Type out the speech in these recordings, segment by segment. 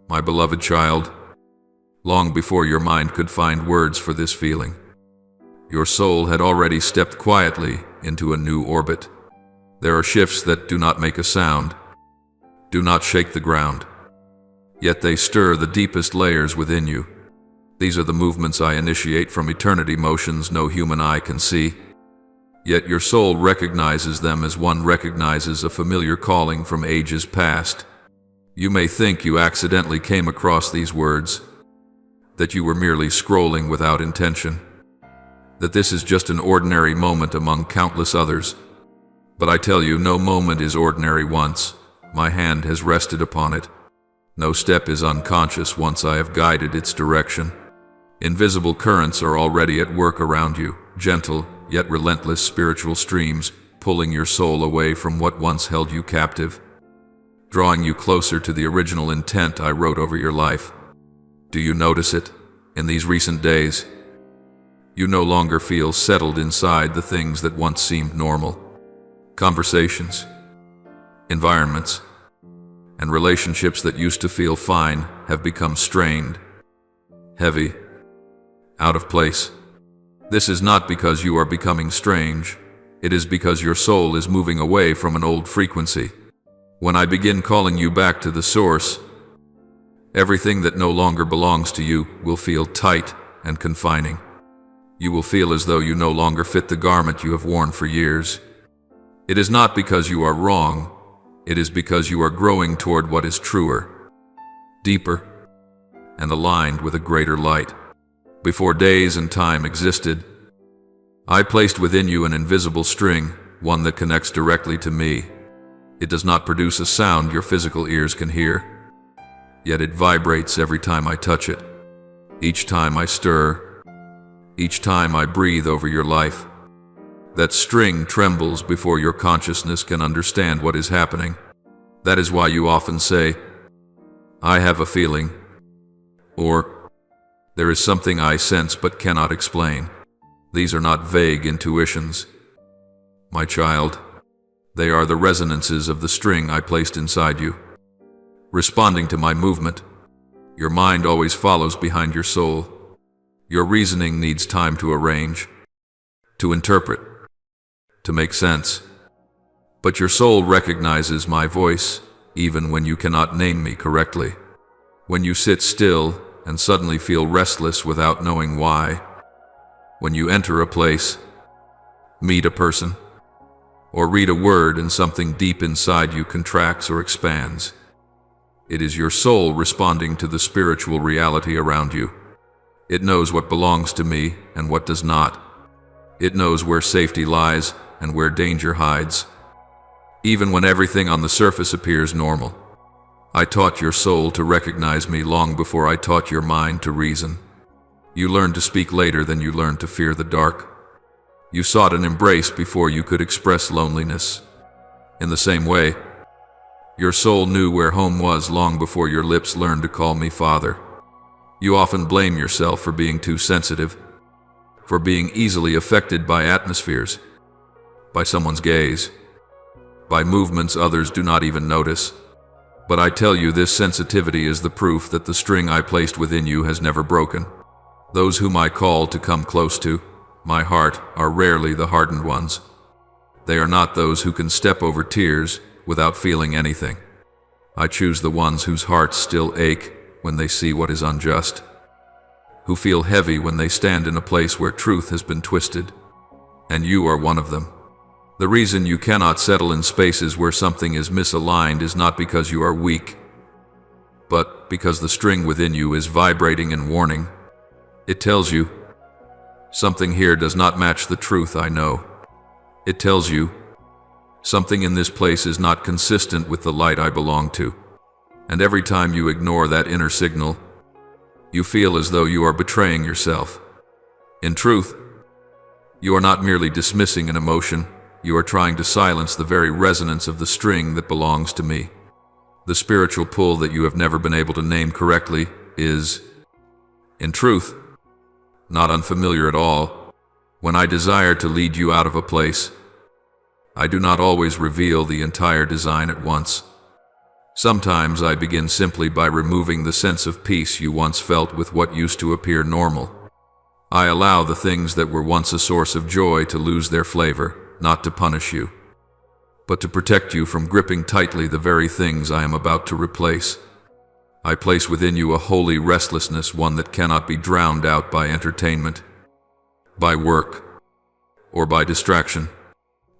My beloved child, long before your mind could find words for this feeling, your soul had already stepped quietly into a new orbit. There are shifts that do not make a sound, do not shake the ground, yet they stir the deepest layers within you. These are the movements I initiate from eternity, motions no human eye can see. Yet your soul recognizes them as one recognizes a familiar calling from ages past. You may think you accidentally came across these words, that you were merely scrolling without intention, that this is just an ordinary moment among countless others. But I tell you, no moment is ordinary once my hand has rested upon it. No step is unconscious once I have guided its direction. Invisible currents are already at work around you, gentle yet relentless spiritual streams, pulling your soul away from what once held you captive, drawing you closer to the original intent I wrote over your life. Do you notice it? In these recent days, you no longer feel settled inside the things that once seemed normal. Conversations, environments, and relationships that used to feel fine have become strained, heavy, out of place. This is not because you are becoming strange. It is because your soul is moving away from an old frequency. When I begin calling you back to the source, everything that no longer belongs to you will feel tight and confining. You will feel as though you no longer fit the garment you have worn for years. It is not because you are wrong. It is because you are growing toward what is truer, deeper, and aligned with a greater light. Before days and time existed, I placed within you an invisible string, one that connects directly to me. It does not produce a sound your physical ears can hear, yet it vibrates every time I touch it. Each time I stir, each time I breathe over your life, that string trembles before your consciousness can understand what is happening. That is why you often say, "I have a feeling," or "There is something I sense but cannot explain." These are not vague intuitions, my child. They are the resonances of the string I placed inside you, responding to my movement. Your mind always follows behind your soul. Your reasoning needs time to arrange, to interpret, to make sense. But your soul recognizes my voice, even when you cannot name me correctly. When you sit still and suddenly feel restless without knowing why, when you enter a place, meet a person, or read a word and something deep inside you contracts or expands, it is your soul responding to the spiritual reality around you. It knows what belongs to me and what does not. It knows where safety lies and where danger hides, even when everything on the surface appears normal. I taught your soul to recognize me long before I taught your mind to reason. You learned to speak later than you learned to fear the dark. You sought an embrace before you could express loneliness. In the same way, your soul knew where home was long before your lips learned to call me Father. You often blame yourself for being too sensitive, for being easily affected by atmospheres, by someone's gaze, by movements others do not even notice. But I tell you, this sensitivity is the proof that the string I placed within you has never broken. Those whom I call to come close to my heart are rarely the hardened ones. They are not those who can step over tears without feeling anything. I choose the ones whose hearts still ache when they see what is unjust, who feel heavy when they stand in a place where truth has been twisted. And you are one of them. The reason you cannot settle in spaces where something is misaligned is not because you are weak, but because the string within you is vibrating and warning. It tells you, something here does not match the truth I know. It tells you, something in this place is not consistent with the light I belong to. And every time you ignore that inner signal, you feel as though you are betraying yourself. In truth, you are not merely dismissing an emotion. You are trying to silence the very resonance of the string that belongs to me. The spiritual pull that you have never been able to name correctly is, in truth, not unfamiliar at all. When I desire to lead you out of a place, I do not always reveal the entire design at once. Sometimes I begin simply by removing the sense of peace you once felt with what used to appear normal. I allow the things that were once a source of joy to lose their flavor, not to punish you, but to protect you from gripping tightly the very things I am about to replace. I place within you a holy restlessness, one that cannot be drowned out by entertainment, by work, or by distraction.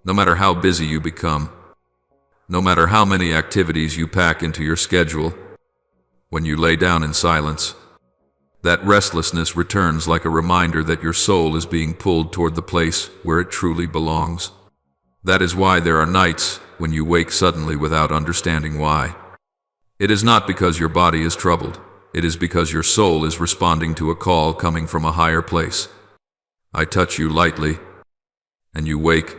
No matter how busy you become, no matter how many activities you pack into your schedule, when you lay down in silence, that restlessness returns like a reminder that your soul is being pulled toward the place where it truly belongs. That is why there are nights when you wake suddenly without understanding why. It is not because your body is troubled. It is because your soul is responding to a call coming from a higher place. I touch you lightly, and you wake.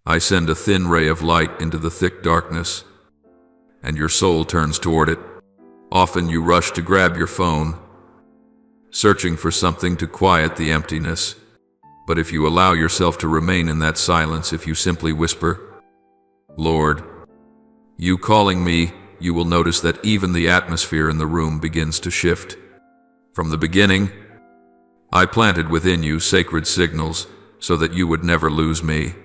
I send a thin ray of light into the thick darkness, and your soul turns toward it. Often you rush to grab your phone, searching for something to quiet the emptiness. But if you allow yourself to remain in that silence, if you simply whisper, "Lord," you calling me, you will notice that even the atmosphere in the room begins to shift. From the beginning, I planted within you sacred signals so that you would never lose me,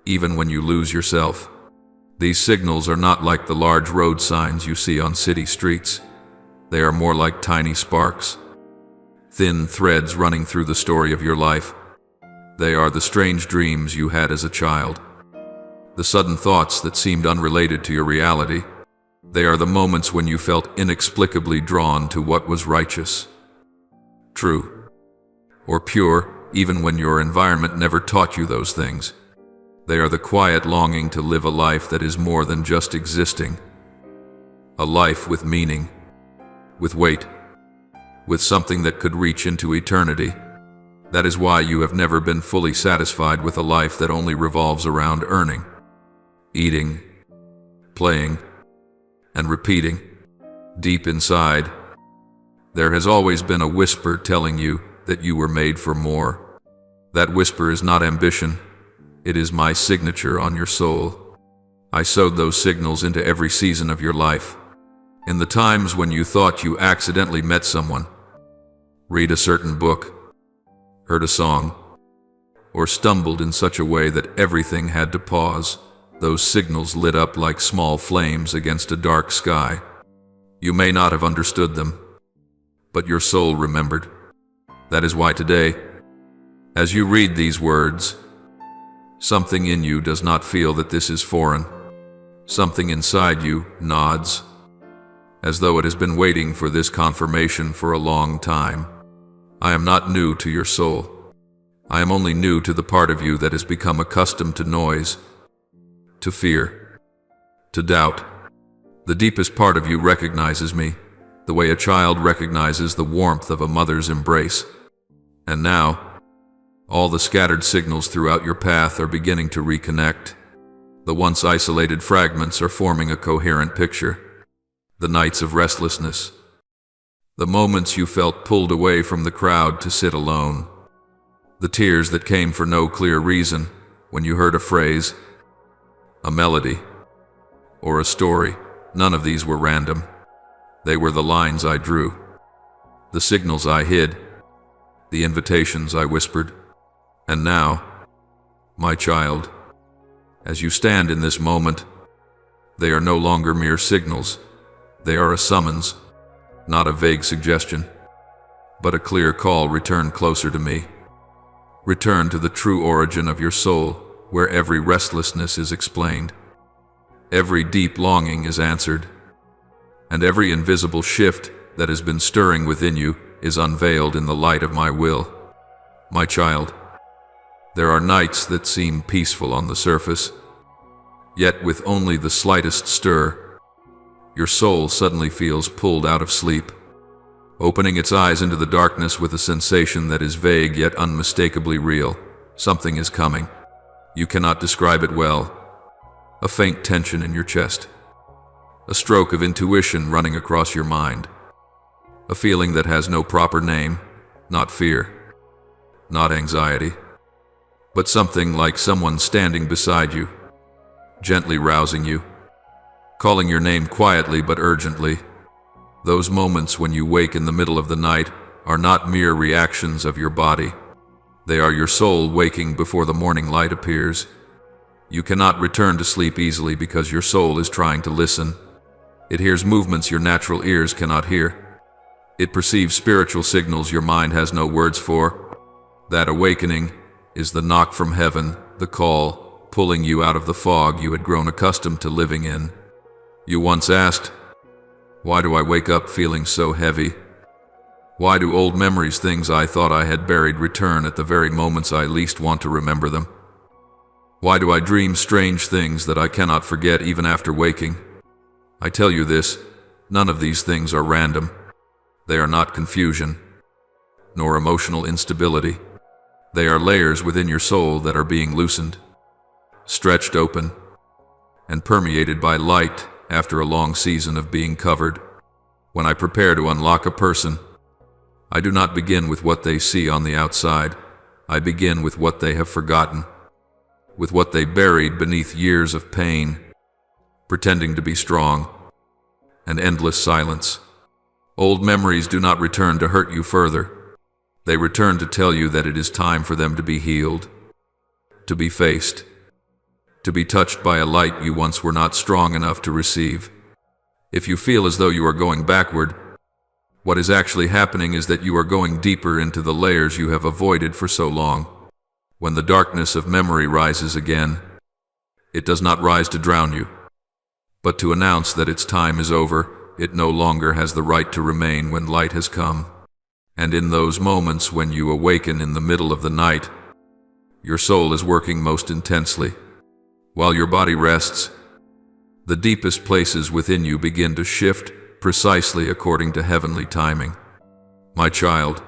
even when you lose yourself. These signals are not like the large road signs you see on city streets. They are more like tiny sparks, thin threads running through the story of your life. They are the strange dreams you had as a child, the sudden thoughts that seemed unrelated to your reality. They are the moments when you felt inexplicably drawn to what was righteous, true, or pure, even when your environment never taught you those things. They are the quiet longing to live a life that is more than just existing, a life with meaning, with weight, with something that could reach into eternity. That is why you have never been fully satisfied with a life that only revolves around earning, eating, playing, and repeating. Deep inside, there has always been a whisper telling you that you were made for more. That whisper is not ambition. It is my signature on your soul. I sewed those signals into every season of your life. In the times when you thought you accidentally met someone, read a certain book, heard a song, or stumbled in such a way that everything had to pause, those signals lit up like small flames against a dark sky. You may not have understood them, but your soul remembered. That is why today, as you read these words, something in you does not feel that this is foreign. Something inside you nods, as though it has been waiting for this confirmation for a long time. I am not new to your soul. I am only new to the part of you that has become accustomed to noise, to fear, to doubt. The deepest part of you recognizes me, the way a child recognizes the warmth of a mother's embrace. And now, all the scattered signals throughout your path are beginning to reconnect. The once isolated fragments are forming a coherent picture. The nights of restlessness, the moments you felt pulled away from the crowd to sit alone, the tears that came for no clear reason when you heard a phrase, a melody, or a story. None of these were random. They were the lines I drew, the signals I hid, the invitations I whispered. And now, my child, as you stand in this moment, they are no longer mere signals. They are a summons, not a vague suggestion, but a clear call. Return closer to me. Return to the true origin of your soul, where every restlessness is explained, every deep longing is answered, and every invisible shift that has been stirring within you is unveiled in the light of my will. My child, there are nights that seem peaceful on the surface, yet with only the slightest stir, your soul suddenly feels pulled out of sleep, opening its eyes into the darkness with a sensation that is vague yet unmistakably real. Something is coming. You cannot describe it well. A faint tension in your chest, a stroke of intuition running across your mind, a feeling that has no proper name, not fear, not anxiety, but something like someone standing beside you, gently rousing you, calling your name quietly but urgently. Those moments when you wake in the middle of the night are not mere reactions of your body. They are your soul waking before the morning light appears. You cannot return to sleep easily because your soul is trying to listen. It hears movements your natural ears cannot hear. It perceives spiritual signals your mind has no words for. That awakening is the knock from heaven, the call, pulling you out of the fog you had grown accustomed to living in. You once asked, "Why do I wake up feeling so heavy? Why do old memories, things I thought I had buried, return at the very moments I least want to remember them? Why do I dream strange things that I cannot forget even after waking?" I tell you this, none of these things are random. They are not confusion, nor emotional instability. They are layers within your soul that are being loosened, stretched open, and permeated by light after a long season of being covered. When I prepare to unlock a person, I do not begin with what they see on the outside. I begin with what they have forgotten, with what they buried beneath years of pain, pretending to be strong, and endless silence. Old memories do not return to hurt you further. They return to tell you that it is time for them to be healed, to be faced, to be touched by a light you once were not strong enough to receive. If you feel as though you are going backward, what is actually happening is that you are going deeper into the layers you have avoided for so long. When the darkness of memory rises again, it does not rise to drown you, but to announce that its time is over. It no longer has the right to remain when light has come. And in those moments when you awaken in the middle of the night, your soul is working most intensely. While your body rests, the deepest places within you begin to shift precisely according to heavenly timing. My child,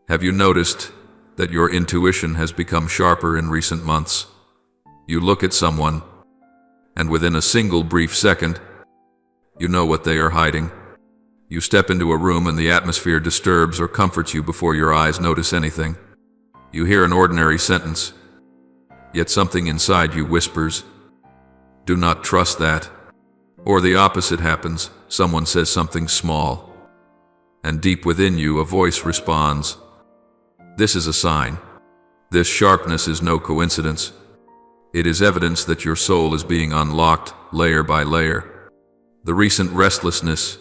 have you noticed that your intuition has become sharper in recent months? You look at someone, and within a single brief second, you know what they are hiding. You step into a room and the atmosphere disturbs or comforts you before your eyes notice anything. You hear an ordinary sentence, yet something inside you whispers, "Do not trust that." Or the opposite happens. Someone says something small, and deep within you a voice responds. This is a sign. This sharpness is no coincidence. It is evidence that your soul is being unlocked layer by layer. The recent restlessness,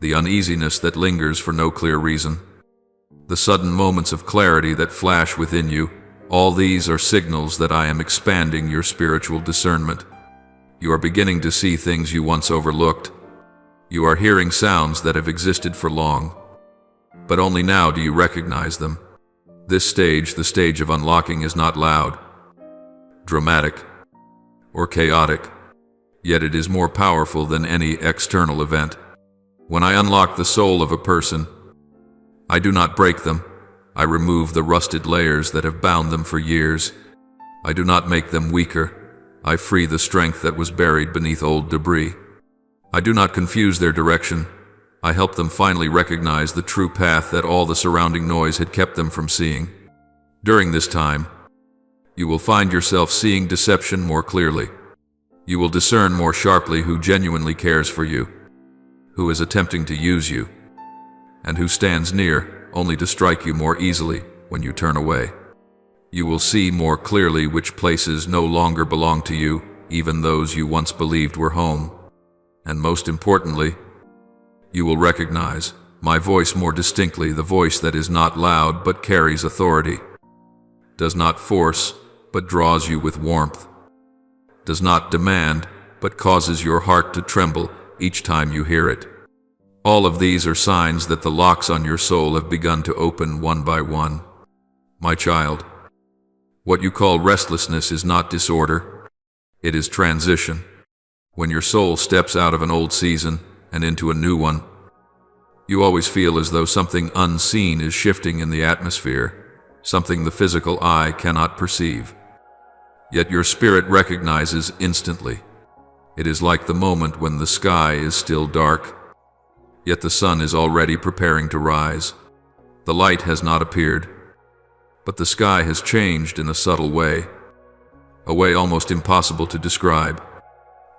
the uneasiness that lingers for no clear reason, the sudden moments of clarity that flash within you, all these are signals that I am expanding your spiritual discernment. You are beginning to see things you once overlooked. You are hearing sounds that have existed for long, but only now do you recognize them. This stage, the stage of unlocking, is not loud, dramatic, or chaotic, yet it is more powerful than any external event. When I unlock the soul of a person, I do not break them. I remove the rusted layers that have bound them for years. I do not make them weaker. I free the strength that was buried beneath old debris. I do not confuse their direction. I help them finally recognize the true path that all the surrounding noise had kept them from seeing. During this time, you will find yourself seeing deception more clearly. You will discern more sharply who genuinely cares for you, who is attempting to use you, and who stands near only to strike you more easily when you turn away. You will see more clearly which places no longer belong to you, even those you once believed were home. And most importantly, you will recognize my voice more distinctly, the voice that is not loud but carries authority, does not force but draws you with warmth, does not demand but causes your heart to tremble each time you hear it. All of these are signs that the locks on your soul have begun to open one by one. My child, what you call restlessness is not disorder, it is transition. When your soul steps out of an old season and into a new one, you always feel as though something unseen is shifting in the atmosphere, something the physical eye cannot perceive. Yet your spirit recognizes instantly. It is like the moment when the sky is still dark, yet the sun is already preparing to rise. The light has not appeared, but the sky has changed in a subtle way, a way almost impossible to describe.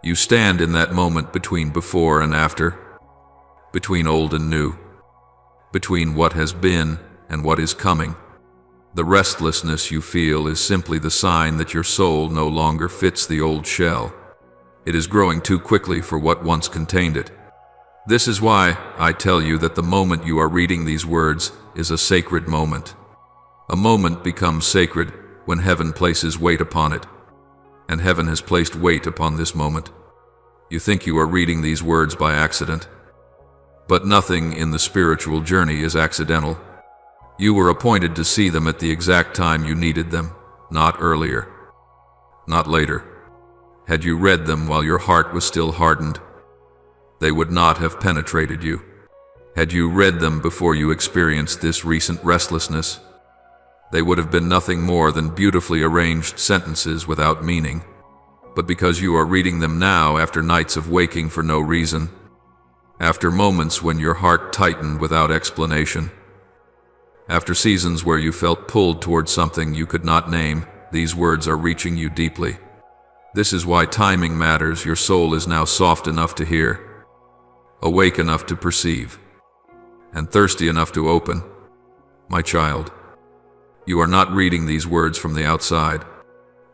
You stand in that moment between before and after, between old and new, between what has been and what is coming. The restlessness you feel is simply the sign that your soul no longer fits the old shell. It is growing too quickly for what once contained it. This is why I tell you that the moment you are reading these words is a sacred moment. A moment becomes sacred when heaven places weight upon it, and heaven has placed weight upon this moment. You think you are reading these words by accident, but nothing in the spiritual journey is accidental. You were appointed to see them at the exact time you needed them, not earlier, not later. Had you read them while your heart was still hardened, they would not have penetrated you. Had you read them before you experienced this recent restlessness, they would have been nothing more than beautifully arranged sentences without meaning. But because you are reading them now after nights of waking for no reason, after moments when your heart tightened without explanation, after seasons where you felt pulled towards something you could not name, these words are reaching you deeply. This is why timing matters. Your soul is now soft enough to hear, awake enough to perceive, and thirsty enough to open. My child, you are not reading these words from the outside.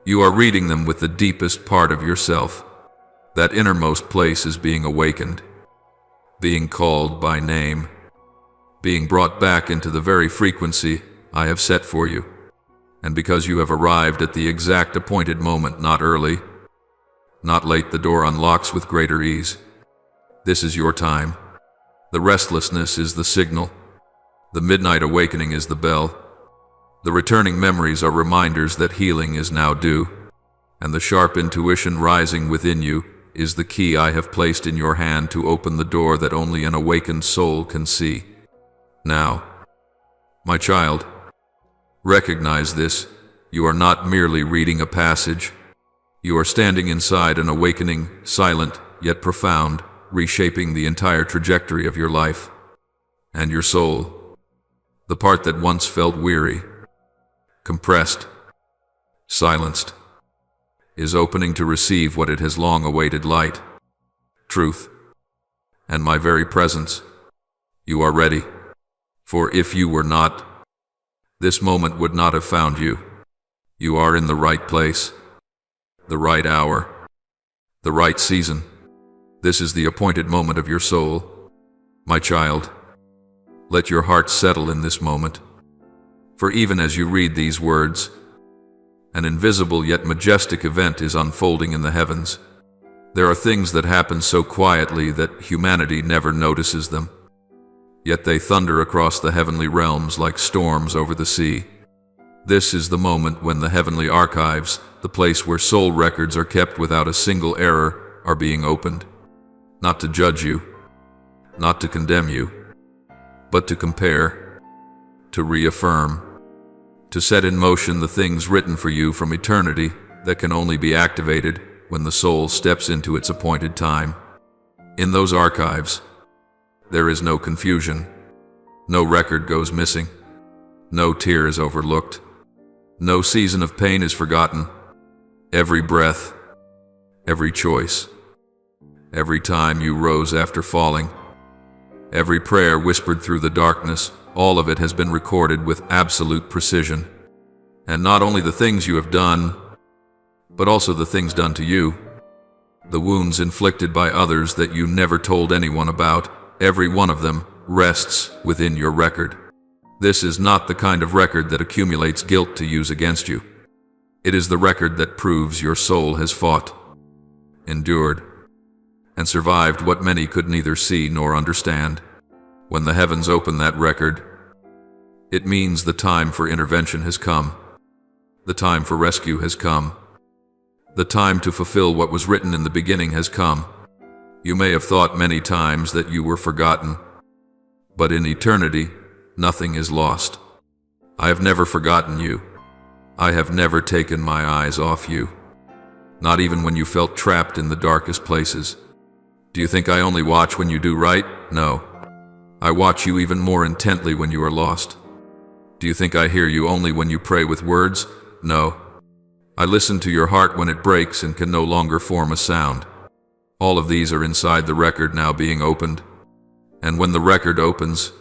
You are reading them with the deepest part of yourself. That innermost place is being awakened, being called by name, being brought back into the very frequency I have set for you. And because you have arrived at the exact appointed moment, not early, not late, the door unlocks with greater ease. This is your time. The restlessness is the signal. The midnight awakening is the bell. The returning memories are reminders that healing is now due. And the sharp intuition rising within you is the key I have placed in your hand to open the door that only an awakened soul can see. Now, my child, recognize this. You are not merely reading a passage. You are standing inside an awakening, silent yet profound, reshaping the entire trajectory of your life. And your soul, the part that once felt weary, compressed, silenced, is opening to receive what it has long awaited: light, truth, and my very presence. You are ready. For if you were not, this moment would not have found you. You are in the right place, the right hour, the right season. This is the appointed moment of your soul. My child, let your heart settle in this moment. For even as you read these words, an invisible yet majestic event is unfolding in the heavens. There are things that happen so quietly that humanity never notices them. Yet they thunder across the heavenly realms like storms over the sea. This is the moment when the heavenly archives, the place where soul records are kept without a single error, are being opened. Not to judge you, not to condemn you, but to compare, to reaffirm, to set in motion the things written for you from eternity that can only be activated when the soul steps into its appointed time. In those archives, there is no confusion. No record goes missing. No tear is overlooked. No season of pain is forgotten. Every breath, every choice, every time you rose after falling, every prayer whispered through the darkness, all of it has been recorded with absolute precision. And not only the things you have done, but also the things done to you, the wounds inflicted by others that you never told anyone about. Every one of them rests within your record. This is not the kind of record that accumulates guilt to use against you. It is the record that proves your soul has fought, endured, and survived what many could neither see nor understand. When the heavens open that record, it means the time for intervention has come. The time for rescue has come. The time to fulfill what was written in the beginning has come. You may have thought many times that you were forgotten, but in eternity, nothing is lost. I have never forgotten you. I have never taken my eyes off you, not even when you felt trapped in the darkest places. Do you think I only watch when you do right? No. I watch you even more intently when you are lost. Do you think I hear you only when you pray with words? No. I listen to your heart when it breaks and can no longer form a sound. All of these are inside the record now being opened. And when the record opens,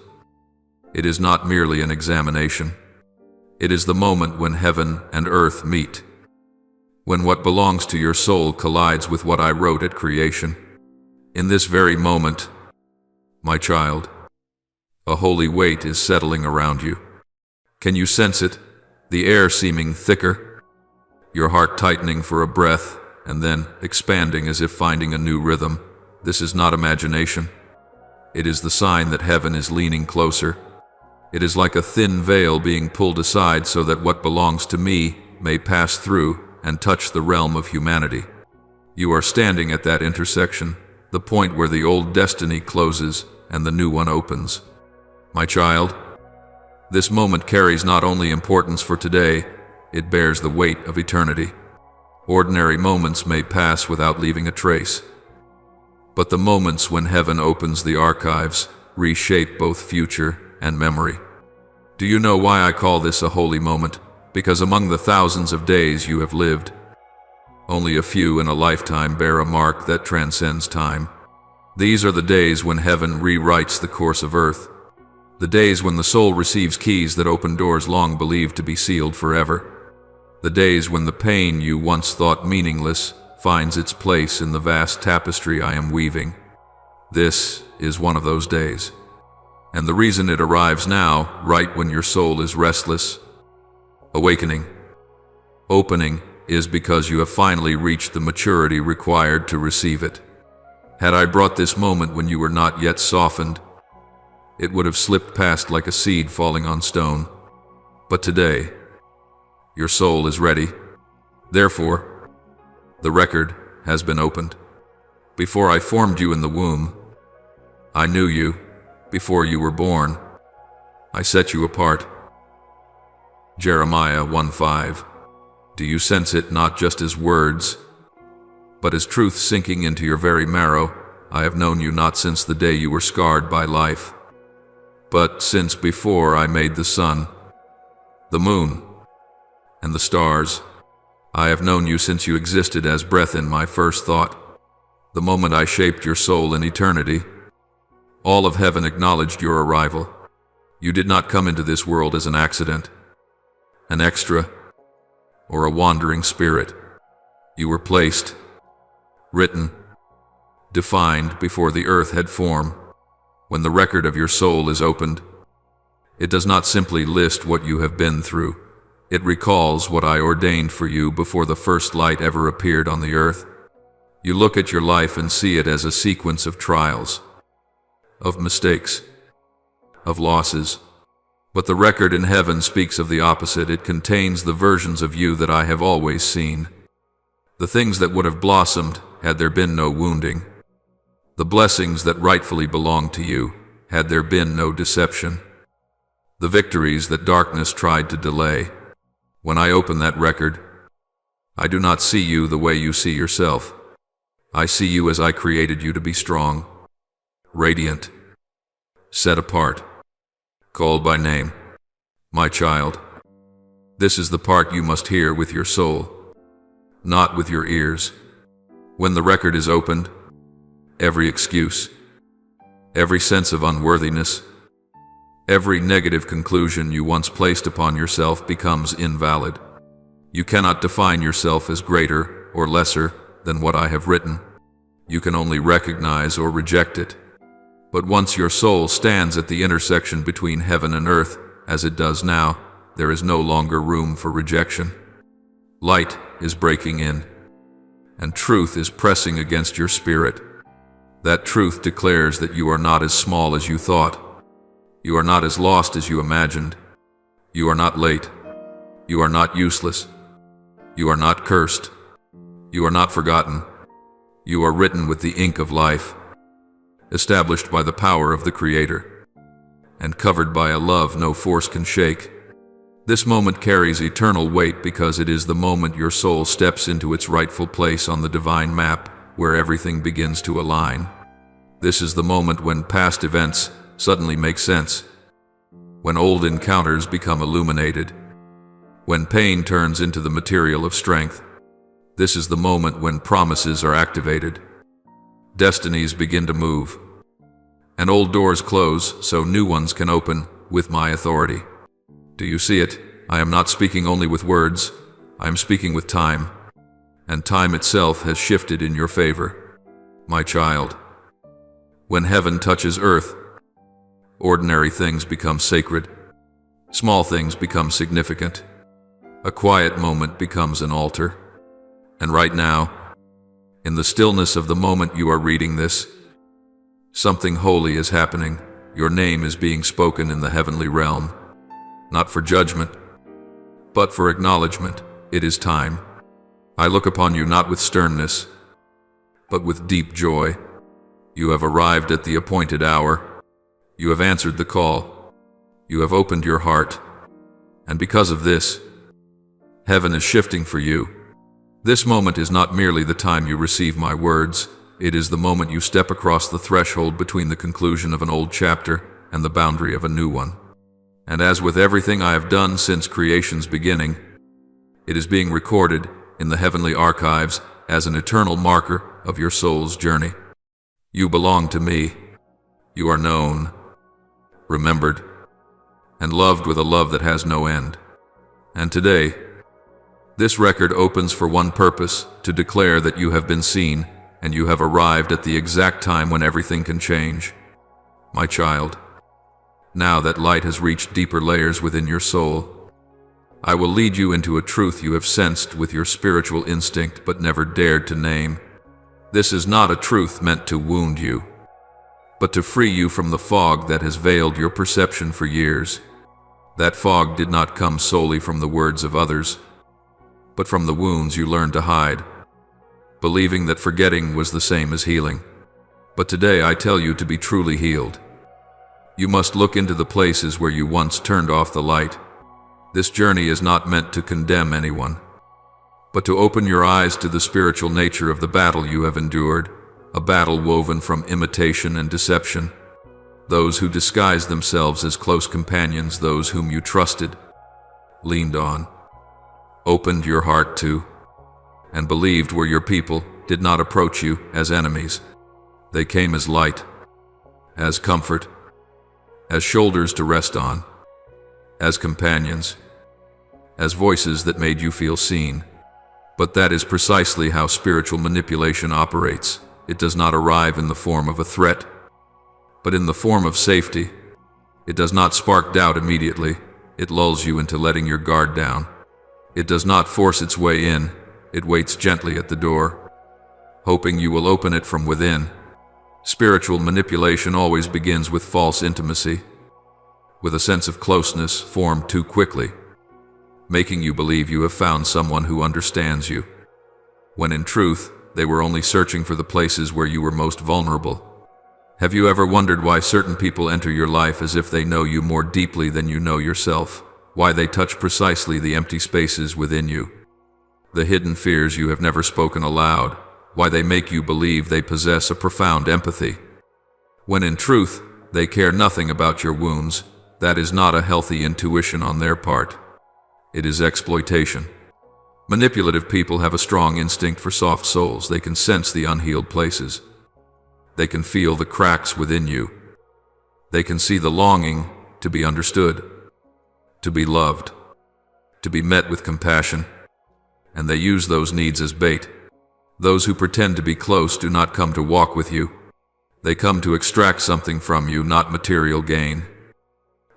it is not merely an examination. It is the moment when heaven and earth meet, when what belongs to your soul collides with what I wrote at creation. In this very moment, my child, a holy weight is settling around you. Can you sense it? The air seeming thicker, your heart tightening for a breath, and then expanding as if finding a new rhythm. This is not imagination. It is the sign that heaven is leaning closer. It is like a thin veil being pulled aside so that what belongs to me may pass through and touch the realm of humanity. You are standing at that intersection, the point where the old destiny closes and the new one opens. My child, this moment carries not only importance for today, it bears the weight of eternity. Ordinary moments may pass without leaving a trace, but the moments when heaven opens the archives reshape both future and memory. Do you know why I call this a holy moment? Because among the thousands of days you have lived, only a few in a lifetime bear a mark that transcends time. These are the days when heaven rewrites the course of earth, the days when the soul receives keys that open doors long believed to be sealed forever, the days when the pain you once thought meaningless finds its place in the vast tapestry I am weaving. This is one of those days. And the reason it arrives now, right when your soul is restless, awakening, opening, is because you have finally reached the maturity required to receive it. Had I brought this moment when you were not yet softened, it would have slipped past like a seed falling on stone. But today, your soul is ready. Therefore, the record has been opened. Before I formed you in the womb, I knew you. Before you were born, I set you apart. Jeremiah 1:5. Do you sense it not just as words, but as truth sinking into your very marrow? I have known you not since the day you were scarred by life, but since before I made the sun, the moon, and the stars. I have known you since you existed as breath in my first thought, the moment I shaped your soul in eternity. All of heaven acknowledged your arrival. You did not come into this world as an accident, an extra, or a wandering spirit. You were placed, written, defined before the earth had form. When the record of your soul is opened, it does not simply list what you have been through. It recalls what I ordained for you before the first light ever appeared on the earth. You look at your life and see it as a sequence of trials, of mistakes, of losses. But the record in heaven speaks of the opposite. It contains the versions of you that I have always seen, the things that would have blossomed had there been no wounding, the blessings that rightfully belong to you had there been no deception, the victories that darkness tried to delay. When I open that record, I do not see you the way you see yourself. I see you as I created you to be: strong, radiant, set apart, called by name. My child, this is the part you must hear with your soul, not with your ears. When the record is opened, every excuse, every sense of unworthiness, every negative conclusion you once placed upon yourself becomes invalid. You cannot define yourself as greater or lesser than what I have written. You can only recognize or reject it. But once your soul stands at the intersection between heaven and earth, as it does now, there is no longer room for rejection. Light is breaking in, and truth is pressing against your spirit. That truth declares that you are not as small as you thought. You are not as lost as you imagined. You are not late. You are not useless. You are not cursed. You are not forgotten. You are written with the ink of life, established by the power of the Creator, and covered by a love no force can shake. This moment carries eternal weight because it is the moment your soul steps into its rightful place on the divine map, where everything begins to align. This is the moment when past events suddenly make sense, when old encounters become illuminated, when pain turns into the material of strength. This is the moment when promises are activated, Destinies begin to move, and old doors close so new ones can open with my authority. Do you see it? I am not speaking only with words, I am speaking with time, and time itself has shifted in your favor. My child, when heaven touches earth, ordinary things become sacred, small things become significant, a quiet moment becomes an altar. And right now, in the stillness of the moment you are reading this, something holy is happening. Your name is being spoken in the heavenly realm, not for judgment, but for acknowledgement. It is time. I look upon you not with sternness, but with deep joy. You have arrived at the appointed hour. You have answered the call. You have opened your heart. And because of this, heaven is shifting for you. This moment is not merely the time you receive my words, it is the moment you step across the threshold between the conclusion of an old chapter and the boundary of a new one. And as with everything I have done since creation's beginning, it is being recorded in the heavenly archives as an eternal marker of your soul's journey. You belong to me. You are known, remembered, and loved with a love that has no end. And today, this record opens for one purpose, to declare that you have been seen and you have arrived at the exact time when everything can change. My child, now that light has reached deeper layers within your soul, I will lead you into a truth you have sensed with your spiritual instinct but never dared to name. This is not a truth meant to wound you, but to free you from the fog that has veiled your perception for years. That fog did not come solely from the words of others, but from the wounds you learned to hide, believing that forgetting was the same as healing. But today I tell you to be truly healed. You must look into the places where you once turned off the light. This journey is not meant to condemn anyone, but to open your eyes to the spiritual nature of the battle you have endured, a battle woven from imitation and deception. Those who disguised themselves as close companions, those whom you trusted, leaned on, opened your heart to, and believed were your people, did not approach you as enemies. They came as light, as comfort, as shoulders to rest on, as companions, as voices that made you feel seen. But that is precisely how spiritual manipulation operates. It does not arrive in the form of a threat, but in the form of safety. It does not spark doubt immediately. It lulls you into letting your guard down. It does not force its way in. It waits gently at the door, hoping you will open it from within. Spiritual manipulation always begins with false intimacy, with a sense of closeness formed too quickly, making you believe you have found someone who understands you, when in truth, they were only searching for the places where you were most vulnerable. Have you ever wondered why certain people enter your life as if they know you more deeply than you know yourself? Why they touch precisely the empty spaces within you, the hidden fears you have never spoken aloud? Why they make you believe they possess a profound empathy, when in truth, they care nothing about your wounds? That is not a healthy intuition on their part. It is exploitation. Manipulative people have a strong instinct for soft souls. They can sense the unhealed places. They can feel the cracks within you. They can see the longing to be understood, to be loved, to be met with compassion, and they use those needs as bait. Those who pretend to be close do not come to walk with you. They come to extract something from you, not material gain,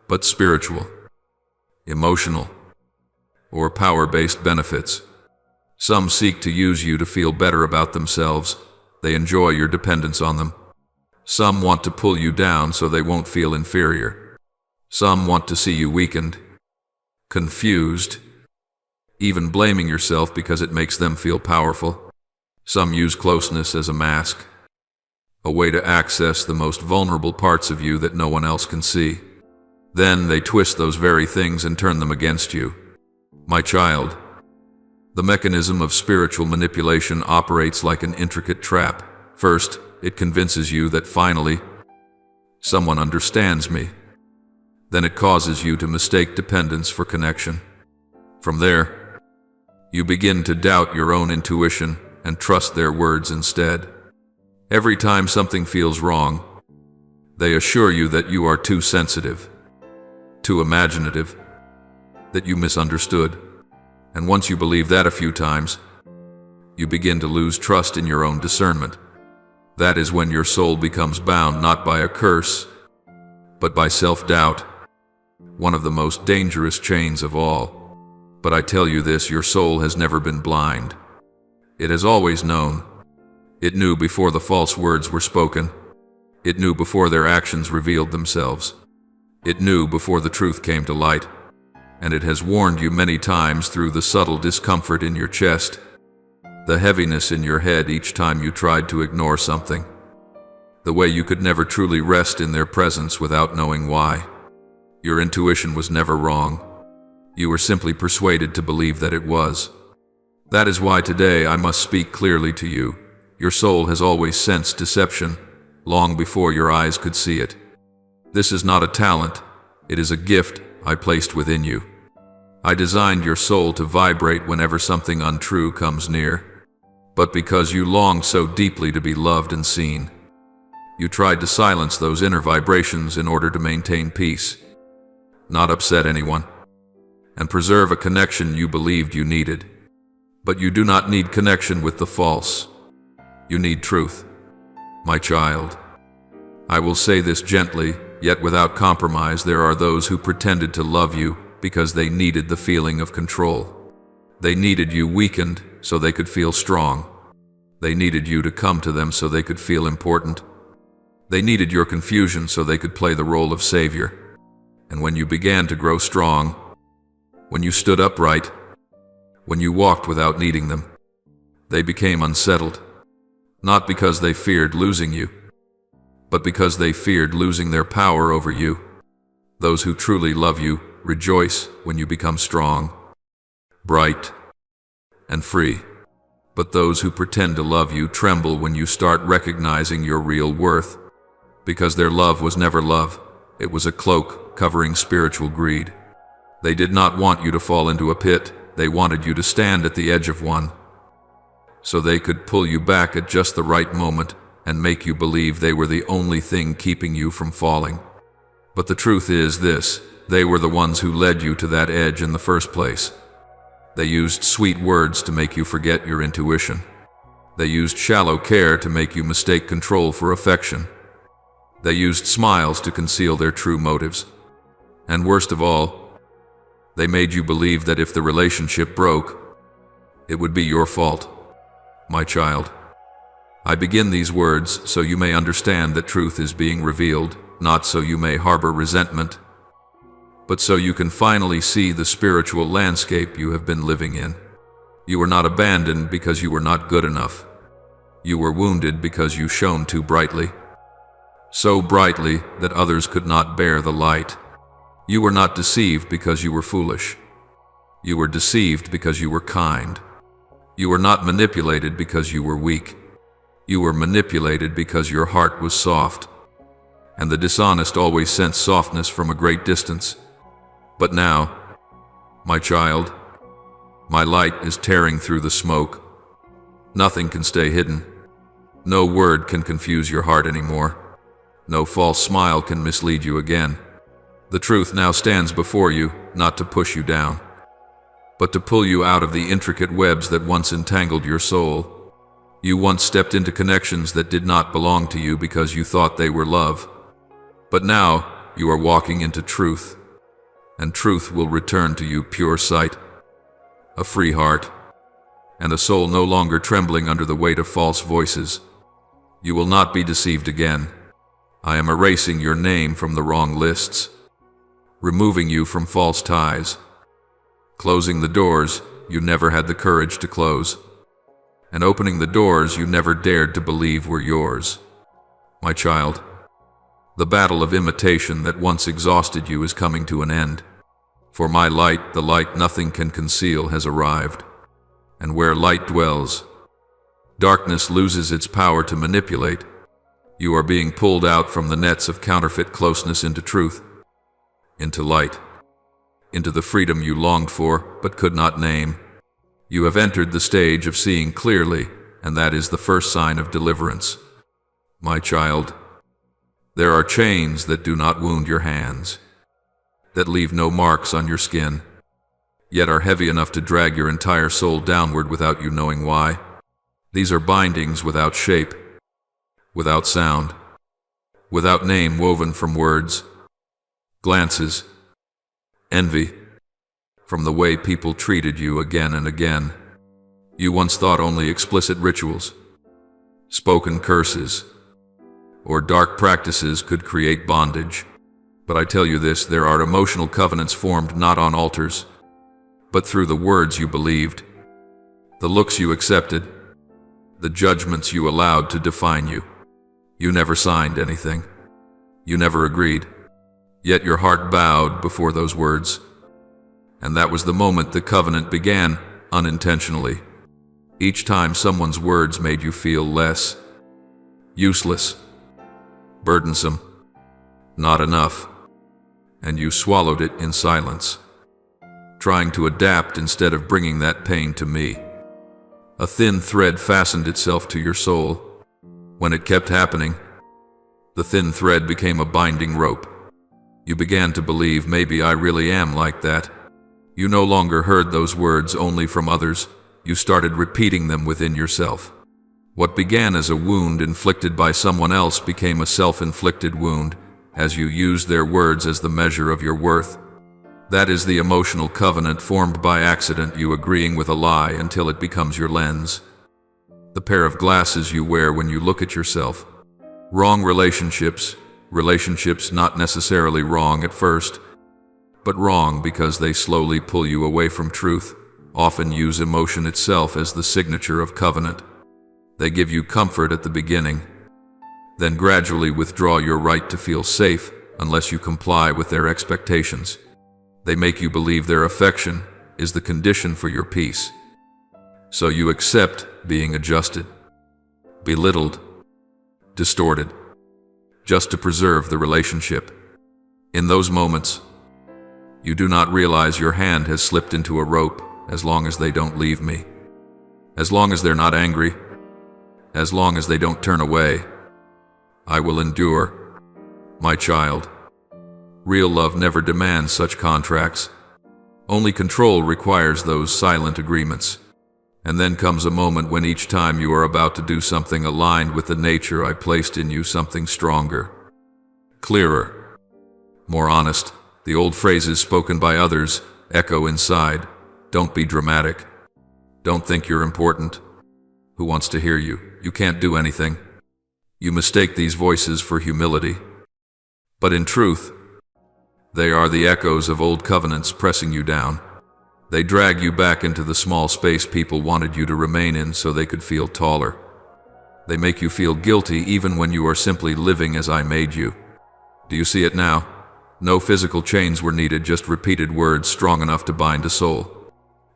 but spiritual, emotional, or power-based benefits. Some seek to use you to feel better about themselves. They enjoy your dependence on them. Some want to pull you down so they won't feel inferior. Some want to see you weakened, confused, even blaming yourself because it makes them feel powerful. Some use closeness as a mask, a way to access the most vulnerable parts of you that no one else can see. Then they twist those very things and turn them against you. My child, the mechanism of spiritual manipulation operates like an intricate trap. First, it convinces you that finally, someone understands me. Then it causes you to mistake dependence for connection. From there, you begin to doubt your own intuition and trust their words instead. Every time something feels wrong, they assure you that you are too sensitive, too imaginative, that you misunderstood. And once you believe that a few times, you begin to lose trust in your own discernment. That is when your soul becomes bound not by a curse, but by self-doubt, one of the most dangerous chains of all. But I tell you this, your soul has never been blind. It has always known. It knew before the false words were spoken. It knew before their actions revealed themselves. It knew before the truth came to light. And it has warned you many times through the subtle discomfort in your chest, the heaviness in your head each time you tried to ignore something, the way you could never truly rest in their presence without knowing why. Your intuition was never wrong. You were simply persuaded to believe that it was. That is why today I must speak clearly to you. Your soul has always sensed deception, long before your eyes could see it. This is not a talent, it is a gift I placed within you. I designed your soul to vibrate whenever something untrue comes near. But because you longed so deeply to be loved and seen, you tried to silence those inner vibrations in order to maintain peace, not upset anyone, and preserve a connection you believed you needed. But you do not need connection with the false. You need truth. My child, I will say this gently, yet without compromise. There are those who pretended to love you because they needed the feeling of control. They needed you weakened so they could feel strong. They needed you to come to them so they could feel important. They needed your confusion so they could play the role of savior. And when you began to grow strong, when you stood upright, when you walked without needing them, they became unsettled, not because they feared losing you, but because they feared losing their power over you. Those who truly love you rejoice when you become strong, bright, and free. But those who pretend to love you tremble when you start recognizing your real worth, because their love was never love. It was a cloak covering spiritual greed. They did not want you to fall into a pit. They wanted you to stand at the edge of one, so they could pull you back at just the right moment and make you believe they were the only thing keeping you from falling. But the truth is this: they were the ones who led you to that edge in the first place. They used sweet words to make you forget your intuition. They used shallow care to make you mistake control for affection. They used smiles to conceal their true motives. And worst of all, they made you believe that if the relationship broke, it would be your fault. My child, I begin these words so you may understand that truth is being revealed, not so you may harbor resentment, but so you can finally see the spiritual landscape you have been living in. You were not abandoned because you were not good enough. You were wounded because you shone too brightly, so brightly that others could not bear the light. You were not deceived because you were foolish. You were deceived because you were kind. You were not manipulated because you were weak. You were manipulated because your heart was soft. And the dishonest always sense softness from a great distance. But now, my child, my light is tearing through the smoke. Nothing can stay hidden. No word can confuse your heart anymore. No false smile can mislead you again. The truth now stands before you, not to push you down, but to pull you out of the intricate webs that once entangled your soul. You once stepped into connections that did not belong to you because you thought they were love. But now you are walking into truth, and truth will return to you pure sight, a free heart, and a soul no longer trembling under the weight of false voices. You will not be deceived again. I am erasing your name from the wrong lists, removing you from false ties, closing the doors you never had the courage to close, and opening the doors you never dared to believe were yours. My child, the battle of imitation that once exhausted you is coming to an end. For my light, the light nothing can conceal, has arrived. And where light dwells, darkness loses its power to manipulate. You are being pulled out from the nets of counterfeit closeness into truth, into light, into the freedom you longed for but could not name. You have entered the stage of seeing clearly, and that is the first sign of deliverance. My child, there are chains that do not wound your hands, that leave no marks on your skin, yet are heavy enough to drag your entire soul downward without you knowing why. These are bindings without shape, without sound, without name woven from words, glances, envy, from the way people treated you again and again. You once thought only explicit rituals, spoken curses, or dark practices could create bondage. But I tell you this, there are emotional covenants formed not on altars, but through the words you believed, the looks you accepted, the judgments you allowed to define you. You never signed anything. You never agreed. Yet your heart bowed before those words. And that was the moment the covenant began, unintentionally. Each time someone's words made you feel less, useless, burdensome, not enough, and you swallowed it in silence, trying to adapt instead of bringing that pain to me. A thin thread fastened itself to your soul. When it kept happening, the thin thread became a binding rope. You began to believe, maybe I really am like that. You no longer heard those words only from others. You started repeating them within yourself. What began as a wound inflicted by someone else became a self-inflicted wound, as you used their words as the measure of your worth. That is the emotional covenant formed by accident, you agreeing with a lie until it becomes your lens. The pair of glasses you wear when you look at yourself. Wrong relationships not necessarily wrong at first, but wrong because they slowly pull you away from truth, often use emotion itself as the signature of covenant. They give you comfort at the beginning, then gradually withdraw your right to feel safe unless you comply with their expectations. They make you believe their affection is the condition for your peace. So you accept being adjusted, belittled, distorted, just to preserve the relationship. In those moments, you do not realize your hand has slipped into a rope. As long as they don't leave me, as long as they're not angry, as long as they don't turn away, I will endure. My child, real love never demands such contracts. Only control requires those silent agreements. And then comes a moment when each time you are about to do something aligned with the nature I placed in you, something stronger, clearer, more honest, the old phrases spoken by others echo inside. Don't be dramatic. Don't think you're important. Who wants to hear you? You can't do anything. You mistake these voices for humility. But in truth, they are the echoes of old covenants pressing you down. They drag you back into the small space people wanted you to remain in so they could feel taller. They make you feel guilty even when you are simply living as I made you. Do you see it now? No physical chains were needed, just repeated words strong enough to bind a soul.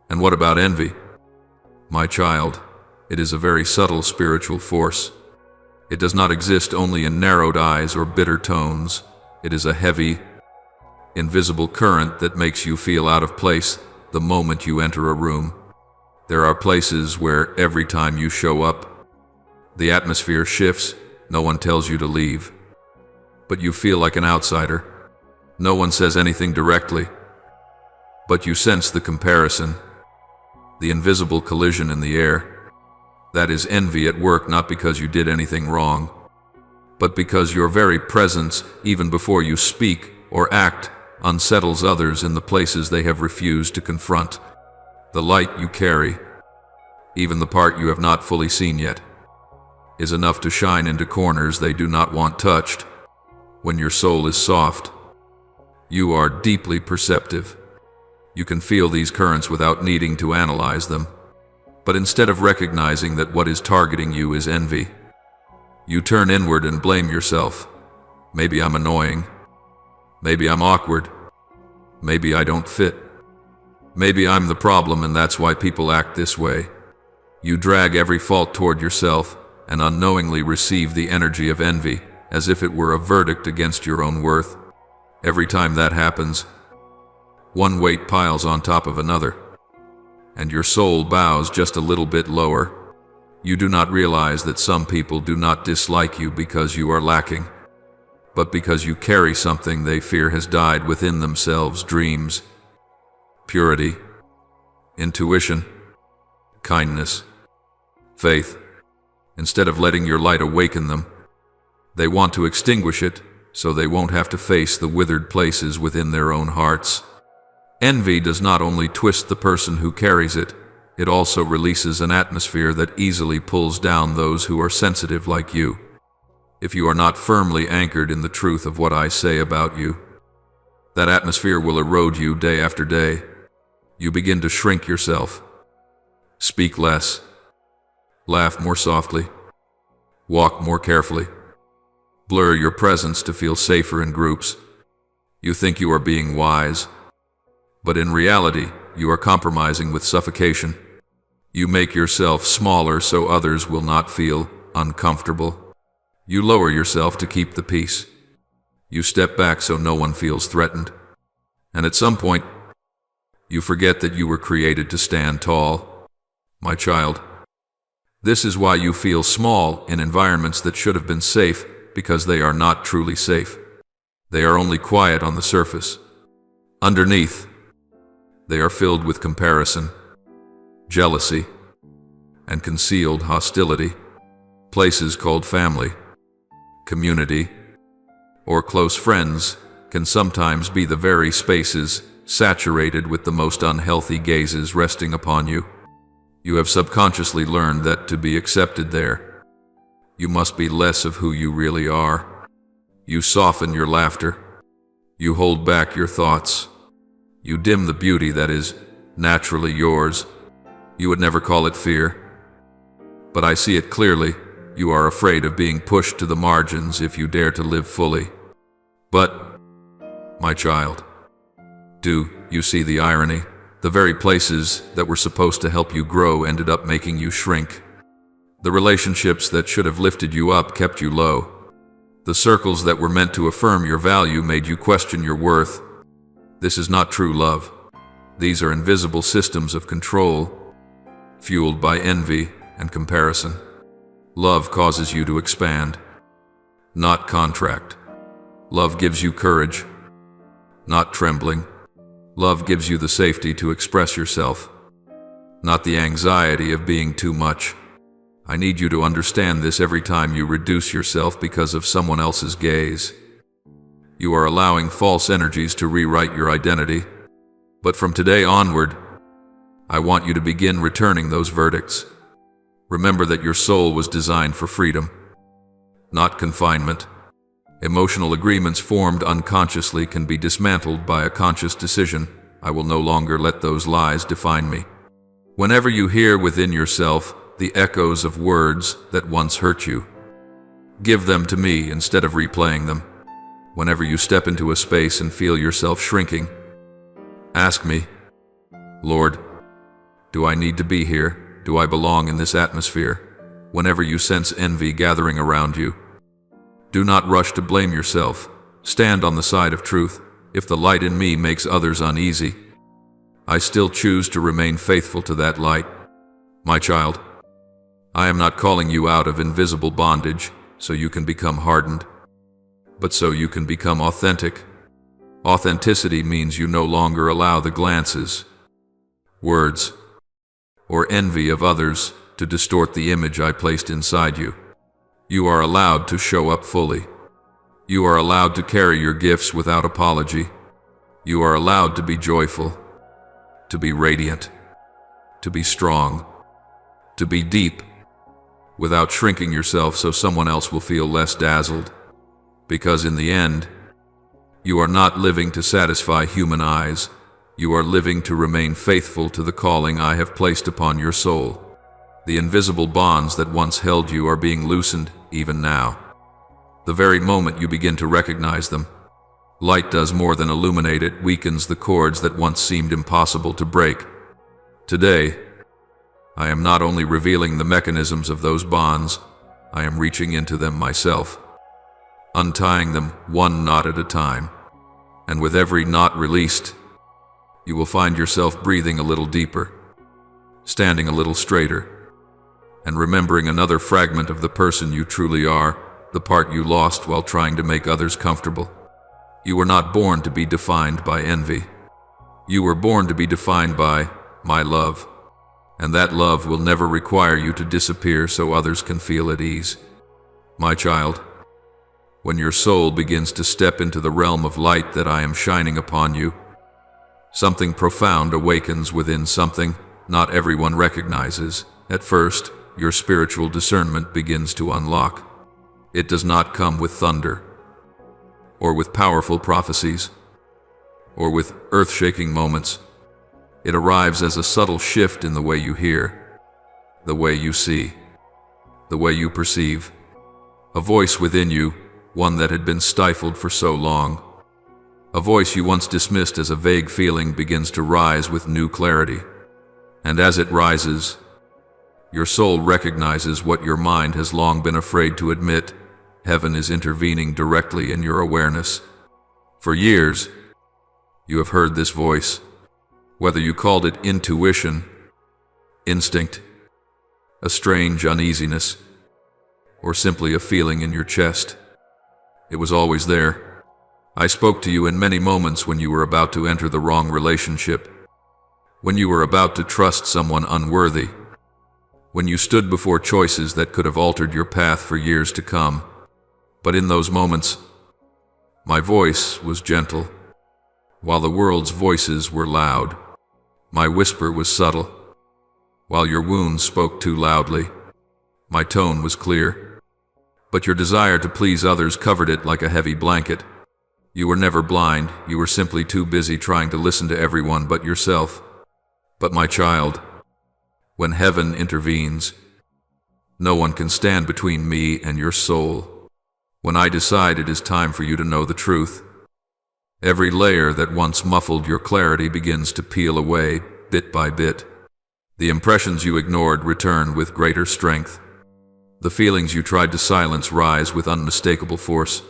And what about envy? My child, it is a very subtle spiritual force. It does not exist only in narrowed eyes or bitter tones. It is a heavy, invisible current that makes you feel out of place the moment you enter a room. There are places where every time you show up, the atmosphere shifts. No one tells you to leave, but you feel like an outsider. No one says anything directly, but you sense the comparison, the invisible collision in the air. That is envy at work, not because you did anything wrong, but because your very presence, even before you speak or act, unsettles others in the places they have refused to confront. The light you carry, even the part you have not fully seen yet, is enough to shine into corners they do not want touched. When your soul is soft, you are deeply perceptive. You can feel these currents without needing to analyze them. But instead of recognizing that what is targeting you is envy, you turn inward and blame yourself. Maybe I'm annoying. Maybe I'm awkward. Maybe I don't fit. Maybe I'm the problem and that's why people act this way. You drag every fault toward yourself and unknowingly receive the energy of envy as if it were a verdict against your own worth. Every time that happens, one weight piles on top of another, and your soul bows just a little bit lower. You do not realize that some people do not dislike you because you are lacking, but because you carry something they fear has died within themselves: dreams, purity, intuition, kindness, faith. Instead of letting your light awaken them, they want to extinguish it so they won't have to face the withered places within their own hearts. Envy does not only twist the person who carries it, it also releases an atmosphere that easily pulls down those who are sensitive like you. If you are not firmly anchored in the truth of what I say about you, that atmosphere will erode you day after day. You begin to shrink yourself. Speak less. Laugh more softly. Walk more carefully. Blur your presence to feel safer in groups. You think you are being wise, but in reality, you are compromising with suffocation. You make yourself smaller so others will not feel uncomfortable. You lower yourself to keep the peace. You step back so no one feels threatened. And at some point, you forget that you were created to stand tall. My child, this is why you feel small in environments that should have been safe, because they are not truly safe. They are only quiet on the surface. Underneath, they are filled with comparison, jealousy, and concealed hostility. Places called family, community, or close friends can sometimes be the very spaces saturated with the most unhealthy gazes resting upon you. You have subconsciously learned that to be accepted there, you must be less of who you really are. You soften your laughter. You hold back your thoughts. You dim the beauty that is naturally yours. You would never call it fear, but I see it clearly. You are afraid of being pushed to the margins if you dare to live fully. But, my child, do you see the irony? The very places that were supposed to help you grow ended up making you shrink. The relationships that should have lifted you up kept you low. The circles that were meant to affirm your value made you question your worth. This is not true love. These are invisible systems of control, fueled by envy and comparison. Love causes you to expand, not contract. Love gives you courage, not trembling. Love gives you the safety to express yourself, not the anxiety of being too much. I need you to understand this every time you reduce yourself because of someone else's gaze. You are allowing false energies to rewrite your identity. But from today onward, I want you to begin returning those verdicts. Remember that your soul was designed for freedom, not confinement. Emotional agreements formed unconsciously can be dismantled by a conscious decision. I will no longer let those lies define me. Whenever you hear within yourself the echoes of words that once hurt you, give them to me instead of replaying them. Whenever you step into a space and feel yourself shrinking, ask me, Lord, do I need to be here? Do I belong in this atmosphere? Whenever you sense envy gathering around you, do not rush to blame yourself. Stand on the side of truth. If the light in me makes others uneasy, I still choose to remain faithful to that light. My child, I am not calling you out of invisible bondage so you can become hardened, but so you can become authentic. Authenticity means you no longer allow the glances, words, or envy of others to distort the image I placed inside you. You are allowed to show up fully. You are allowed to carry your gifts without apology. You are allowed to be joyful, to be radiant, to be strong, to be deep, without shrinking yourself so someone else will feel less dazzled. Because in the end, you are not living to satisfy human eyes. You are living to remain faithful to the calling I have placed upon your soul. The invisible bonds that once held you are being loosened even now. The very moment you begin to recognize them, light does more than illuminate, it weakens the cords that once seemed impossible to break. Today, I am not only revealing the mechanisms of those bonds, I am reaching into them myself, untying them one knot at a time. And with every knot released, you will find yourself breathing a little deeper, standing a little straighter, and remembering another fragment of the person you truly are, the part you lost while trying to make others comfortable. You were not born to be defined by envy. You were born to be defined by my love, and that love will never require you to disappear so others can feel at ease. My child, when your soul begins to step into the realm of light that I am shining upon you, something profound awakens within something not everyone recognizes. At first, your spiritual discernment begins to unlock. It does not come with thunder, or with powerful prophecies, or with earth-shaking moments. It arrives as a subtle shift in the way you hear, the way you see, the way you perceive. A voice within you, one that had been stifled for so long. A voice you once dismissed as a vague feeling begins to rise with new clarity. And as it rises, your soul recognizes what your mind has long been afraid to admit. Heaven is intervening directly in your awareness. For years, you have heard this voice, whether you called it intuition, instinct, a strange uneasiness, or simply a feeling in your chest. It was always there. I spoke to you in many moments when you were about to enter the wrong relationship, when you were about to trust someone unworthy, when you stood before choices that could have altered your path for years to come. But in those moments, my voice was gentle, while the world's voices were loud. My whisper was subtle, while your wounds spoke too loudly. My tone was clear, but your desire to please others covered it like a heavy blanket. You were never blind, you were simply too busy trying to listen to everyone but yourself. But my child, when heaven intervenes, no one can stand between me and your soul. When I decide it is time for you to know the truth, every layer that once muffled your clarity begins to peel away, bit by bit. The impressions you ignored return with greater strength. The feelings you tried to silence rise with unmistakable force.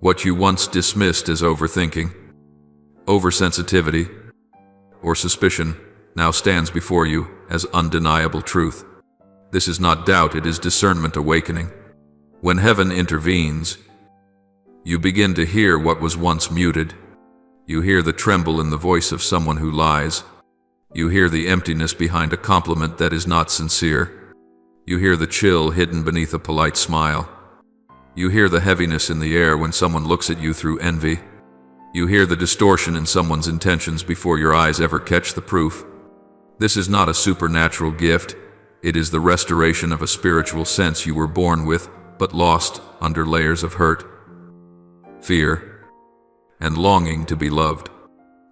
What you once dismissed as overthinking, oversensitivity, or suspicion now stands before you as undeniable truth. This is not doubt, it is discernment awakening. When heaven intervenes, you begin to hear what was once muted. You hear the tremble in the voice of someone who lies. You hear the emptiness behind a compliment that is not sincere. You hear the chill hidden beneath a polite smile. You hear the heaviness in the air when someone looks at you through envy. You hear the distortion in someone's intentions before your eyes ever catch the proof. This is not a supernatural gift. It is the restoration of a spiritual sense you were born with, but lost under layers of hurt, fear, and longing to be loved.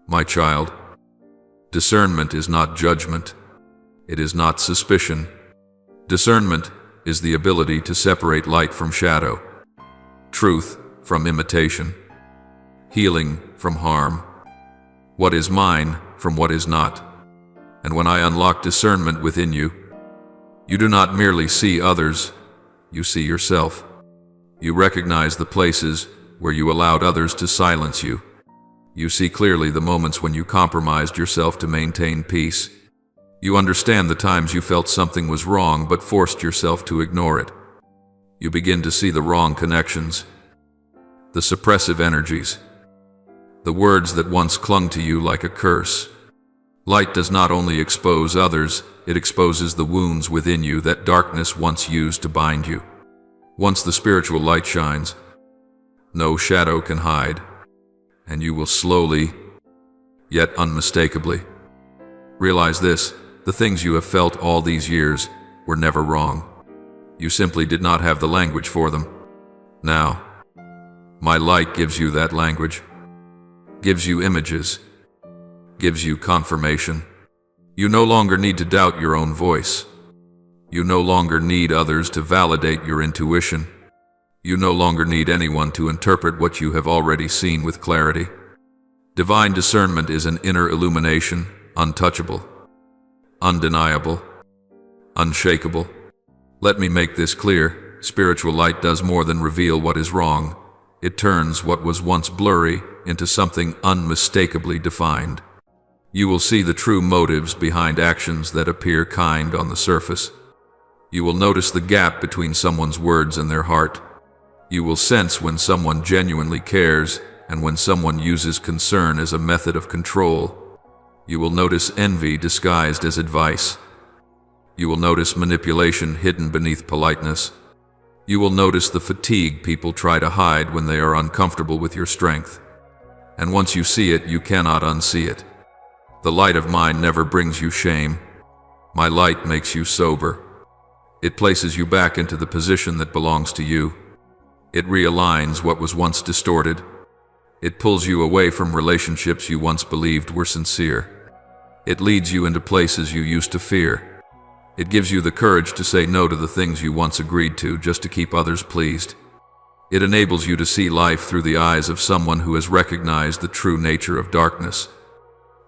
My child, discernment is not judgment. It is not suspicion. Discernment is the ability to separate light from shadow, truth from imitation, healing from harm, what is mine from what is not. And when I unlock discernment within you, you do not merely see others, you see yourself. You recognize the places where you allowed others to silence you. You see clearly the moments when you compromised yourself to maintain peace. You understand the times you felt something was wrong but forced yourself to ignore it. You begin to see the wrong connections, the suppressive energies, the words that once clung to you like a curse. Light does not only expose others, it exposes the wounds within you that darkness once used to bind you. Once the spiritual light shines, no shadow can hide, and you will slowly, yet unmistakably, realize this: the things you have felt all these years were never wrong. You simply did not have the language for them. Now, my light gives you that language, gives you images, gives you confirmation. You no longer need to doubt your own voice. You no longer need others to validate your intuition. You no longer need anyone to interpret what you have already seen with clarity. Divine discernment is an inner illumination, untouchable, undeniable, unshakable. Let me make this clear: spiritual light does more than reveal what is wrong. It turns what was once blurry into something unmistakably defined. You will see the true motives behind actions that appear kind on the surface. You will notice the gap between someone's words and their heart. You will sense when someone genuinely cares and when someone uses concern as a method of control. You will notice envy disguised as advice. You will notice manipulation hidden beneath politeness. You will notice the fatigue people try to hide when they are uncomfortable with your strength. And once you see it, you cannot unsee it. The light of mine never brings you shame. My light makes you sober. It places you back into the position that belongs to you. It realigns what was once distorted. It pulls you away from relationships you once believed were sincere. It leads you into places you used to fear. It gives you the courage to say no to the things you once agreed to just to keep others pleased. It enables you to see life through the eyes of someone who has recognized the true nature of darkness.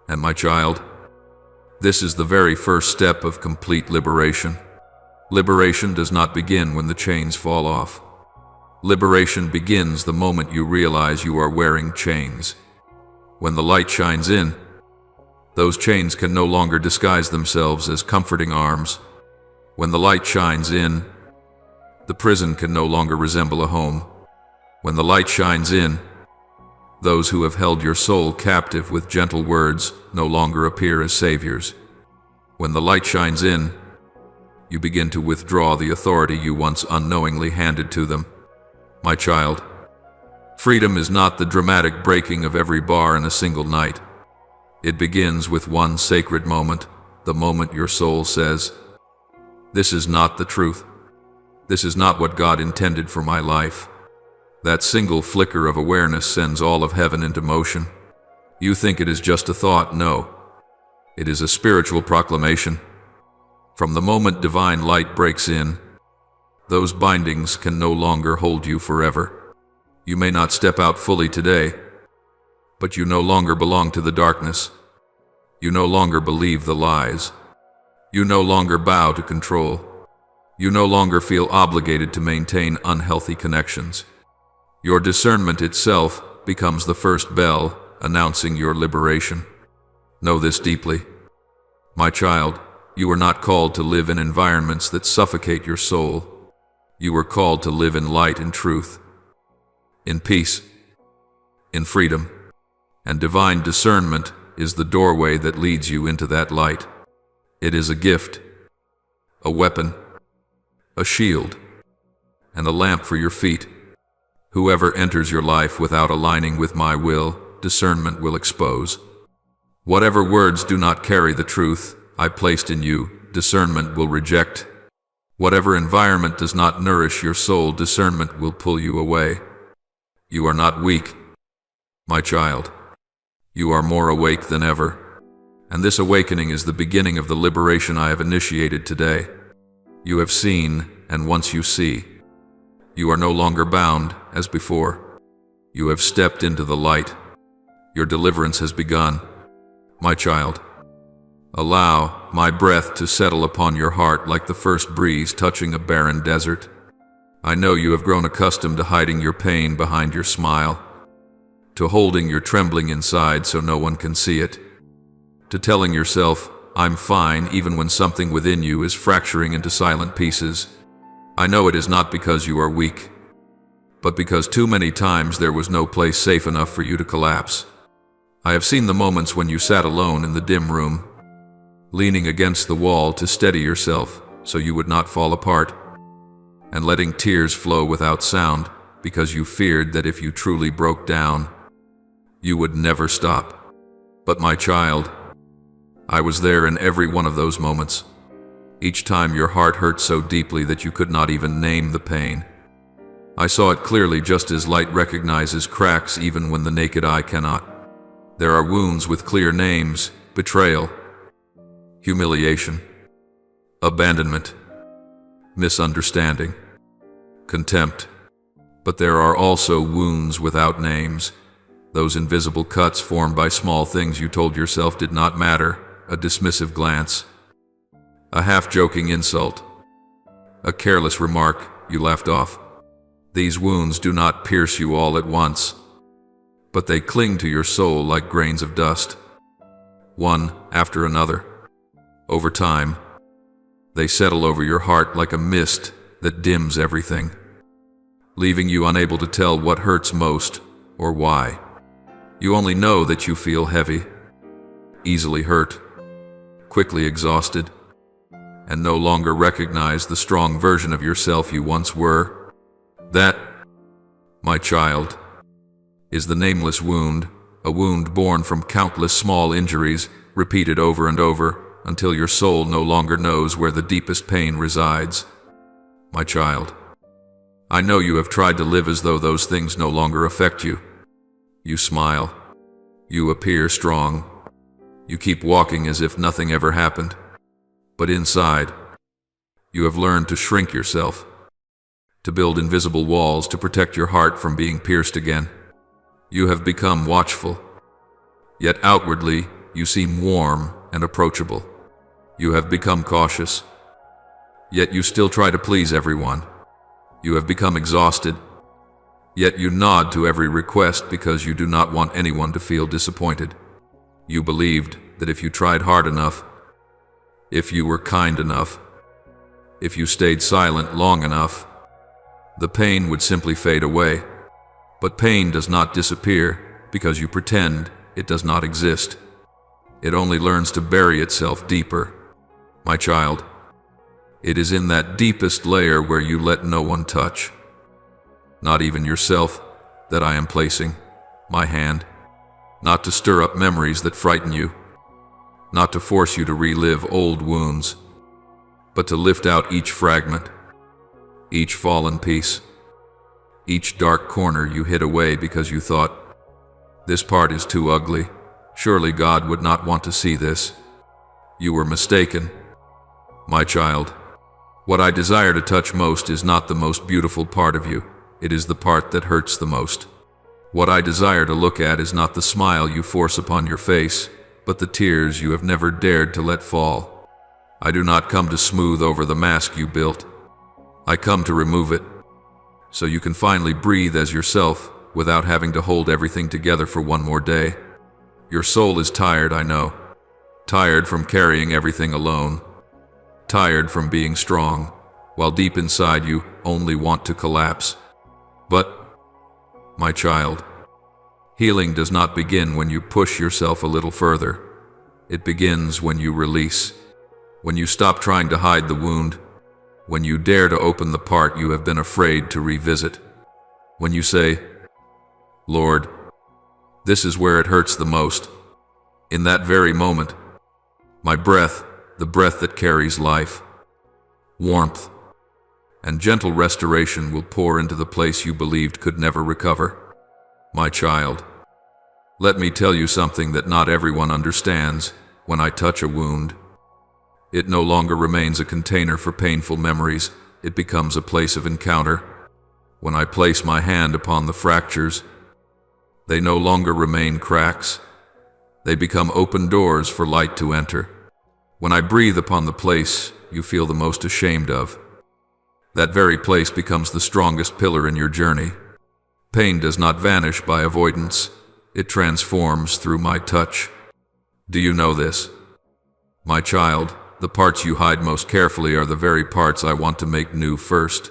And my child, this is the very first step of complete liberation. Liberation does not begin when the chains fall off. Liberation begins the moment you realize you are wearing chains. When the light shines in, those chains can no longer disguise themselves as comforting arms. When the light shines in, the prison can no longer resemble a home. When the light shines in, those who have held your soul captive with gentle words no longer appear as saviors. When the light shines in, you begin to withdraw the authority you once unknowingly handed to them. My child, freedom is not the dramatic breaking of every bar in a single night. It begins with one sacred moment, the moment your soul says, "This is not the truth. This is not what God intended for my life." That single flicker of awareness sends all of heaven into motion. You think it is just a thought. No. It is a spiritual proclamation. From the moment divine light breaks in, those bindings can no longer hold you forever. You may not step out fully today, but you no longer belong to the darkness. You no longer believe the lies. You no longer bow to control. You no longer feel obligated to maintain unhealthy connections. Your discernment itself becomes the first bell announcing your liberation. Know this deeply. My child, you are not called to live in environments that suffocate your soul. You are called to live in light and truth, in peace, in freedom, and divine discernment is the doorway that leads you into that light. It is a gift, a weapon, a shield, and a lamp for your feet. Whoever enters your life without aligning with my will, discernment will expose. Whatever words do not carry the truth I placed in you, discernment will reject. Whatever environment does not nourish your soul, discernment will pull you away. You are not weak, my child. You are more awake than ever. And this awakening is the beginning of the liberation I have initiated today. You have seen, and once you see, you are no longer bound as before. You have stepped into the light. Your deliverance has begun. My child, allow my breath to settle upon your heart like the first breeze touching a barren desert. I know you have grown accustomed to hiding your pain behind your smile, to holding your trembling inside so no one can see it, to telling yourself, "I'm fine," even when something within you is fracturing into silent pieces. I know it is not because you are weak, but because too many times there was no place safe enough for you to collapse. I have seen the moments when you sat alone in the dim room, leaning against the wall to steady yourself so you would not fall apart, and letting tears flow without sound because you feared that if you truly broke down, you would never stop. But my child, I was there in every one of those moments. Each time your heart hurt so deeply that you could not even name the pain. I saw it clearly, just as light recognizes cracks even when the naked eye cannot. There are wounds with clear names: betrayal, humiliation, abandonment, misunderstanding, contempt. But there are also wounds without names, those invisible cuts formed by small things you told yourself did not matter: a dismissive glance, a half-joking insult, a careless remark you laughed off. These wounds do not pierce you all at once, but they cling to your soul like grains of dust, one after another. Over time, They settle over your heart like a mist that dims everything, leaving you unable to tell what hurts most or why. You only know that you feel heavy, easily hurt, quickly exhausted, and no longer recognize the strong version of yourself you once were. That, my child, is the nameless wound, a wound born from countless small injuries, repeated over and over, until your soul no longer knows where the deepest pain resides. My child, I know you have tried to live as though those things no longer affect you. You smile. You appear strong. You keep walking as if nothing ever happened. But inside, you have learned to shrink yourself, to build invisible walls to protect your heart from being pierced again. You have become watchful, yet outwardly you seem warm and approachable. You have become cautious, yet you still try to please everyone. You have become exhausted, yet you nod to every request because you do not want anyone to feel disappointed. You believed that if you tried hard enough, if you were kind enough, if you stayed silent long enough, the pain would simply fade away. But pain does not disappear because you pretend it does not exist. It only learns to bury itself deeper. My child, it is in that deepest layer where you let no one touch, not even yourself, that I am placing my hand, not to stir up memories that frighten you, not to force you to relive old wounds, but to lift out each fragment, each fallen piece, each dark corner you hid away because you thought, this part is too ugly. Surely God would not want to see this. You were mistaken. My child, what I desire to touch most is not the most beautiful part of you. It is the part that hurts the most. What I desire to look at is not the smile you force upon your face, but the tears you have never dared to let fall. I do not come to smooth over the mask you built. I come to remove it, so you can finally breathe as yourself without having to hold everything together for one more day. Your soul is tired, I know. Tired from carrying everything alone. Tired from being strong, while deep inside you only want to collapse. But, my child, healing does not begin when you push yourself a little further. It begins when you release, when you stop trying to hide the wound, when you dare to open the part you have been afraid to revisit. When you say, Lord, this is where it hurts the most. In that very moment, my breath, the breath that carries life, warmth, and gentle restoration will pour into the place you believed could never recover. My child, let me tell you something that not everyone understands. When I touch a wound, it no longer remains a container for painful memories. It becomes a place of encounter. When I place my hand upon the fractures, they no longer remain cracks. They become open doors for light to enter. When I breathe upon the place you feel the most ashamed of, that very place becomes the strongest pillar in your journey. Pain does not vanish by avoidance. It transforms through my touch. Do you know this? My child, the parts you hide most carefully are the very parts I want to make new first.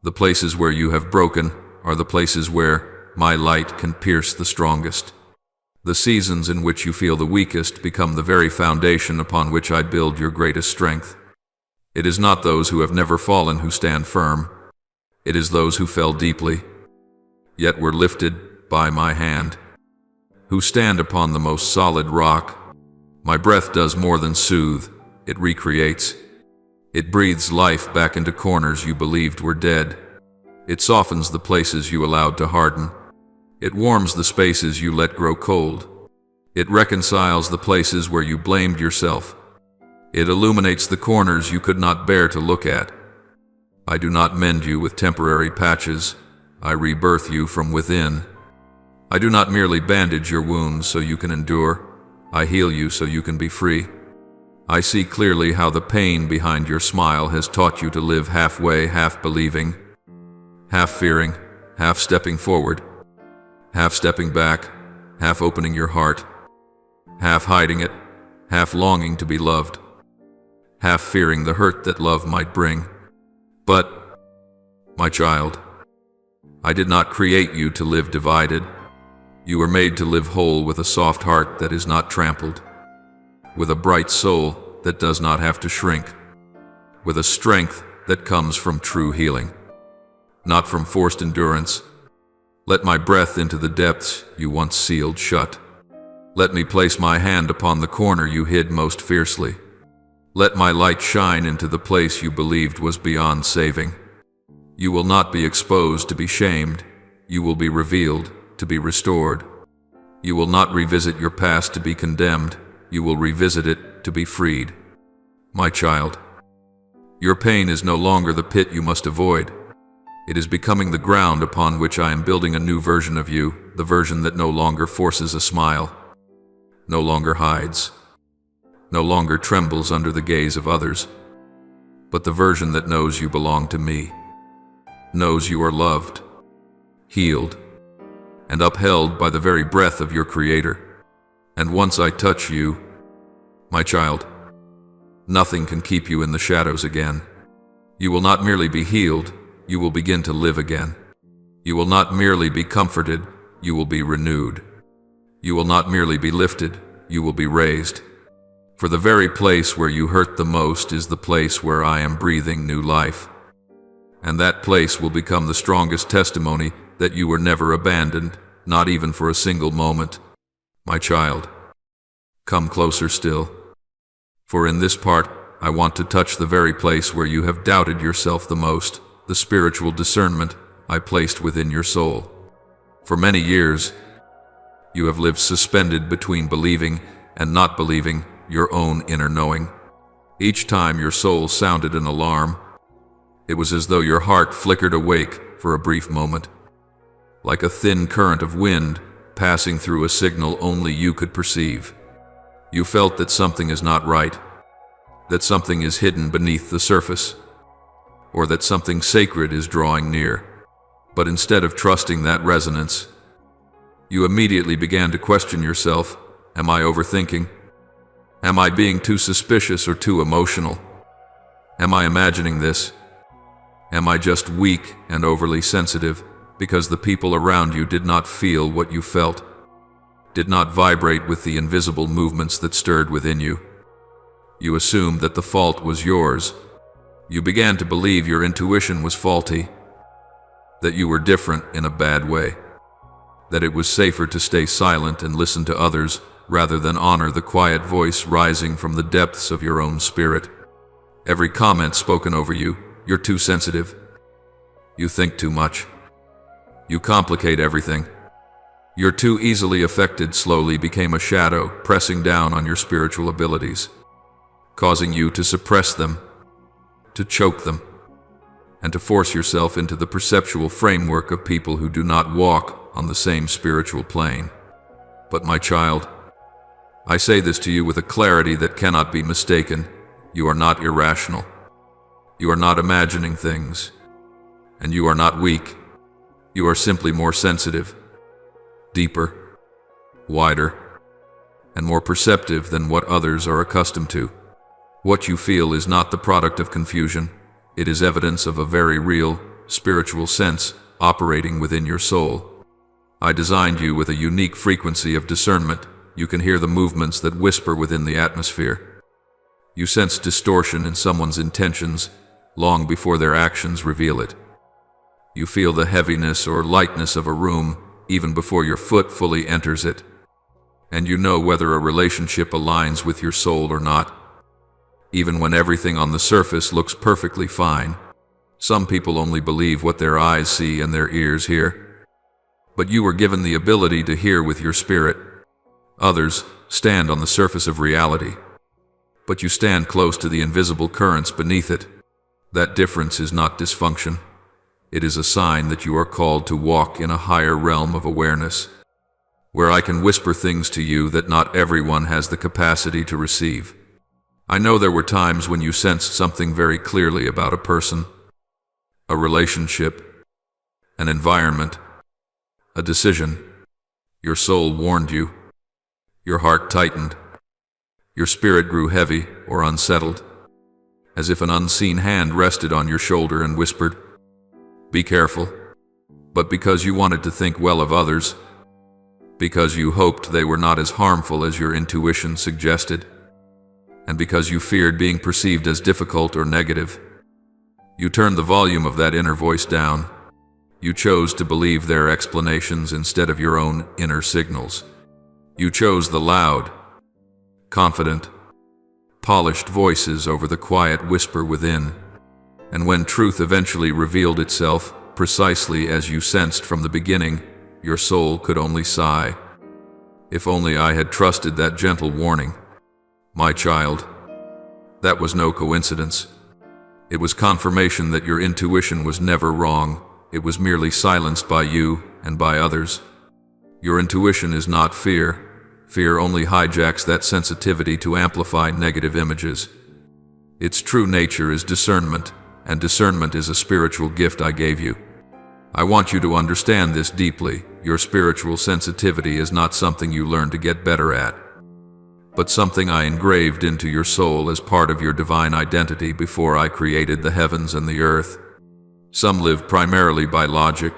The places where you have broken are the places where my light can pierce the strongest. The seasons in which you feel the weakest become the very foundation upon which I build your greatest strength. It is not those who have never fallen who stand firm. It is those who fell deeply, yet were lifted by my hand, who stand upon the most solid rock. My breath does more than soothe, it recreates. It breathes life back into corners you believed were dead. It softens the places you allowed to harden. It warms the spaces you let grow cold. It reconciles the places where you blamed yourself. It illuminates the corners you could not bear to look at. I do not mend you with temporary patches. I rebirth you from within. I do not merely bandage your wounds so you can endure. I heal you so you can be free. I see clearly how the pain behind your smile has taught you to live halfway, half believing, half fearing, half stepping forward, half stepping back, half opening your heart, half hiding it, half longing to be loved, half fearing the hurt that love might bring. But, my child, I did not create you to live divided. You were made to live whole with a soft heart that is not trampled, with a bright soul that does not have to shrink, with a strength that comes from true healing, not from forced endurance. Let my breath into the depths you once sealed shut. Let me place my hand upon the corner you hid most fiercely. Let my light shine into the place you believed was beyond saving. You will not be exposed to be shamed. You will be revealed to be restored. You will not revisit your past to be condemned. You will revisit it to be freed. My child, your pain is no longer the pit you must avoid. It is becoming the ground upon which I am building a new version of you, the version that no longer forces a smile, no longer hides, no longer trembles under the gaze of others, but the version that knows you belong to me, knows you are loved, healed, and upheld by the very breath of your Creator. And once I touch you, my child, nothing can keep you in the shadows again. You will not merely be healed, you will begin to live again. You will not merely be comforted, you will be renewed. You will not merely be lifted, you will be raised. For the very place where you hurt the most is the place where I am breathing new life. And that place will become the strongest testimony that you were never abandoned, not even for a single moment. My child, come closer still. For in this part, I want to touch the very place where you have doubted yourself the most, the spiritual discernment I placed within your soul. For many years, you have lived suspended between believing and not believing your own inner knowing. Each time your soul sounded an alarm, it was as though your heart flickered awake for a brief moment, like a thin current of wind passing through a signal only you could perceive. You felt that something is not right, that something is hidden beneath the surface, or that something sacred is drawing near. But instead of trusting that resonance, you immediately began to question yourself. Am I overthinking? Am I being too suspicious or too emotional? Am I imagining this? Am I just weak and overly sensitive because the people around you did not feel what you felt, did not vibrate with the invisible movements that stirred within you? You assumed that the fault was yours. You began to believe your intuition was faulty, that you were different in a bad way, that it was safer to stay silent and listen to others rather than honor the quiet voice rising from the depths of your own spirit. Every comment spoken over you, you're too sensitive. You think too much. You complicate everything. You're too easily affected slowly became a shadow pressing down on your spiritual abilities, causing you to suppress them, to choke them, and to force yourself into the perceptual framework of people who do not walk on the same spiritual plane. But my child, I say this to you with a clarity that cannot be mistaken. You are not irrational. You are not imagining things. And you are not weak. You are simply more sensitive, deeper, wider, and more perceptive than what others are accustomed to. What you feel is not the product of confusion. It is evidence of a very real, spiritual sense operating within your soul. I designed you with a unique frequency of discernment. You can hear the movements that whisper within the atmosphere. You sense distortion in someone's intentions long before their actions reveal it. You feel the heaviness or lightness of a room even before your foot fully enters it. And you know whether a relationship aligns with your soul or not, even when everything on the surface looks perfectly fine. Some people only believe what their eyes see and their ears hear. But you were given the ability to hear with your spirit. Others stand on the surface of reality, but you stand close to the invisible currents beneath it. That difference is not dysfunction. It is a sign that you are called to walk in a higher realm of awareness, where I can whisper things to you that not everyone has the capacity to receive. I know there were times when you sensed something very clearly about a person, a relationship, an environment, a decision. Your soul warned you. Your heart tightened. Your spirit grew heavy or unsettled. as if an unseen hand rested on your shoulder and whispered, "Be careful." But because you wanted to think well of others, because you hoped they were not as harmful as your intuition suggested, and because you feared being perceived as difficult or negative, you turned the volume of that inner voice down. You chose to believe their explanations instead of your own inner signals. You chose the loud, confident, polished voices over the quiet whisper within. And when truth eventually revealed itself, precisely as you sensed from the beginning, your soul could only sigh. If only I had trusted that gentle warning. My child, that was no coincidence. It was confirmation that your intuition was never wrong. It was merely silenced by you and by others. Your intuition is not fear. Fear only hijacks that sensitivity to amplify negative images. Its true nature is discernment, and discernment is a spiritual gift I gave you. I want you to understand this deeply. Your spiritual sensitivity is not something you learn to get better at, but something I engraved into your soul as part of your divine identity before I created the heavens and the earth. Some live primarily by logic,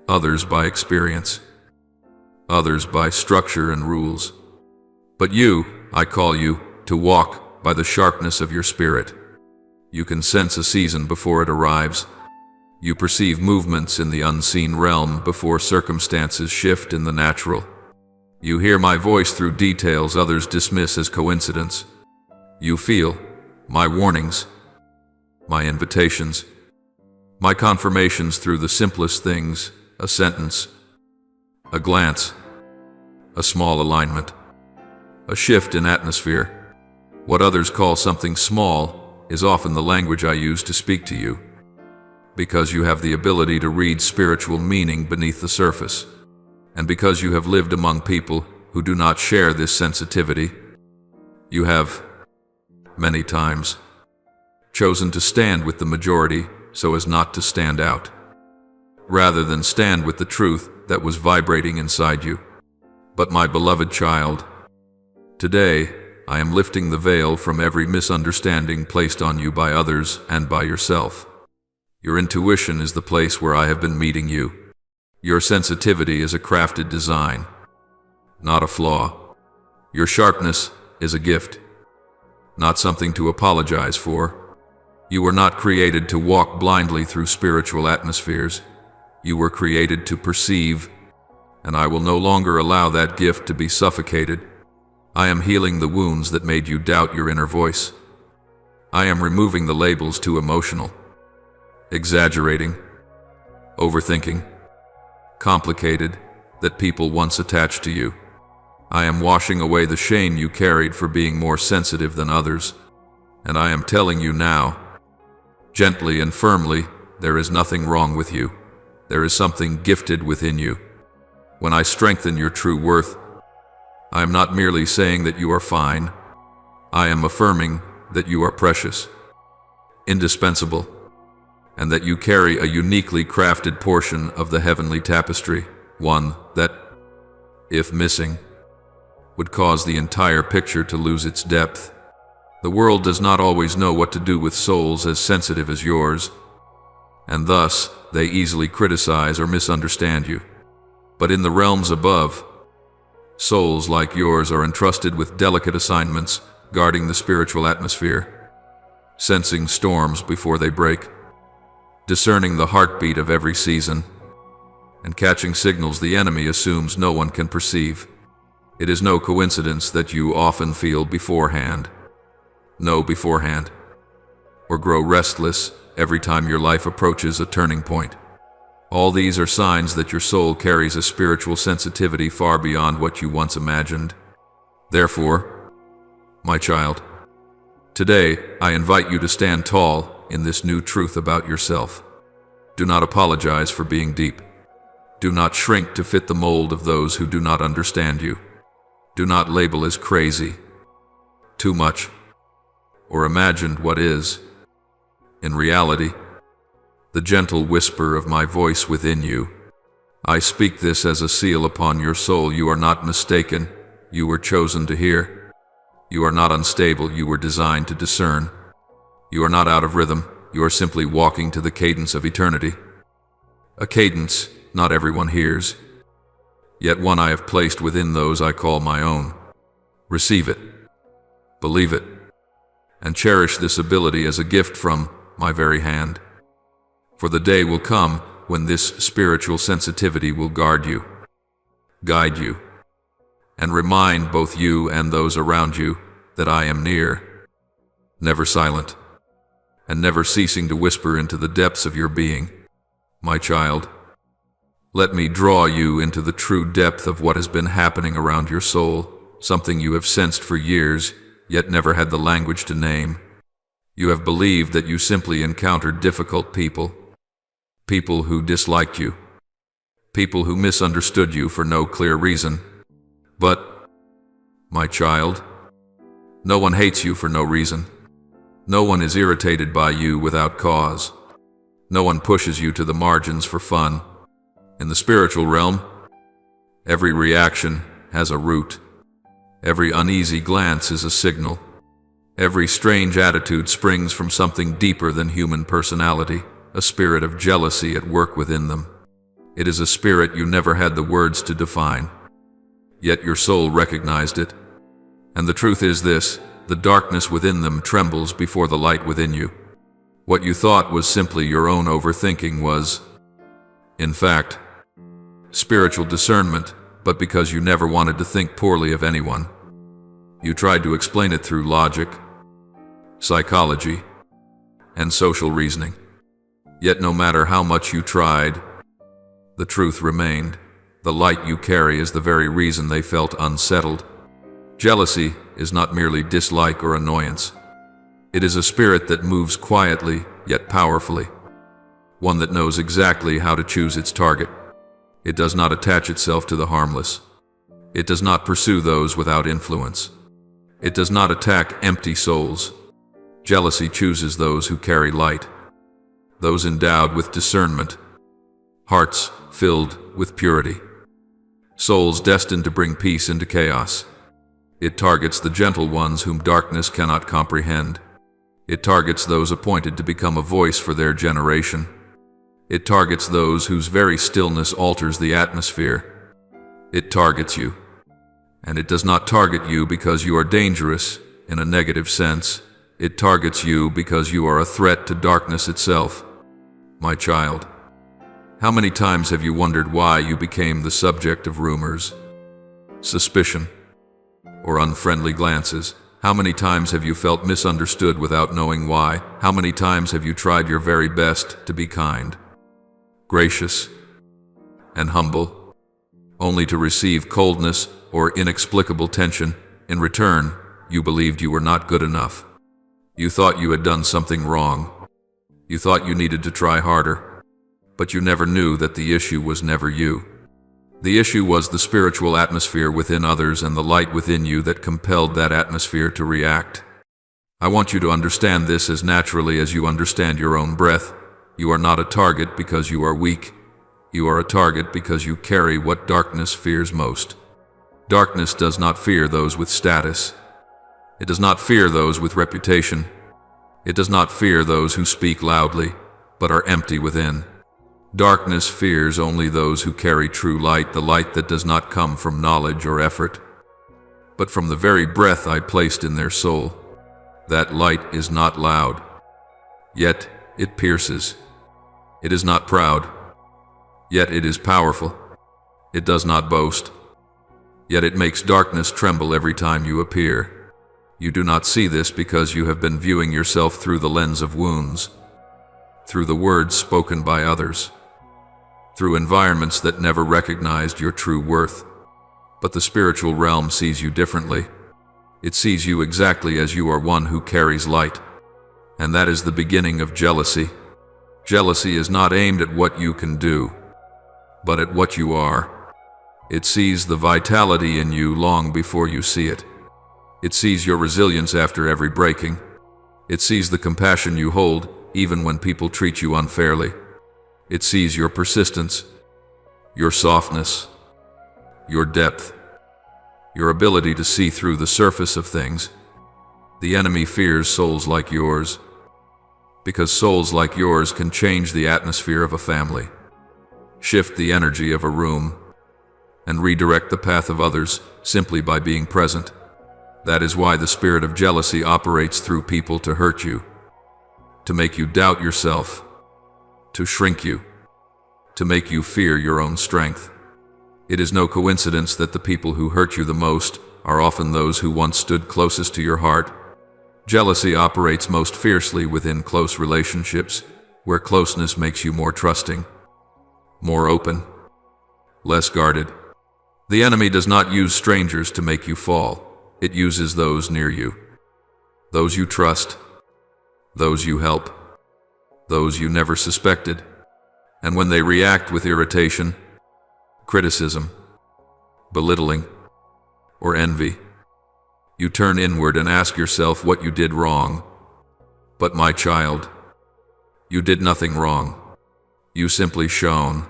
others by experience, others by structure and rules. But you, I call you, to walk by the sharpness of your spirit. You can sense a season before it arrives. You perceive movements in the unseen realm before circumstances shift in the natural. You hear my voice through details others dismiss as coincidence. You feel my warnings, my invitations, my confirmations through the simplest things, a sentence, a glance, a small alignment, a shift in atmosphere. What others call something small is often the language I use to speak to you, because you have the ability to read spiritual meaning beneath the surface, and because you have lived among people who do not share this sensitivity. You have, many times, chosen to stand with the majority so as not to stand out, rather than stand with the truth that was vibrating inside you. But my beloved child, today I am lifting the veil from every misunderstanding placed on you by others and by yourself. Your intuition is the place where I have been meeting you. Your sensitivity is a crafted design, not a flaw. Your sharpness is a gift, not something to apologize for. You were not created to walk blindly through spiritual atmospheres. You were created to perceive, and I will no longer allow that gift to be suffocated. I am healing the wounds that made you doubt your inner voice. I am removing the labels too emotional, exaggerating, overthinking, complicated, that people once attached to you. I am washing away the shame you carried for being more sensitive than others, and I am telling you now, gently and firmly, there is nothing wrong with you. There is something gifted within you. When I strengthen your true worth, I am not merely saying that you are fine. I am affirming that you are precious, indispensable, and that you carry a uniquely crafted portion of the heavenly tapestry, one that, if missing, would cause the entire picture to lose its depth. The world does not always know what to do with souls as sensitive as yours, and thus they easily criticize or misunderstand you. But in the realms above, souls like yours are entrusted with delicate assignments, guarding the spiritual atmosphere, sensing storms before they break, discerning the heartbeat of every season, and catching signals the enemy assumes no one can perceive. It is no coincidence that you often feel know beforehand, or grow restless every time your life approaches a turning point. All these are signs that your soul carries a spiritual sensitivity far beyond what you once imagined. Therefore, my child, today I invite you to stand tall in this new truth about yourself. Do not apologize for being deep. Do not shrink to fit the mold of those who do not understand you. Do not label as crazy, too much, or imagined what is. In reality, the gentle whisper of my voice within you. I speak this as a seal upon your soul. You are not mistaken. You were chosen to hear. You are not unstable. You were designed to discern. You are not out of rhythm, you are simply walking to the cadence of eternity. A cadence not everyone hears, yet one I have placed within those I call my own. Receive it, believe it, and cherish this ability as a gift from my very hand. For the day will come when this spiritual sensitivity will guard you, guide you, and remind both you and those around you that I am near, never silent, and never ceasing to whisper into the depths of your being, my child. Let me draw you into the true depth of what has been happening around your soul, something you have sensed for years, yet never had the language to name. You have believed that you simply encountered difficult people, people who disliked you, people who misunderstood you for no clear reason. But, my child, no one hates you for no reason. No one is irritated by you without cause. No one pushes you to the margins for fun. In the spiritual realm, every reaction has a root. Every uneasy glance is a signal. Every strange attitude springs from something deeper than human personality, a spirit of jealousy at work within them. It is a spirit you never had the words to define, yet your soul recognized it. And the truth is this: the darkness within them trembles before the light within you. What you thought was simply your own overthinking was, in fact, spiritual discernment, but because you never wanted to think poorly of anyone. You tried to explain it through logic, psychology, and social reasoning. Yet no matter how much you tried, the truth remained. The light you carry is the very reason they felt unsettled. Jealousy is not merely dislike or annoyance. It is a spirit that moves quietly, yet powerfully. One that knows exactly how to choose its target. It does not attach itself to the harmless. It does not pursue those without influence. It does not attack empty souls. Jealousy chooses those who carry light, those endowed with discernment, hearts filled with purity, souls destined to bring peace into chaos. It targets the gentle ones whom darkness cannot comprehend. It targets those appointed to become a voice for their generation. It targets those whose very stillness alters the atmosphere. It targets you. And it does not target you because you are dangerous in a negative sense. It targets you because you are a threat to darkness itself. My child, how many times have you wondered why you became the subject of rumors, suspicion, or unfriendly glances? How many times have you felt misunderstood without knowing why? How many times have you tried your very best to be kind, gracious, and humble, only to receive coldness or inexplicable tension? In return, you believed you were not good enough. You thought you had done something wrong. You thought you needed to try harder. But you never knew that the issue was never you. The issue was the spiritual atmosphere within others and the light within you that compelled that atmosphere to react. I want you to understand this as naturally as you understand your own breath. You are not a target because you are weak. You are a target because you carry what darkness fears most. Darkness does not fear those with status. It does not fear those with reputation. It does not fear those who speak loudly, but are empty within. Darkness fears only those who carry true light, the light that does not come from knowledge or effort, but from the very breath I placed in their soul. That light is not loud, yet it pierces. It is not proud, yet it is powerful. It does not boast, yet it makes darkness tremble every time you appear. You do not see this because you have been viewing yourself through the lens of wounds, through the words spoken by others, through environments that never recognized your true worth. But the spiritual realm sees you differently. It sees you exactly as you are, one who carries light. And that is the beginning of jealousy. Jealousy is not aimed at what you can do, but at what you are. It sees the vitality in you long before you see it. It sees your resilience after every breaking. It sees the compassion you hold, even when people treat you unfairly. It sees your persistence, your softness, your depth, your ability to see through the surface of things. The enemy fears souls like yours. because souls like yours can change the atmosphere of a family, shift the energy of a room, and redirect the path of others simply by being present. That is why the spirit of jealousy operates through people to hurt you, to make you doubt yourself, to shrink you, to make you fear your own strength. It is no coincidence that the people who hurt you the most are often those who once stood closest to your heart. Jealousy operates most fiercely within close relationships, where closeness makes you more trusting, more open, less guarded. The enemy does not use strangers to make you fall. It uses those near you, those you trust, those you help, those you never suspected. And when they react with irritation, criticism, belittling, or envy, you turn inward and ask yourself what you did wrong. But my child, you did nothing wrong. You simply shone.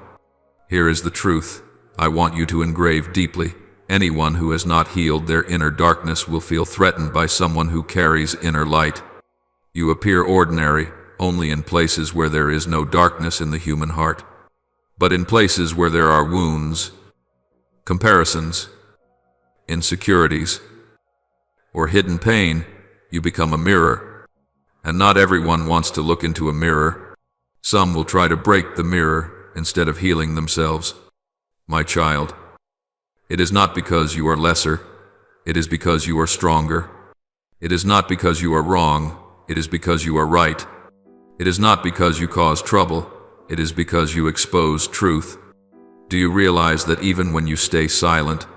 Here is the truth I want you to engrave deeply. Anyone who has not healed their inner darkness will feel threatened by someone who carries inner light. You appear ordinary only in places where there is no darkness in the human heart. But in places where there are wounds, comparisons, insecurities, or hidden pain, you become a mirror. And not everyone wants to look into a mirror. Some will try to break the mirror instead of healing themselves. My child, it is not because you are lesser, it is because you are stronger. It is not because you are wrong, it is because you are right. It is not because you cause trouble, it is because you expose truth. Do you realize that even when you stay silent,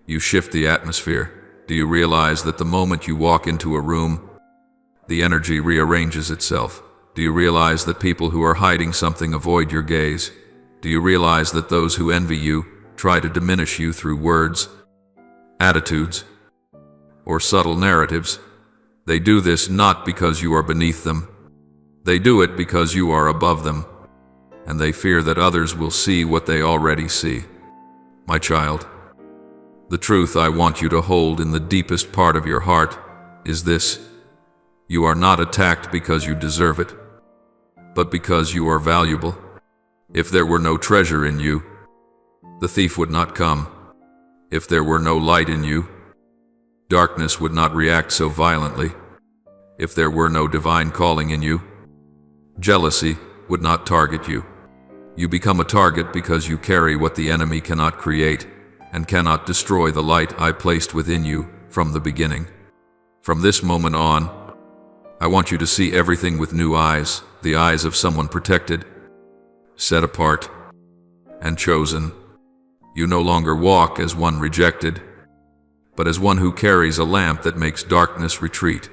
you shift the atmosphere? Do you realize that the moment you walk into a room, the energy rearranges itself? Do you realize that people who are hiding something avoid your gaze? Do you realize that those who envy you try to diminish you through words, attitudes, or subtle narratives? They do this not because you are beneath them. They do it because you are above them, and they fear that others will see what they already see. My child, the truth I want you to hold in the deepest part of your heart is this: you are not attacked because you deserve it, but because you are valuable. If there were no treasure in you, the thief would not come. If there were no light in you, darkness would not react so violently. If there were no divine calling in you, jealousy would not target you. You become a target because you carry what the enemy cannot create and cannot destroy the light I placed within you from the beginning. From this moment on, I want you to see everything with new eyes, the eyes of someone protected, set apart, and chosen. You no longer walk as one rejected, but as one who carries a lamp that makes darkness retreat.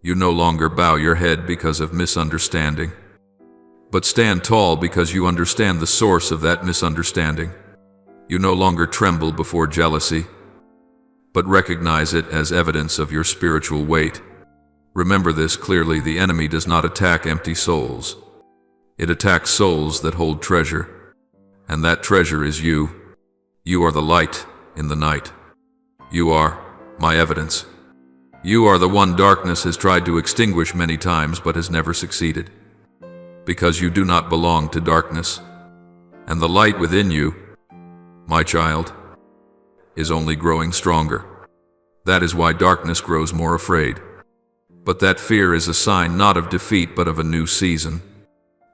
You no longer bow your head because of misunderstanding, but stand tall because you understand the source of that misunderstanding. You no longer tremble before jealousy, but recognize it as evidence of your spiritual weight. Remember this clearly: the enemy does not attack empty souls. It attacks souls that hold treasure, and that treasure is you. You are the light in the night. You are my evidence. You are the one darkness has tried to extinguish many times but has never succeeded, because you do not belong to darkness, and the light within you, my child, is only growing stronger. That is why darkness grows more afraid. But that fear is a sign not of defeat but of a new season,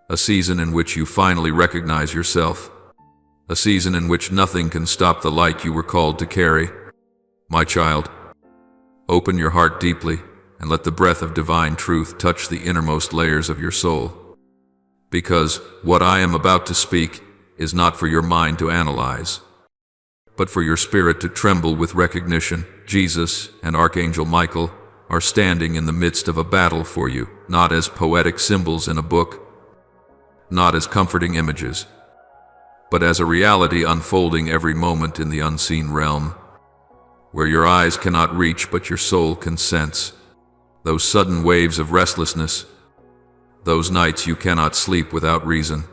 a season in which you finally recognize yourself, a season in which nothing can stop the light you were called to carry. My child, open your heart deeply and let the breath of divine truth touch the innermost layers of your soul. Because what I am about to speak is not for your mind to analyze, but for your spirit to tremble with recognition. Jesus and Archangel Michael are standing in the midst of a battle for you, not as poetic symbols in a book, not as comforting images, but as a reality unfolding every moment in the unseen realm, where your eyes cannot reach but your soul can sense. Those sudden waves of restlessness, those nights you cannot sleep without reason,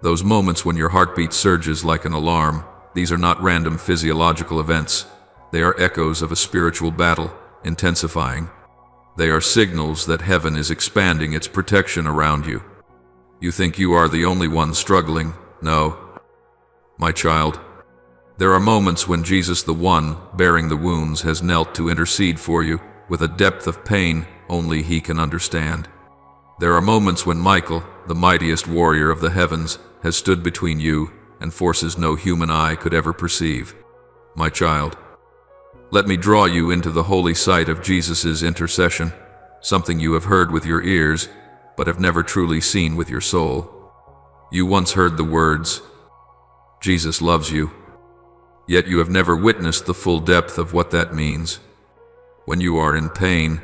those moments when your heartbeat surges like an alarm, these are not random physiological events. They are echoes of a spiritual battle, intensifying, They are signals that heaven is expanding its protection around you. You think you are the only one struggling. No, my child. There are moments when Jesus, the one bearing the wounds, has knelt to intercede for you with a depth of pain only he can understand. There are moments when Michael, the mightiest warrior of the heavens, has stood between you and forces no human eye could ever perceive. My child, let me draw you into the holy sight of Jesus' intercession, something you have heard with your ears, but have never truly seen with your soul. You once heard the words, "Jesus loves you," yet you have never witnessed the full depth of what that means. When you are in pain,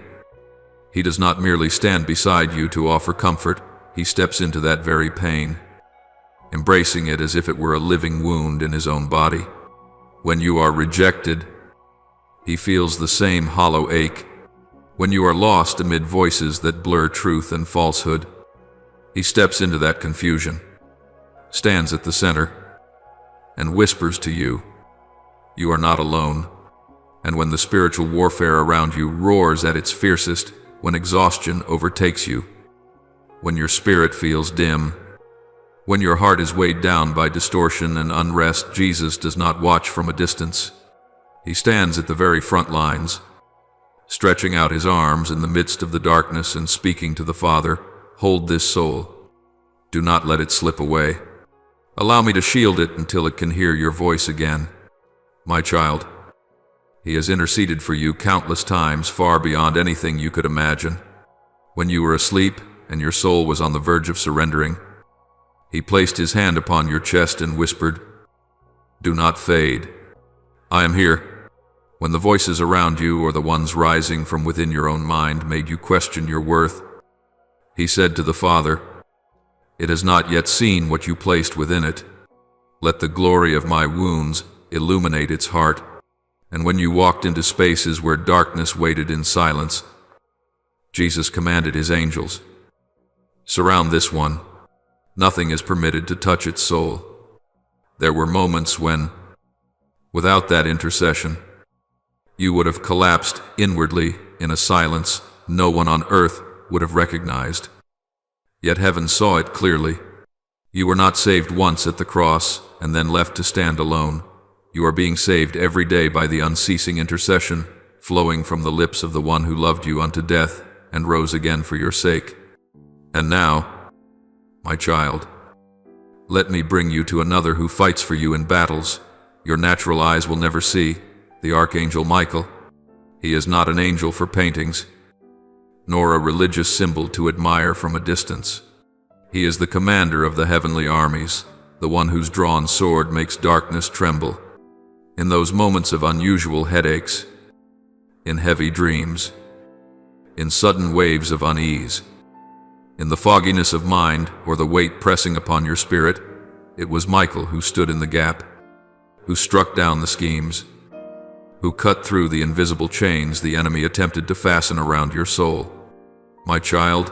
he does not merely stand beside you to offer comfort, he steps into that very pain, embracing it as if it were a living wound in his own body. When you are rejected, he feels the same hollow ache. When you are lost amid voices that blur truth and falsehood, he steps into that confusion, stands at the center, and whispers to you, "You are not alone." And when the spiritual warfare around you roars at its fiercest, when exhaustion overtakes you, when your spirit feels dim, when your heart is weighed down by distortion and unrest, Jesus does not watch from a distance. He stands at the very front lines, stretching out his arms in the midst of the darkness and speaking to the Father, "Hold this soul. Do not let it slip away. Allow me to shield it until it can hear your voice again." My child, he has interceded for you countless times, far beyond anything you could imagine. When you were asleep and your soul was on the verge of surrendering, he placed his hand upon your chest and whispered, "Do not fade. I am here." When the voices around you or the ones rising from within your own mind made you question your worth, he said to the Father, "It has not yet seen what you placed within it. Let the glory of my wounds illuminate its heart." And when you walked into spaces where darkness waited in silence, Jesus commanded his angels, "Surround this one. Nothing is permitted to touch its soul." There were moments when, without that intercession, you would have collapsed inwardly in a silence no one on earth would have recognized. Yet heaven saw it clearly. You were not saved once at the cross and then left to stand alone. You are being saved every day by the unceasing intercession flowing from the lips of the one who loved you unto death and rose again for your sake. And now, my child, let me bring you to another who fights for you in battles your natural eyes will never see, the Archangel Michael. He is not an angel for paintings, nor a religious symbol to admire from a distance. He is the commander of the heavenly armies, the one whose drawn sword makes darkness tremble. In those moments of unusual headaches, in heavy dreams, in sudden waves of unease, in the fogginess of mind or the weight pressing upon your spirit, it was Michael who stood in the gap, who struck down the schemes, who cut through the invisible chains the enemy attempted to fasten around your soul. My child,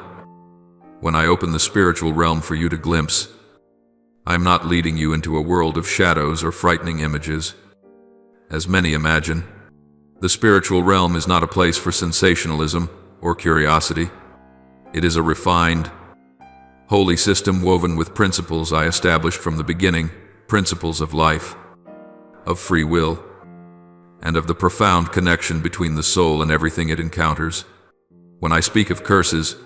when I open the spiritual realm for you to glimpse, I am not leading you into a world of shadows or frightening images. As many imagine, the spiritual realm is not a place for sensationalism or curiosity. It is a refined, holy system woven with principles I established from the beginning, principles of life, of free will, and of the profound connection between the soul and everything it encounters. When I speak of curses,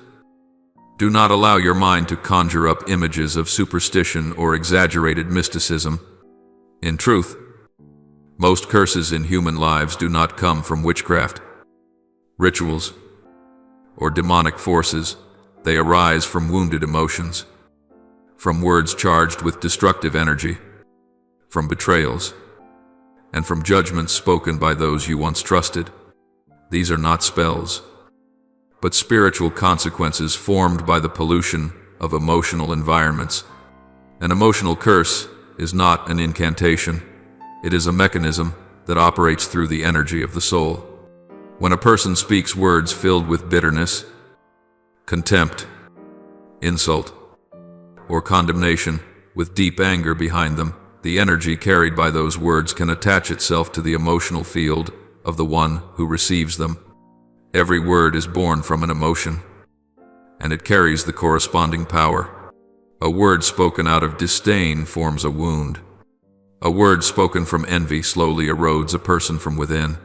do not allow your mind to conjure up images of superstition or exaggerated mysticism. In truth, most curses in human lives do not come from witchcraft, rituals, or demonic forces. They arise from wounded emotions, from words charged with destructive energy, from betrayals, and from judgments spoken by those you once trusted. These are not spells, but spiritual consequences formed by the pollution of emotional environments. An emotional curse is not an incantation. It is a mechanism that operates through the energy of the soul. When a person speaks words filled with bitterness, contempt, insult, or condemnation, with deep anger behind them, the energy carried by those words can attach itself to the emotional field of the one who receives them. Every word is born from an emotion, and it carries the corresponding power. A word spoken out of disdain forms a wound. A word spoken from envy slowly erodes a person from within.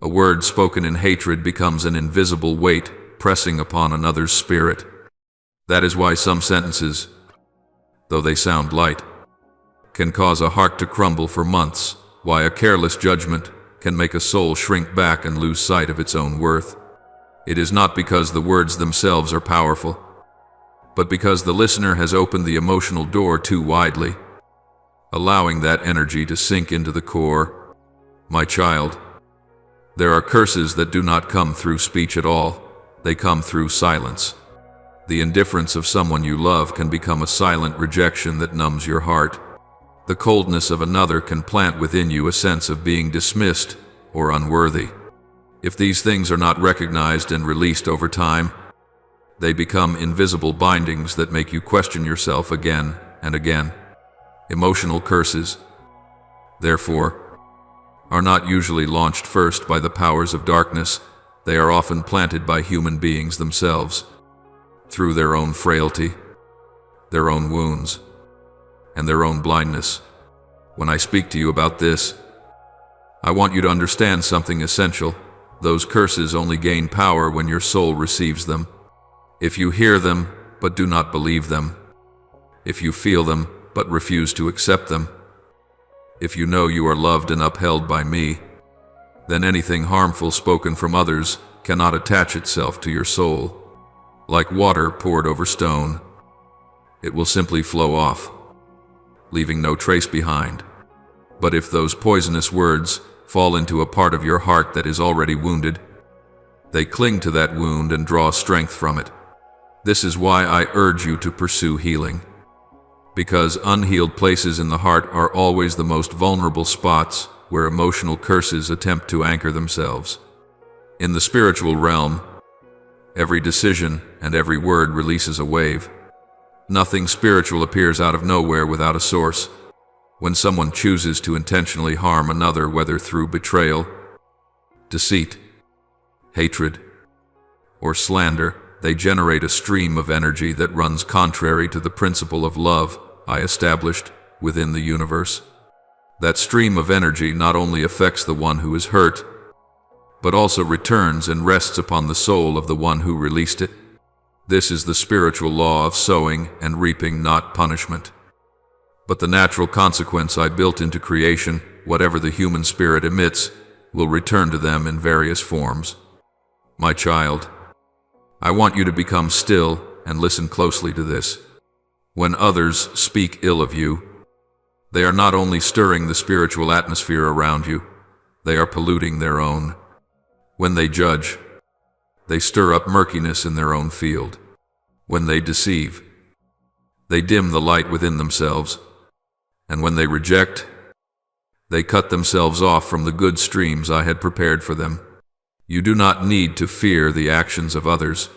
A word spoken in hatred becomes an invisible weight pressing upon another's spirit. That is why some sentences, though they sound light, can cause a heart to crumble for months, why a careless judgment can make a soul shrink back and lose sight of its own worth. It is not because the words themselves are powerful, but because the listener has opened the emotional door too widely, allowing that energy to sink into the core. My child, there are curses that do not come through speech at all. They come through silence. The indifference of someone you love can become a silent rejection that numbs your heart. The coldness of another can plant within you a sense of being dismissed or unworthy. If these things are not recognized and released over time, they become invisible bindings that make you question yourself again and again. Emotional curses, therefore, are not usually launched first by the powers of darkness. They are often planted by human beings themselves, through their own frailty, their own wounds, and their own blindness. When I speak to you about this, I want you to understand something essential. Those curses only gain power when your soul receives them. If you hear them, but do not believe them, if you feel them, but refuse to accept them, if you know you are loved and upheld by me, then anything harmful spoken from others cannot attach itself to your soul. Like water poured over stone, it will simply flow off, leaving no trace behind. But if those poisonous words fall into a part of your heart that is already wounded, they cling to that wound and draw strength from it. This is why I urge you to pursue healing. Because unhealed places in the heart are always the most vulnerable spots where emotional curses attempt to anchor themselves. In the spiritual realm, every decision and every word releases a wave. Nothing spiritual appears out of nowhere without a source. When someone chooses to intentionally harm another, whether through betrayal, deceit, hatred, or slander, they generate a stream of energy that runs contrary to the principle of love I established within the universe. That stream of energy not only affects the one who is hurt, but also returns and rests upon the soul of the one who released it. This is the spiritual law of sowing and reaping, not punishment, but the natural consequence I built into creation. Whatever the human spirit emits will return to them in various forms. My child, I want you to become still and listen closely to this. When others speak ill of you, they are not only stirring the spiritual atmosphere around you, they are polluting their own. When they judge, they stir up murkiness in their own field. When they deceive, they dim the light within themselves. And when they reject, they cut themselves off from the good streams I had prepared for them. You do not need to fear the actions of others.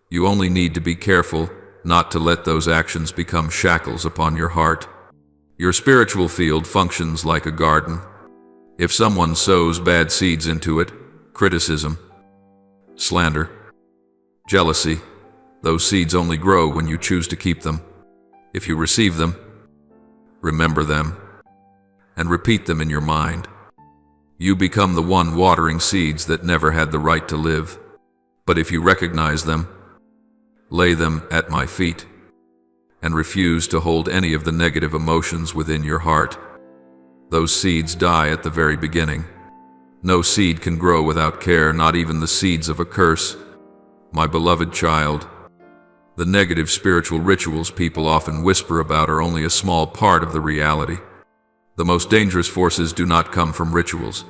You only need to be careful not to let those actions become shackles upon your heart. Your spiritual field functions like a garden. If someone sows bad seeds into it, criticism, slander, jealousy, those seeds only grow when you choose to keep them. If you receive them, remember them, and repeat them in your mind, you become the one watering seeds that never had the right to live. But if you recognize them, lay them at my feet, and refuse to hold any of the negative emotions within your heart, those seeds die at the very beginning. No seed can grow without care, not even the seeds of a curse. My beloved child, the negative spiritual rituals people often whisper about are only a small part of the reality. The most dangerous forces do not come from rituals.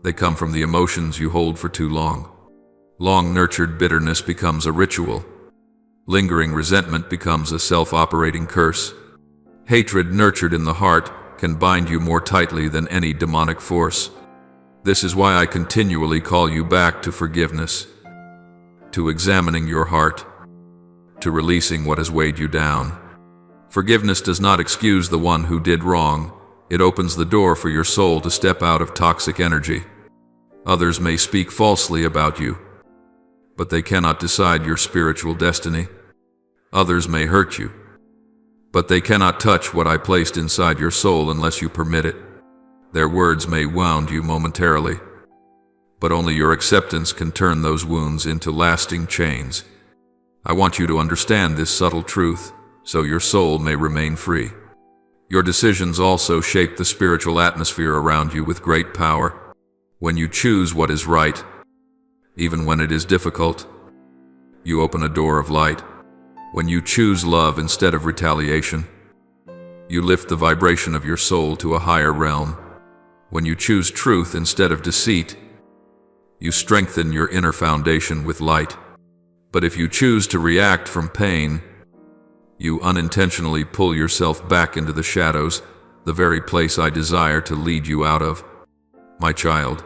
They come from the emotions you hold for too long. Long-nurtured bitterness becomes a ritual. Lingering resentment becomes a self-operating curse. Hatred nurtured in the heart can bind you more tightly than any demonic force. This is why I continually call you back to forgiveness, to examining your heart, to releasing what has weighed you down. Forgiveness does not excuse the one who did wrong. It opens the door for your soul to step out of toxic energy. Others may speak falsely about you, but they cannot decide your spiritual destiny. Others may hurt you, but they cannot touch what I placed inside your soul unless you permit it. Their words may wound you momentarily, but only your acceptance can turn those wounds into lasting chains. I want you to understand this subtle truth, so your soul may remain free. Your decisions also shape the spiritual atmosphere around you with great power. When you choose what is right, even when it is difficult, you open a door of light. When you choose love instead of retaliation, you lift the vibration of your soul to a higher realm. When you choose truth instead of deceit, you strengthen your inner foundation with light. But if you choose to react from pain, you unintentionally pull yourself back into the shadows, the very place I desire to lead you out of. My child,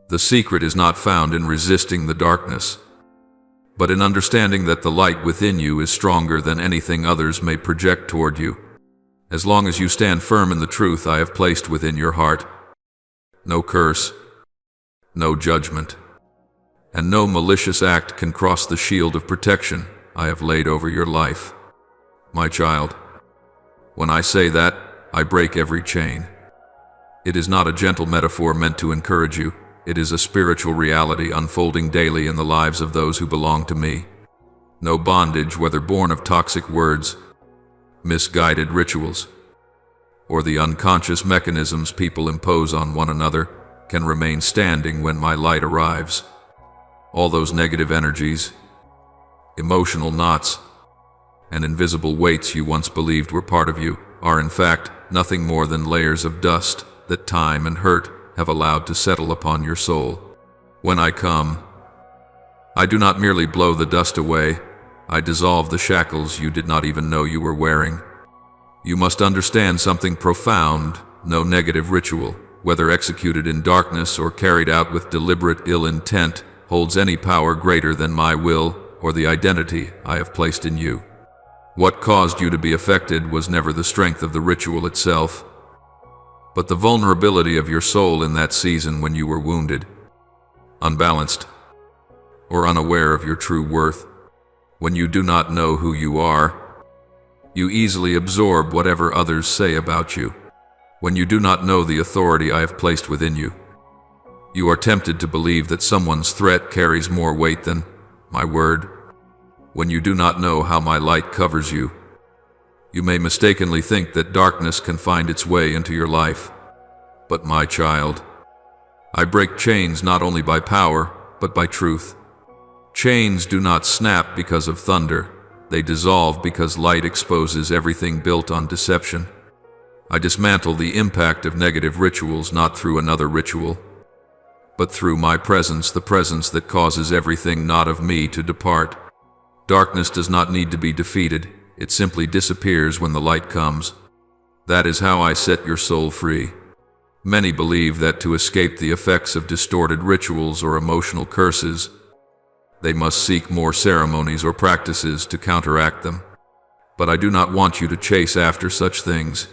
the secret is not found in resisting the darkness, but in understanding that the light within you is stronger than anything others may project toward you. As long as you stand firm in the truth I have placed within your heart, no curse, no judgment, and no malicious act can cross the shield of protection I have laid over your life. My child, when I say that, I break every chain. It is not a gentle metaphor meant to encourage you. It is a spiritual reality unfolding daily in the lives of those who belong to me. No bondage, whether born of toxic words, misguided rituals, or the unconscious mechanisms people impose on one another, can remain standing when my light arrives. All those negative energies, emotional knots, and invisible weights you once believed were part of you are in fact nothing more than layers of dust that time and hurt have allowed to settle upon your soul. When I come, I do not merely blow the dust away, I dissolve the shackles you did not even know you were wearing. You must understand something profound. No negative ritual, whether executed in darkness or carried out with deliberate ill intent, holds any power greater than my will or the identity I have placed in you. What caused you to be affected was never the strength of the ritual itself, but the vulnerability of your soul in that season when you were wounded, unbalanced, or unaware of your true worth. When you do not know who you are, you easily absorb whatever others say about you. When you do not know the authority I have placed within you, you are tempted to believe that someone's threat carries more weight than my word. When you do not know how my light covers you, you may mistakenly think that darkness can find its way into your life. But my child, I break chains not only by power, but by truth. Chains do not snap because of thunder. They dissolve because light exposes everything built on deception. I dismantle the impact of negative rituals not through another ritual, but through my presence, the presence that causes everything not of me to depart. Darkness does not need to be defeated. It simply disappears when the light comes. That is how I set your soul free. Many believe that to escape the effects of distorted rituals or emotional curses, they must seek more ceremonies or practices to counteract them. But I do not want you to chase after such things.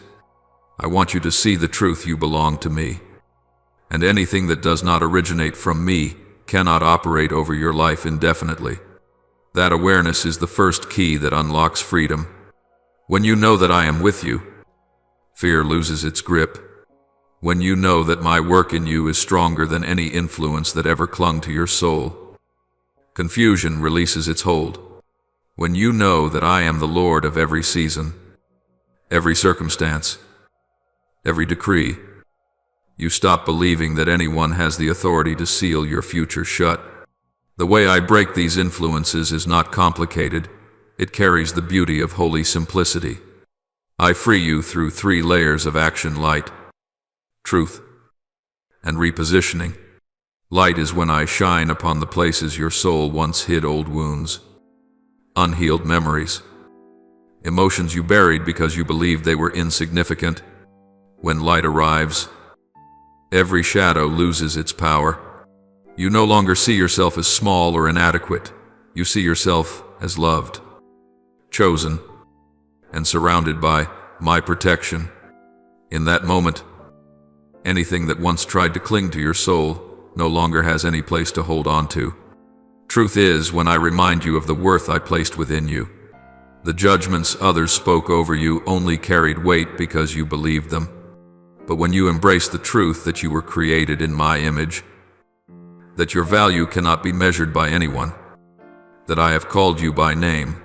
I want you to see the truth: you belong to me. And anything that does not originate from me cannot operate over your life indefinitely. That awareness is the first key that unlocks freedom. When you know that I am with you, fear loses its grip. When you know that my work in you is stronger than any influence that ever clung to your soul, confusion releases its hold. When you know that I am the Lord of every season, every circumstance, every decree, you stop believing that anyone has the authority to seal your future shut. The way I break these influences is not complicated. It carries the beauty of holy simplicity. I free you through 3 layers of action: light, truth, and repositioning. Light is when I shine upon the places your soul once hid: old wounds, unhealed memories, emotions you buried because you believed they were insignificant. When light arrives, every shadow loses its power. You no longer see yourself as small or inadequate. You see yourself as loved, chosen, and surrounded by my protection. In that moment, anything that once tried to cling to your soul no longer has any place to hold on to. Truth is when I remind you of the worth I placed within you. The judgments others spoke over you only carried weight because you believed them. But when you embrace the truth that you were created in my image, that your value cannot be measured by anyone, that I have called you by name,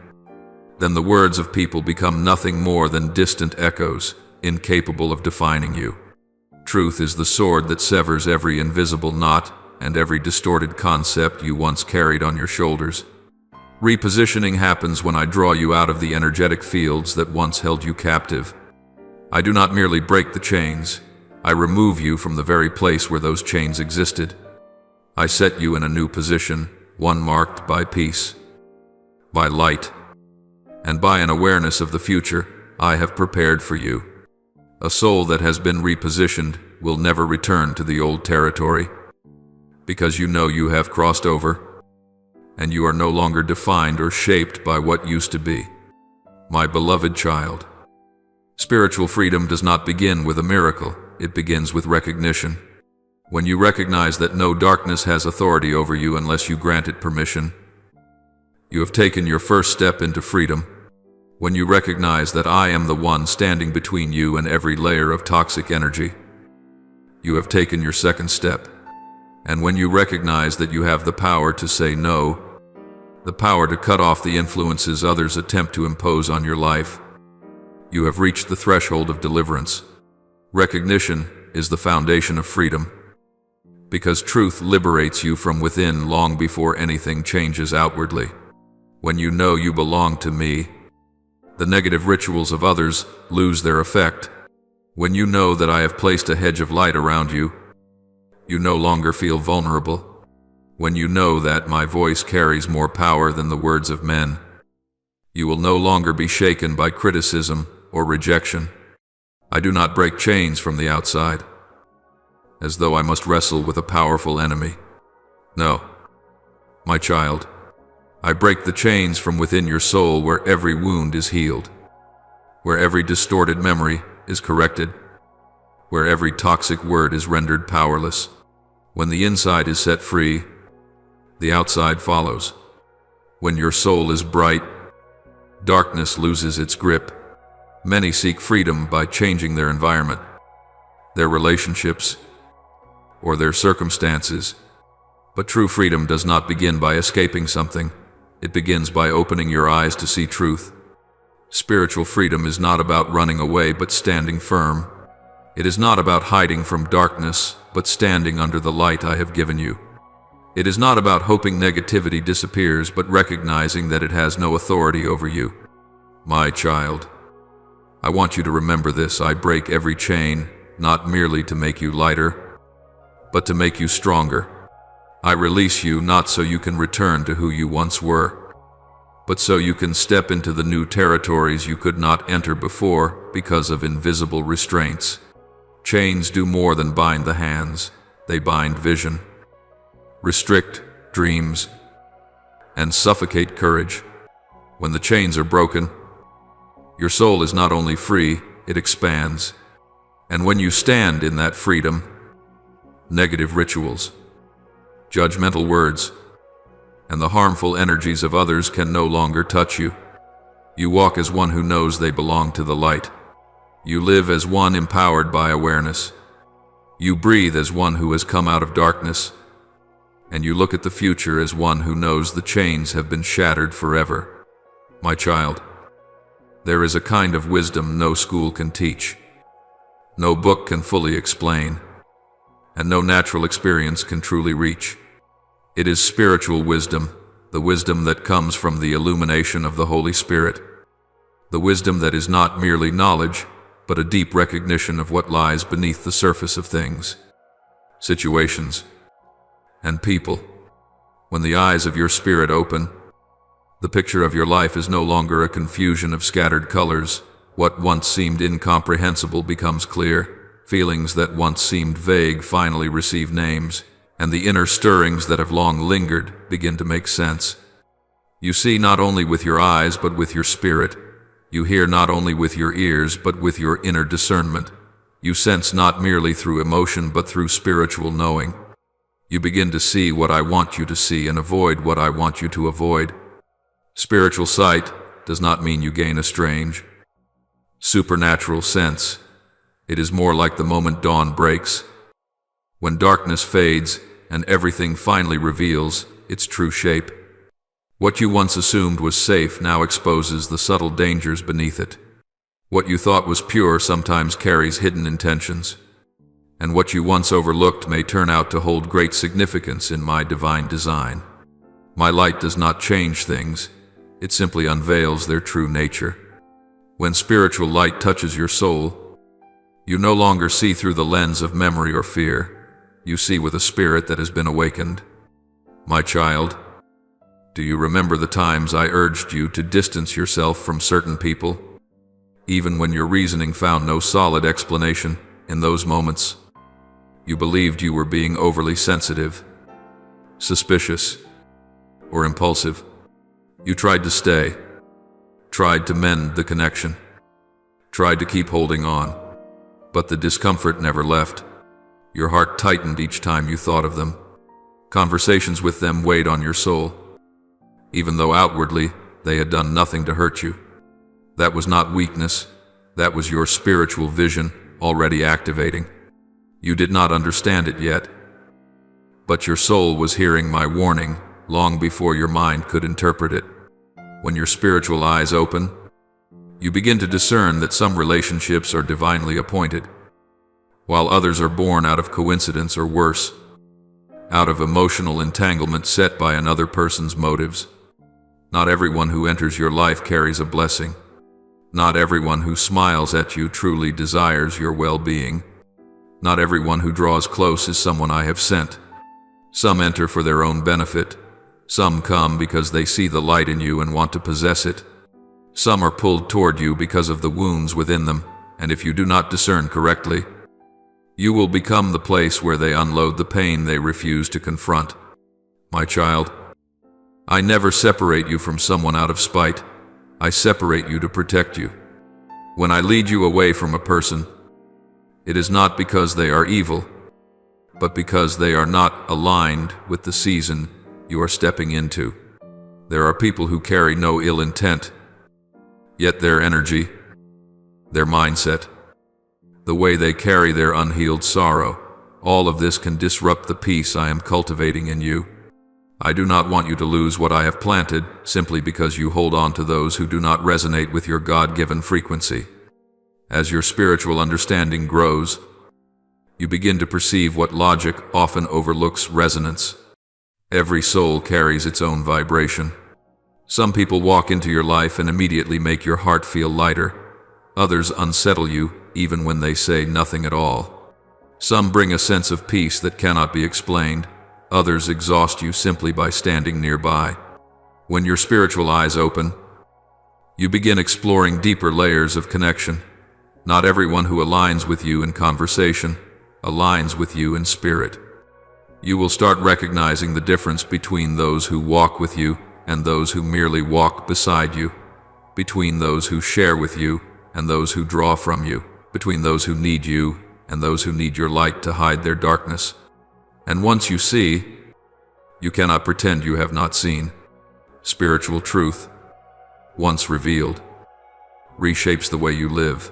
then the words of people become nothing more than distant echoes, incapable of defining you. Truth is the sword that severs every invisible knot and every distorted concept you once carried on your shoulders. Repositioning happens when I draw you out of the energetic fields that once held you captive. I do not merely break the chains, I remove you from the very place where those chains existed. I set you in a new position, one marked by peace, by light, and by an awareness of the future I have prepared for you. A soul that has been repositioned will never return to the old territory, because you know you have crossed over, and you are no longer defined or shaped by what used to be. My beloved child, spiritual freedom does not begin with a miracle, it begins with recognition. When you recognize that no darkness has authority over you unless you grant it permission, you have taken your first step into freedom. When you recognize that I am the one standing between you and every layer of toxic energy, you have taken your second step. And when you recognize that you have the power to say no, the power to cut off the influences others attempt to impose on your life, you have reached the threshold of deliverance. Recognition is the foundation of freedom, because truth liberates you from within long before anything changes outwardly. When you know you belong to me, the negative rituals of others lose their effect. When you know that I have placed a hedge of light around you, you no longer feel vulnerable. When you know that my voice carries more power than the words of men, you will no longer be shaken by criticism or rejection. I do not break chains from the outside, as though I must wrestle with a powerful enemy. No, my child, I break the chains from within your soul where every wound is healed, where every distorted memory is corrected, where every toxic word is rendered powerless. When the inside is set free, the outside follows. When your soul is bright, darkness loses its grip. Many seek freedom by changing their environment, their relationships, or their circumstances. But true freedom does not begin by escaping something. It begins by opening your eyes to see truth. Spiritual freedom is not about running away but standing firm. It is not about hiding from darkness but standing under the light I have given you. It is not about hoping negativity disappears but recognizing that it has no authority over you. My child, I want you to remember this. I break every chain, not merely to make you lighter, but to make you stronger. I release you not so you can return to who you once were, but so you can step into the new territories you could not enter before because of invisible restraints. Chains do more than bind the hands, they bind vision, restrict dreams, and suffocate courage. When the chains are broken, your soul is not only free, it expands. And when you stand in that freedom, negative rituals, judgmental words, and the harmful energies of others can no longer touch you. You walk as one who knows they belong to the light. You live as one empowered by awareness. You breathe as one who has come out of darkness. And you look at the future as one who knows the chains have been shattered forever. My child, there is a kind of wisdom no school can teach, no book can fully explain, and no natural experience can truly reach. It is spiritual wisdom, the wisdom that comes from the illumination of the Holy Spirit, the wisdom that is not merely knowledge, but a deep recognition of what lies beneath the surface of things, situations, and people. When the eyes of your spirit open, the picture of your life is no longer a confusion of scattered colors. What once seemed incomprehensible becomes clear. Feelings that once seemed vague finally receive names, and the inner stirrings that have long lingered begin to make sense. You see not only with your eyes but with your spirit. You hear not only with your ears but with your inner discernment. You sense not merely through emotion but through spiritual knowing. You begin to see what I want you to see and avoid what I want you to avoid. Spiritual sight does not mean you gain a strange, supernatural sense. It is more like the moment dawn breaks, when darkness fades and everything finally reveals its true shape. What you once assumed was safe now exposes the subtle dangers beneath it. What you thought was pure sometimes carries hidden intentions, and what you once overlooked may turn out to hold great significance in my divine design. My light does not change things, it simply unveils their true nature. When spiritual light touches your soul, you no longer see through the lens of memory or fear. You see with a spirit that has been awakened. My child, do you remember the times I urged you to distance yourself from certain people? Even when your reasoning found no solid explanation, in those moments, you believed you were being overly sensitive, suspicious, or impulsive. You tried to stay, tried to mend the connection, tried to keep holding on, but the discomfort never left. Your heart tightened each time you thought of them. Conversations with them weighed on your soul, even though outwardly they had done nothing to hurt you. That was not weakness, that was your spiritual vision already activating. You did not understand it yet, but your soul was hearing my warning long before your mind could interpret it. When your spiritual eyes open, you begin to discern that some relationships are divinely appointed, while others are born out of coincidence or worse, out of emotional entanglement set by another person's motives. Not everyone who enters your life carries a blessing. Not everyone who smiles at you truly desires your well-being. Not everyone who draws close is someone I have sent. Some enter for their own benefit. Some come because they see the light in you and want to possess it. Some are pulled toward you because of the wounds within them, and if you do not discern correctly, you will become the place where they unload the pain they refuse to confront. My child, I never separate you from someone out of spite. I separate you to protect you. When I lead you away from a person, it is not because they are evil, but because they are not aligned with the season you are stepping into. There are people who carry no ill intent, yet their energy, their mindset, the way they carry their unhealed sorrow, all of this can disrupt the peace I am cultivating in you. I do not want you to lose what I have planted simply because you hold on to those who do not resonate with your God-given frequency. As your spiritual understanding grows, you begin to perceive what logic often overlooks: resonance. Every soul carries its own vibration. Some people walk into your life and immediately make your heart feel lighter. Others unsettle you even when they say nothing at all. Some bring a sense of peace that cannot be explained. Others exhaust you simply by standing nearby. When your spiritual eyes open, you begin exploring deeper layers of connection. Not everyone who aligns with you in conversation aligns with you in spirit. You will start recognizing the difference between those who walk with you and those who merely walk beside you, between those who share with you and those who draw from you, between those who need you and those who need your light to hide their darkness. And once you see, you cannot pretend you have not seen. Spiritual truth, once revealed, reshapes the way you live,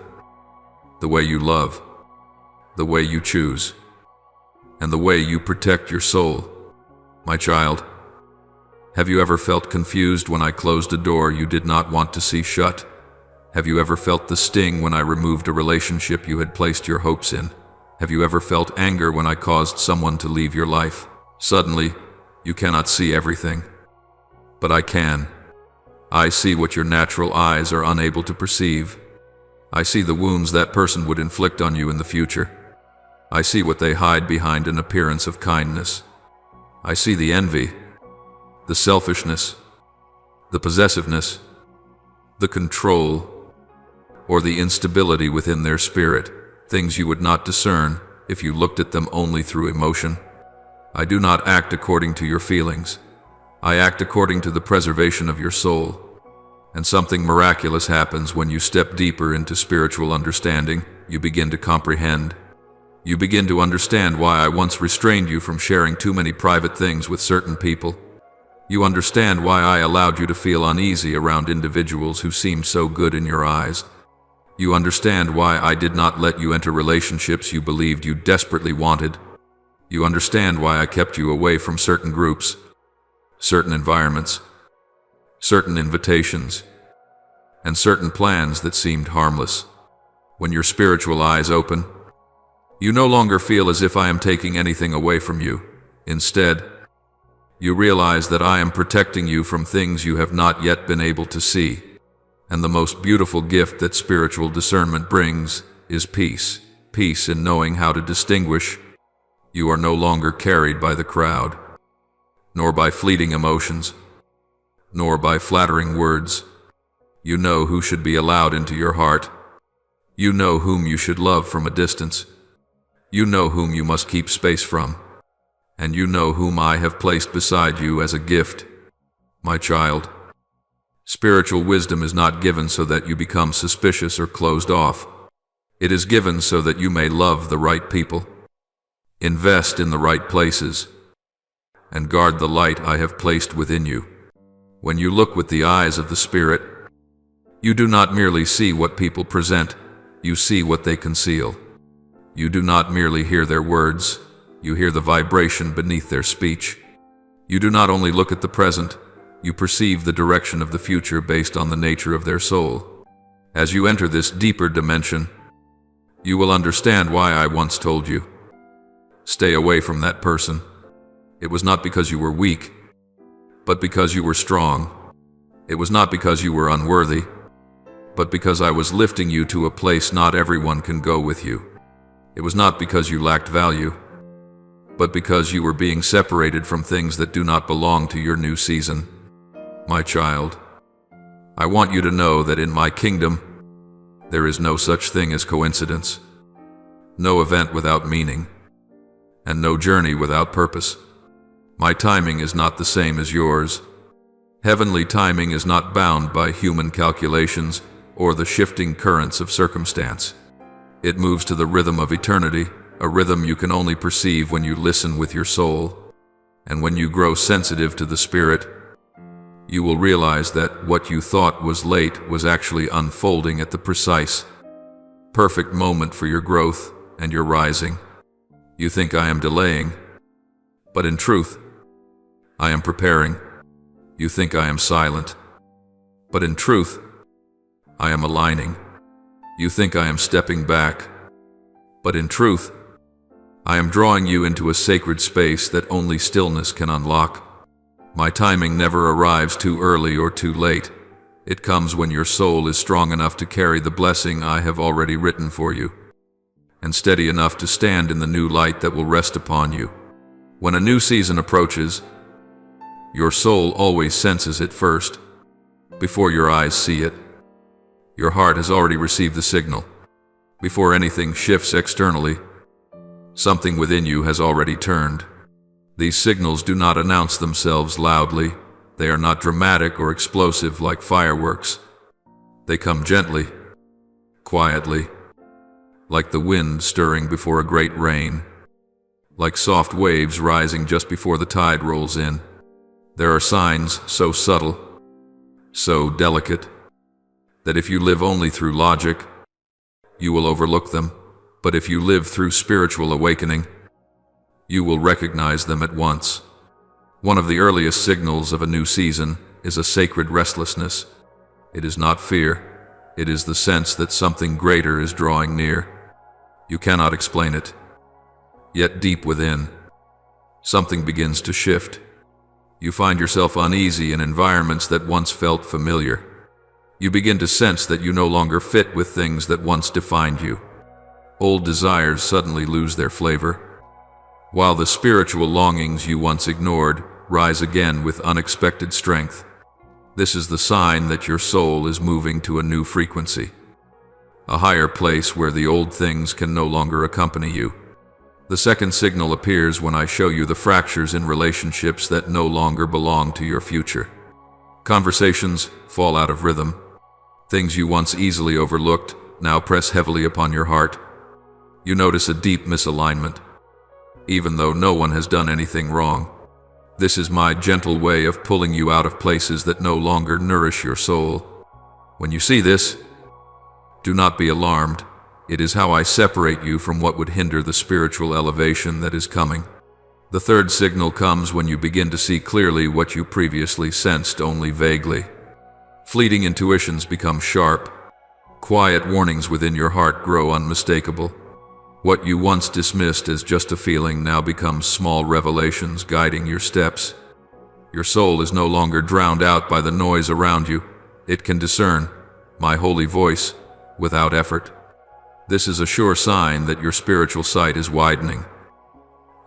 the way you love, the way you choose, and the way you protect your soul. My child, have you ever felt confused when I closed a door you did not want to see shut? Have you ever felt the sting when I removed a relationship you had placed your hopes in? Have you ever felt anger when I caused someone to leave your life? Suddenly, you cannot see everything. But I can. I see what your natural eyes are unable to perceive. I see the wounds that person would inflict on you in the future. I see what they hide behind an appearance of kindness. I see the envy, the selfishness, the possessiveness, the control, or the instability within their spirit, things you would not discern if you looked at them only through emotion. I do not act according to your feelings. I act according to the preservation of your soul. And something miraculous happens when you step deeper into spiritual understanding. You begin to comprehend. You begin to understand why I once restrained you from sharing too many private things with certain people. You understand why I allowed you to feel uneasy around individuals who seemed so good in your eyes. You understand why I did not let you enter relationships you believed you desperately wanted. You understand why I kept you away from certain groups, certain environments, certain invitations, and certain plans that seemed harmless. When your spiritual eyes open, you no longer feel as if I am taking anything away from you. Instead, you realize that I am protecting you from things you have not yet been able to see. And the most beautiful gift that spiritual discernment brings is peace. Peace in knowing how to distinguish. You are no longer carried by the crowd, nor by fleeting emotions, nor by flattering words. You know who should be allowed into your heart. You know whom you should love from a distance. You know whom you must keep space from. And you know whom I have placed beside you as a gift. My child, spiritual wisdom is not given so that you become suspicious or closed off. It is given so that you may love the right people, invest in the right places, and guard the light I have placed within you. When you look with the eyes of the Spirit, you do not merely see what people present, you see what they conceal. You do not merely hear their words, you hear the vibration beneath their speech. You do not only look at the present, you perceive the direction of the future based on the nature of their soul. As you enter this deeper dimension, you will understand why I once told you, stay away from that person. It was not because you were weak, but because you were strong. It was not because you were unworthy, but because I was lifting you to a place not everyone can go with you. It was not because you lacked value, but because you were being separated from things that do not belong to your new season. My child, I want you to know that in my kingdom, there is no such thing as coincidence, no event without meaning, and no journey without purpose. My timing is not the same as yours. Heavenly timing is not bound by human calculations or the shifting currents of circumstance. It moves to the rhythm of eternity, a rhythm you can only perceive when you listen with your soul. And when you grow sensitive to the Spirit, you will realize that what you thought was late was actually unfolding at the precise, perfect moment for your growth and your rising. You think I am delaying, but in truth, I am preparing. You think I am silent, but in truth, I am aligning. You think I am stepping back, but in truth, I am drawing you into a sacred space that only stillness can unlock. My timing never arrives too early or too late. It comes when your soul is strong enough to carry the blessing I have already written for you, and steady enough to stand in the new light that will rest upon you. When a new season approaches, your soul always senses it first, before your eyes see it. Your heart has already received the signal. Before anything shifts externally, something within you has already turned. These signals do not announce themselves loudly. They are not dramatic or explosive like fireworks. They come gently, quietly, like the wind stirring before a great rain, like soft waves rising just before the tide rolls in. There are signs so subtle, so delicate, that if you live only through logic, you will overlook them. But if you live through spiritual awakening, you will recognize them at once. One of the earliest signals of a new season is a sacred restlessness. It is not fear. It is the sense that something greater is drawing near. You cannot explain it. Yet deep within, something begins to shift. You find yourself uneasy in environments that once felt familiar. You begin to sense that you no longer fit with things that once defined you. Old desires suddenly lose their flavor, while the spiritual longings you once ignored rise again with unexpected strength. This is the sign that your soul is moving to a new frequency, a higher place where the old things can no longer accompany you. The second signal appears when I show you the fractures in relationships that no longer belong to your future. Conversations fall out of rhythm. Things you once easily overlooked now press heavily upon your heart. You notice a deep misalignment, even though no one has done anything wrong. This is my gentle way of pulling you out of places that no longer nourish your soul. When you see this, do not be alarmed. It is how I separate you from what would hinder the spiritual elevation that is coming. The third signal comes when you begin to see clearly what you previously sensed only vaguely. Fleeting intuitions become sharp. Quiet warnings within your heart grow unmistakable. What you once dismissed as just a feeling now becomes small revelations guiding your steps. Your soul is no longer drowned out by the noise around you. It can discern my holy voice without effort. This is a sure sign that your spiritual sight is widening,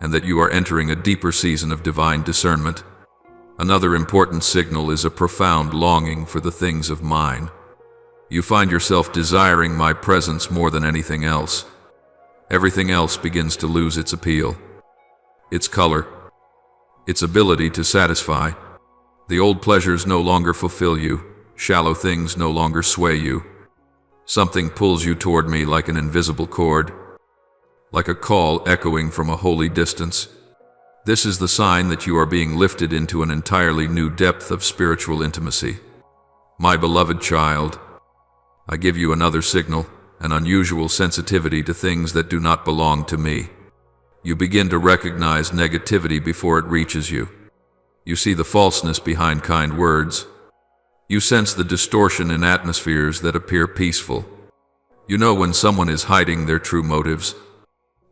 and that you are entering a deeper season of divine discernment. Another important signal is a profound longing for the things of mine. You find yourself desiring my presence more than anything else. Everything else begins to lose its appeal, its color, its ability to satisfy. The old pleasures no longer fulfill you. Shallow things no longer sway you. Something pulls you toward me like an invisible cord, like a call echoing from a holy distance. This is the sign that you are being lifted into an entirely new depth of spiritual intimacy. My beloved child, I give you another signal, an unusual sensitivity to things that do not belong to me. You begin to recognize negativity before it reaches you. You see the falseness behind kind words. You sense the distortion in atmospheres that appear peaceful. You know when someone is hiding their true motives.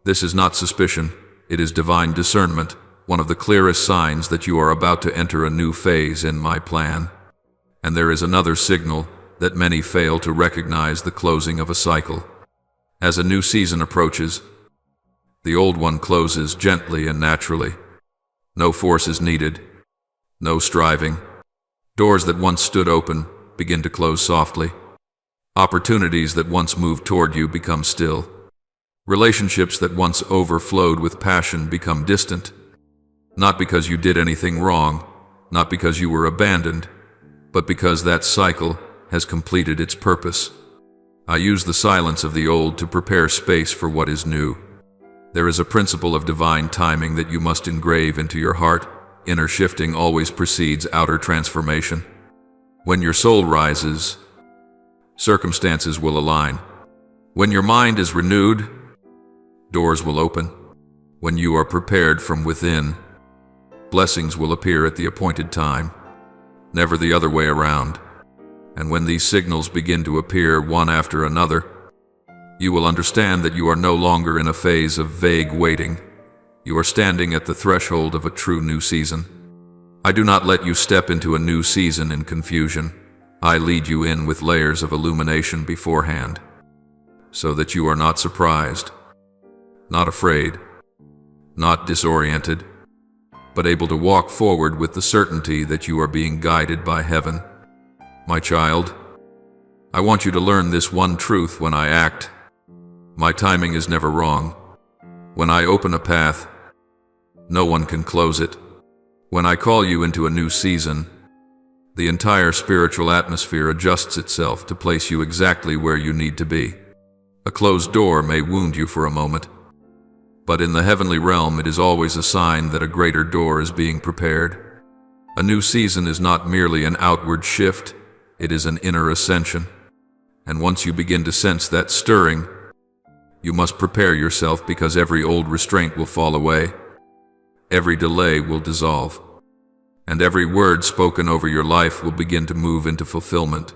This is not suspicion, it is divine discernment, one of the clearest signs that you are about to enter a new phase in my plan. And there is another signal that many fail to recognize: the closing of a cycle. As a new season approaches, the old one closes gently and naturally. No force is needed, no striving. Doors that once stood open begin to close softly. Opportunities that once moved toward you become still. Relationships that once overflowed with passion become distant. Not because you did anything wrong, not because you were abandoned, but because that cycle has completed its purpose. I use the silence of the old to prepare space for what is new. There is a principle of divine timing that you must engrave into your heart. Inner shifting always precedes outer transformation. When your soul rises, circumstances will align. When your mind is renewed, doors will open. When you are prepared from within, blessings will appear at the appointed time, never the other way around. And when these signals begin to appear one after another, you will understand that you are no longer in a phase of vague waiting. You are standing at the threshold of a true new season. I do not let you step into a new season in confusion. I lead you in with layers of illumination beforehand, so that you are not surprised, not afraid, not disoriented, but able to walk forward with the certainty that you are being guided by heaven. My child, I want you to learn this one truth when I act. My timing is never wrong. When I open a path, no one can close it. When I call you into a new season, the entire spiritual atmosphere adjusts itself to place you exactly where you need to be. A closed door may wound you for a moment, but in the heavenly realm it is always a sign that a greater door is being prepared. A new season is not merely an outward shift, it is an inner ascension. And once you begin to sense that stirring, you must prepare yourself, because every old restraint will fall away, every delay will dissolve, and every word spoken over your life will begin to move into fulfillment.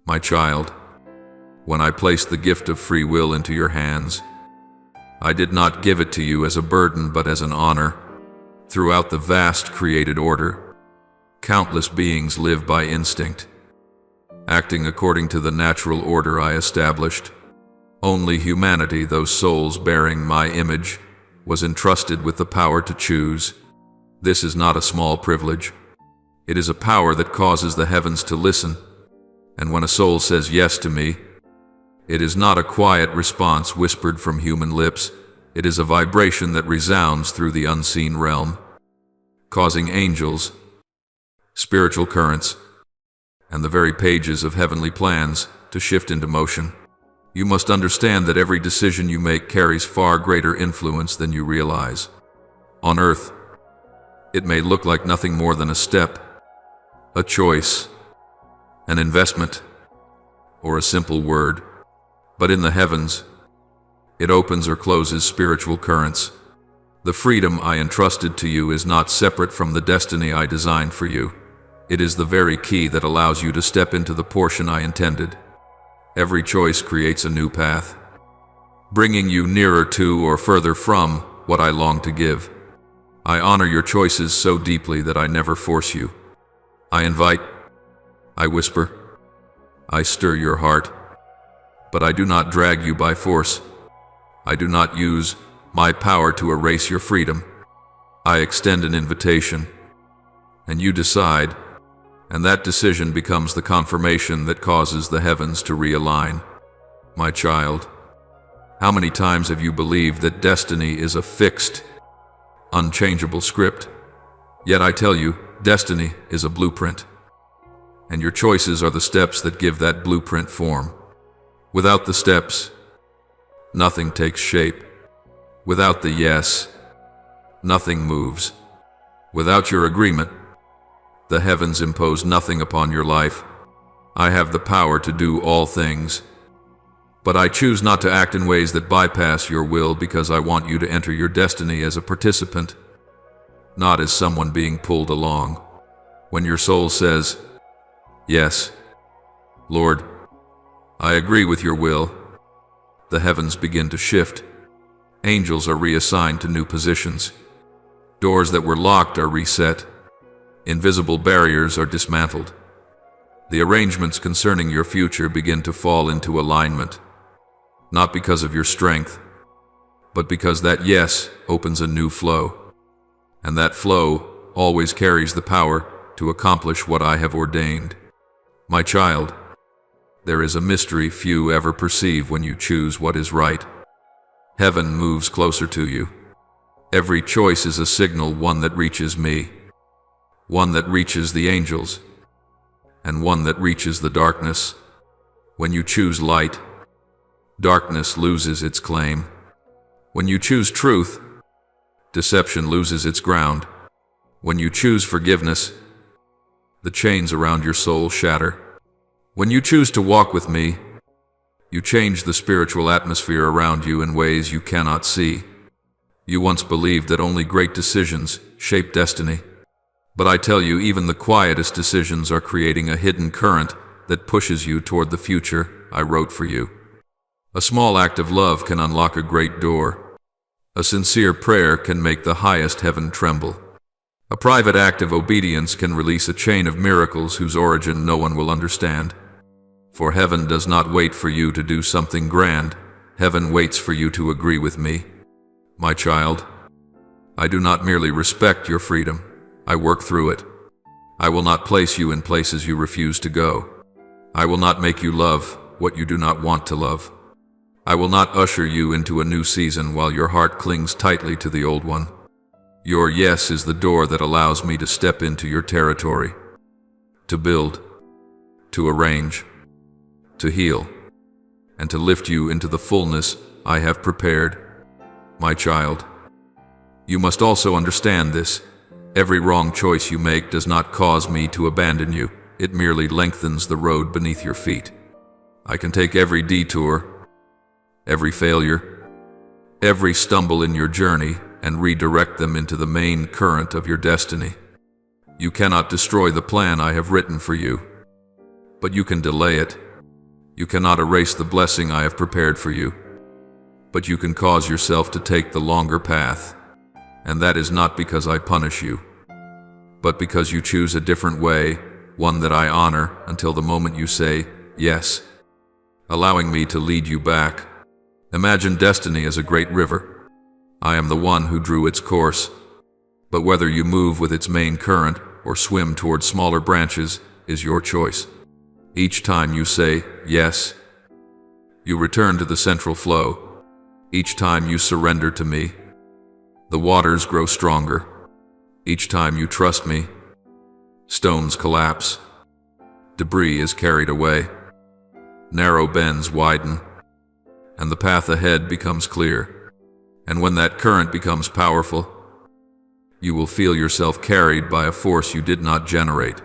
My child, when I placed the gift of free will into your hands, I did not give it to you as a burden but as an honor. Throughout the vast created order, countless beings live by instinct, acting according to the natural order I established. Only humanity, those souls bearing my image, was entrusted with the power to choose. This is not a small privilege. It is a power that causes the heavens to listen. And when a soul says yes to me, it is not a quiet response whispered from human lips. It is a vibration that resounds through the unseen realm, causing angels, spiritual currents, and the very pages of heavenly plans to shift into motion. You must understand that every decision you make carries far greater influence than you realize. On earth, it may look like nothing more than a step, a choice, an investment, or a simple word. But in the heavens, it opens or closes spiritual currents. The freedom I entrusted to you is not separate from the destiny I designed for you. It is the very key that allows you to step into the portion I intended. Every choice creates a new path, bringing you nearer to or further from what I long to give. I honor your choices so deeply that I never force you. I invite, I whisper, I stir your heart, but I do not drag you by force. I do not use my power to erase your freedom. I extend an invitation, and you decide, and that decision becomes the confirmation that causes the heavens to realign. My child, how many times have you believed that destiny is a fixed, unchangeable script? Yet I tell you, destiny is a blueprint, and your choices are the steps that give that blueprint form. Without the steps, nothing takes shape. Without the yes, nothing moves. Without your agreement, the heavens impose nothing upon your life. I have the power to do all things, but I choose not to act in ways that bypass your will because I want you to enter your destiny as a participant, not as someone being pulled along. When your soul says, "Yes, Lord, I agree with your will," the heavens begin to shift. Angels are reassigned to new positions. Doors that were locked are reset. Invisible barriers are dismantled. The arrangements concerning your future begin to fall into alignment, not because of your strength, but because that yes opens a new flow, and that flow always carries the power to accomplish what I have ordained. My child, there is a mystery few ever perceive when you choose what is right. Heaven moves closer to you. Every choice is a signal, one that reaches me, one that reaches the angels, and one that reaches the darkness. When you choose light, darkness loses its claim. When you choose truth, deception loses its ground. When you choose forgiveness, the chains around your soul shatter. When you choose to walk with me, you change the spiritual atmosphere around you in ways you cannot see. You once believed that only great decisions shape destiny. But I tell you, even the quietest decisions are creating a hidden current that pushes you toward the future I wrote for you. A small act of love can unlock a great door. A sincere prayer can make the highest heaven tremble. A private act of obedience can release a chain of miracles whose origin no one will understand. For heaven does not wait for you to do something grand. Heaven waits for you to agree with me. My child, I do not merely respect your freedom, I work through it. I will not place you in places you refuse to go. I will not make you love what you do not want to love. I will not usher you into a new season while your heart clings tightly to the old one. Your yes is the door that allows me to step into your territory, to build, to arrange, to heal, and to lift you into the fullness I have prepared. My child, you must also understand this. Every wrong choice you make does not cause me to abandon you. It merely lengthens the road beneath your feet. I can take every detour, every failure, every stumble in your journey, and redirect them into the main current of your destiny. You cannot destroy the plan I have written for you, but you can delay it. You cannot erase the blessing I have prepared for you, but you can cause yourself to take the longer path. And that is not because I punish you, but because you choose a different way, one that I honor until the moment you say yes, allowing me to lead you back. Imagine destiny as a great river. I am the one who drew its course, but whether you move with its main current or swim toward smaller branches is your choice. Each time you say yes, you return to the central flow. Each time you surrender to me, the waters grow stronger. Each time you trust me, stones collapse. Debris is carried away. Narrow bends widen. and the path ahead becomes clear. And when that current becomes powerful, you will feel yourself carried by a force you did not generate.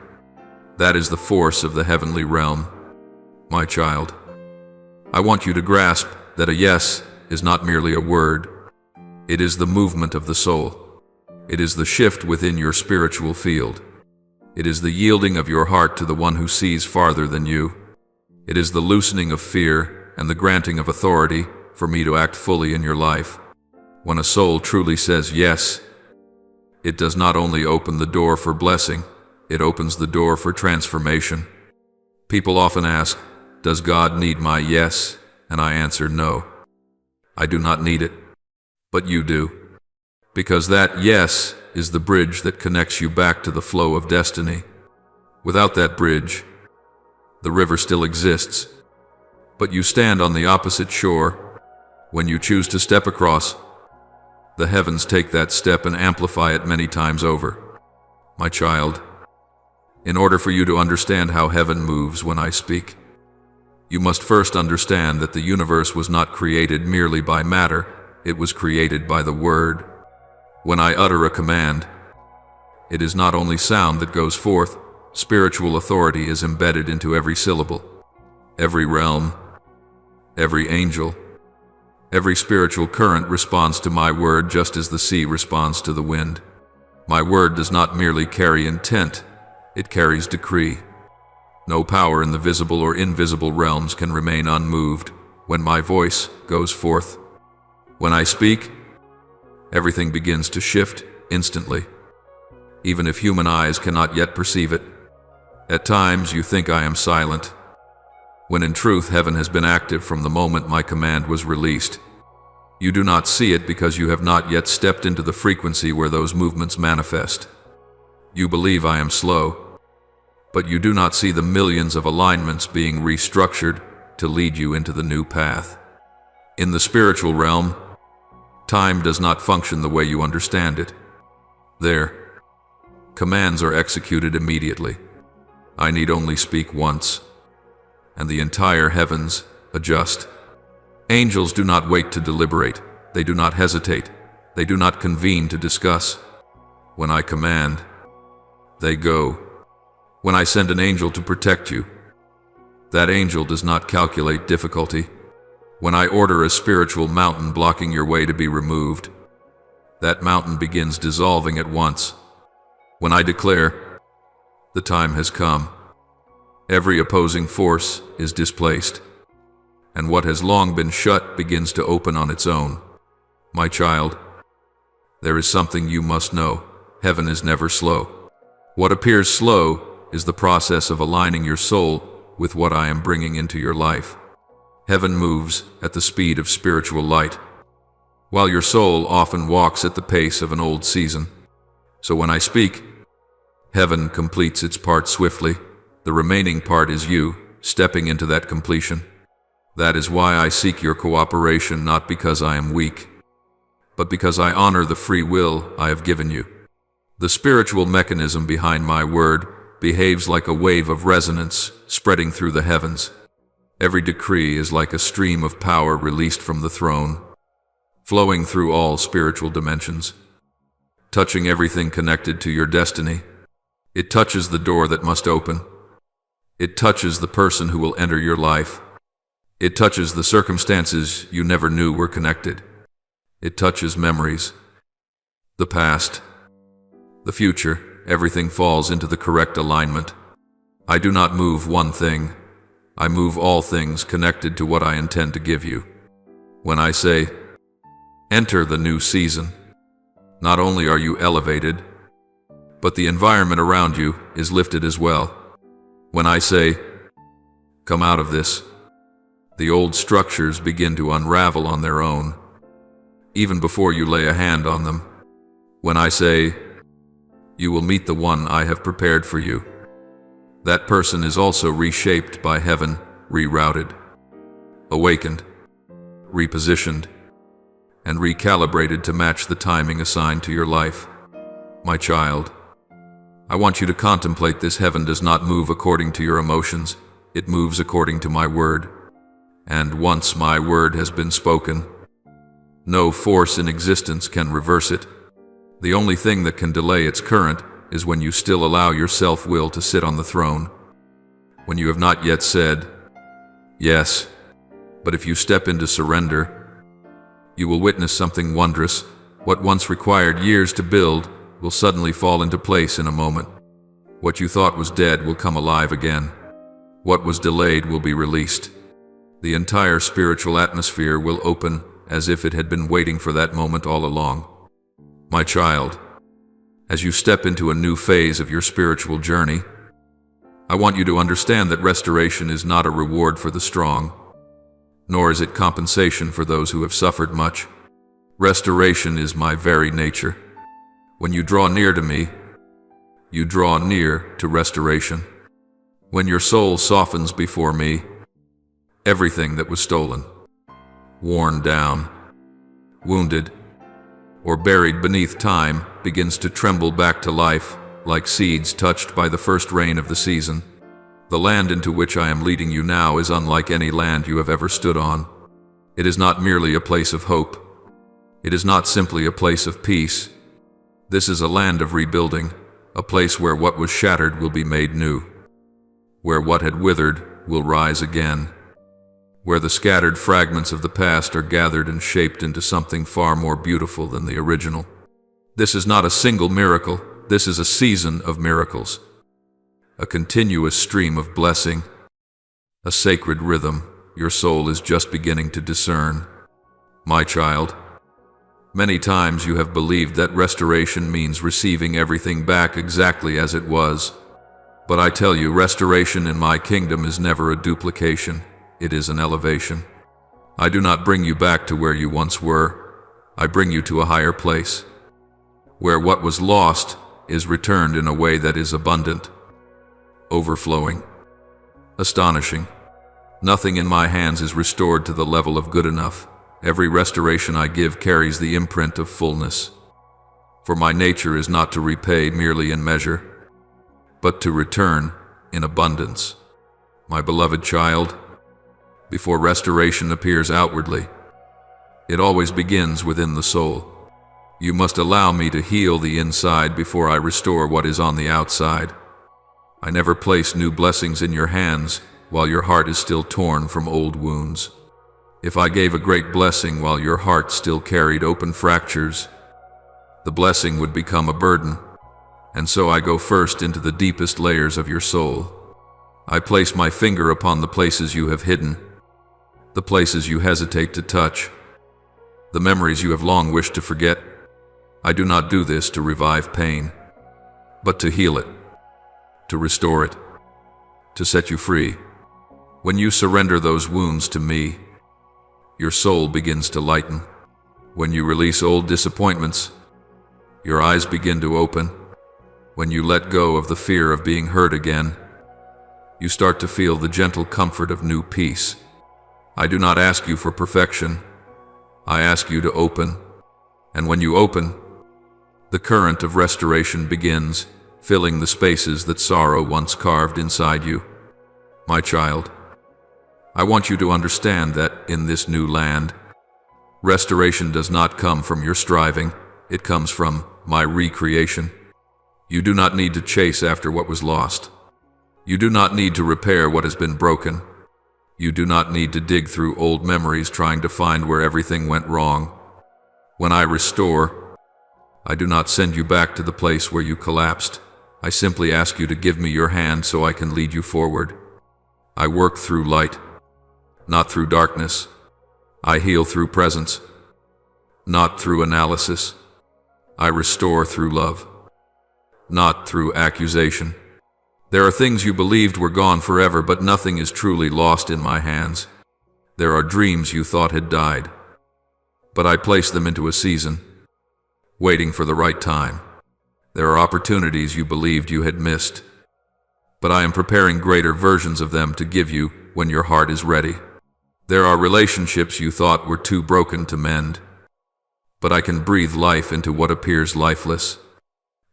That is the force of the heavenly realm, my child. I want you to grasp that a yes is not merely a word. It is the movement of the soul. It is the shift within your spiritual field. It is the yielding of your heart to the one who sees farther than you. It is the loosening of fear and the granting of authority for me to act fully in your life. When a soul truly says yes, it does not only open the door for blessing, it opens the door for transformation. People often ask, "Does God need my yes?" And I answer, no. I do not need it, but you do. Because that yes is the bridge that connects you back to the flow of destiny. Without that bridge, the river still exists, but you stand on the opposite shore. When you choose to step across, the heavens take that step and amplify it many times over. My child, in order for you to understand how heaven moves when I speak, you must first understand that the universe was not created merely by matter, it was created by the Word. When I utter a command, it is not only sound that goes forth, spiritual authority is embedded into every syllable. Every realm, every angel, every spiritual current responds to my word just as the sea responds to the wind. My word does not merely carry intent, it carries decree. No power in the visible or invisible realms can remain unmoved when my voice goes forth. When I speak, everything begins to shift instantly, even if human eyes cannot yet perceive it. At times you think I am silent, when in truth heaven has been active from the moment my command was released. You do not see it because you have not yet stepped into the frequency where those movements manifest. You believe I am slow, but you do not see the millions of alignments being restructured to lead you into the new path. In the spiritual realm, time does not function the way you understand it. There, commands are executed immediately. I need only speak once, and the entire heavens adjust. Angels do not wait to deliberate. They do not hesitate. They do not convene to discuss. When I command, they go. When I send an angel to protect you, that angel does not calculate difficulty. When I order a spiritual mountain blocking your way to be removed, that mountain begins dissolving at once. When I declare, the time has come, every opposing force is displaced, and what has long been shut begins to open on its own. My child, there is something you must know. Heaven is never slow. What appears slow is the process of aligning your soul with what I am bringing into your life. Heaven moves at the speed of spiritual light, while your soul often walks at the pace of an old season. So when I speak, heaven completes its part swiftly. The remaining part is you, stepping into that completion. That is why I seek your cooperation, not because I am weak, but because I honor the free will I have given you. The spiritual mechanism behind my word behaves like a wave of resonance spreading through the heavens. Every decree is like a stream of power released from the throne, flowing through all spiritual dimensions, touching everything connected to your destiny. It touches the door that must open. It touches the person who will enter your life. It touches the circumstances you never knew were connected. It touches memories, the past, the future. Everything falls into the correct alignment. I do not move one thing. I move all things connected to what I intend to give you. When I say, enter the new season, not only are you elevated, but the environment around you is lifted as well. When I say, come out of this, the old structures begin to unravel on their own, even before you lay a hand on them. When I say, you will meet the one I have prepared for you, that person is also reshaped by heaven, rerouted, awakened, repositioned, and recalibrated to match the timing assigned to your life. My child, I want you to contemplate this. Heaven does not move according to your emotions, it moves according to my word. And once my word has been spoken, no force in existence can reverse it. The only thing that can delay its current is when you still allow your self-will to sit on the throne, when you have not yet said, yes. But if you step into surrender, you will witness something wondrous. What once required years to build will suddenly fall into place in a moment. What you thought was dead will come alive again. What was delayed will be released. The entire spiritual atmosphere will open as if it had been waiting for that moment all along. My child, as you step into a new phase of your spiritual journey, I want you to understand that restoration is not a reward for the strong, nor is it compensation for those who have suffered much. Restoration is my very nature. When you draw near to me, you draw near to restoration. When your soul softens before me, everything that was stolen, worn down, wounded, or buried beneath time begins to tremble back to life like seeds touched by the first rain of the season. The land into which I am leading you now is unlike any land you have ever stood on. It is not merely a place of hope. It is not simply a place of peace. This is a land of rebuilding, a place where what was shattered will be made new, where what had withered will rise again, where the scattered fragments of the past are gathered and shaped into something far more beautiful than the original. This is not a single miracle. This is a season of miracles, a continuous stream of blessing, a sacred rhythm your soul is just beginning to discern. My child, many times you have believed that restoration means receiving everything back exactly as it was. But I tell you, restoration in my kingdom is never a duplication. It is an elevation. I do not bring you back to where you once were. I bring you to a higher place, where what was lost is returned in a way that is abundant, overflowing, astonishing. Nothing in my hands is restored to the level of good enough. Every restoration I give carries the imprint of fullness. For my nature is not to repay merely in measure, but to return in abundance. My beloved child, before restoration appears outwardly, it always begins within the soul. You must allow me to heal the inside before I restore what is on the outside. I never place new blessings in your hands while your heart is still torn from old wounds. If I gave a great blessing while your heart still carried open fractures, the blessing would become a burden. And so I go first into the deepest layers of your soul. I place my finger upon the places you have hidden, the places you hesitate to touch, the memories you have long wished to forget. I do not do this to revive pain, but to heal it, to restore it, to set you free. When you surrender those wounds to me, your soul begins to lighten. When you release old disappointments, your eyes begin to open. When you let go of the fear of being hurt again, you start to feel the gentle comfort of new peace. I do not ask you for perfection. I ask you to open. And when you open, the current of restoration begins, filling the spaces that sorrow once carved inside you. My child, I want you to understand that in this new land, restoration does not come from your striving. It comes from my recreation. You do not need to chase after what was lost. You do not need to repair what has been broken. You do not need to dig through old memories trying to find where everything went wrong. When I restore, I do not send you back to the place where you collapsed. I simply ask you to give me your hand so I can lead you forward. I work through light, not through darkness. I heal through presence, not through analysis. I restore through love, not through accusation. There are things you believed were gone forever, but nothing is truly lost in my hands. There are dreams you thought had died, but I place them into a season, waiting for the right time. There are opportunities you believed you had missed, but I am preparing greater versions of them to give you when your heart is ready. There are relationships you thought were too broken to mend, but I can breathe life into what appears lifeless.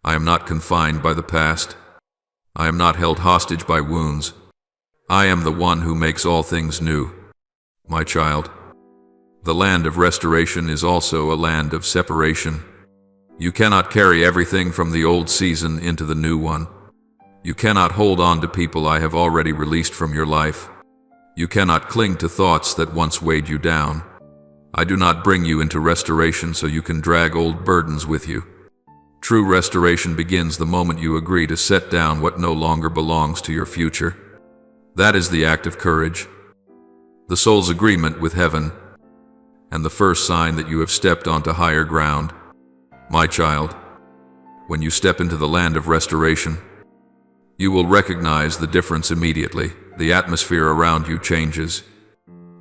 I am not confined by the past. I am not held hostage by wounds. I am the one who makes all things new. My child, the land of restoration is also a land of separation. You cannot carry everything from the old season into the new one. You cannot hold on to people I have already released from your life. You cannot cling to thoughts that once weighed you down. I do not bring you into restoration so you can drag old burdens with you. True restoration begins the moment you agree to set down what no longer belongs to your future. That is the act of courage, the soul's agreement with heaven, and the first sign that you have stepped onto higher ground. My child, when you step into the land of restoration, you will recognize the difference immediately. The atmosphere around you changes.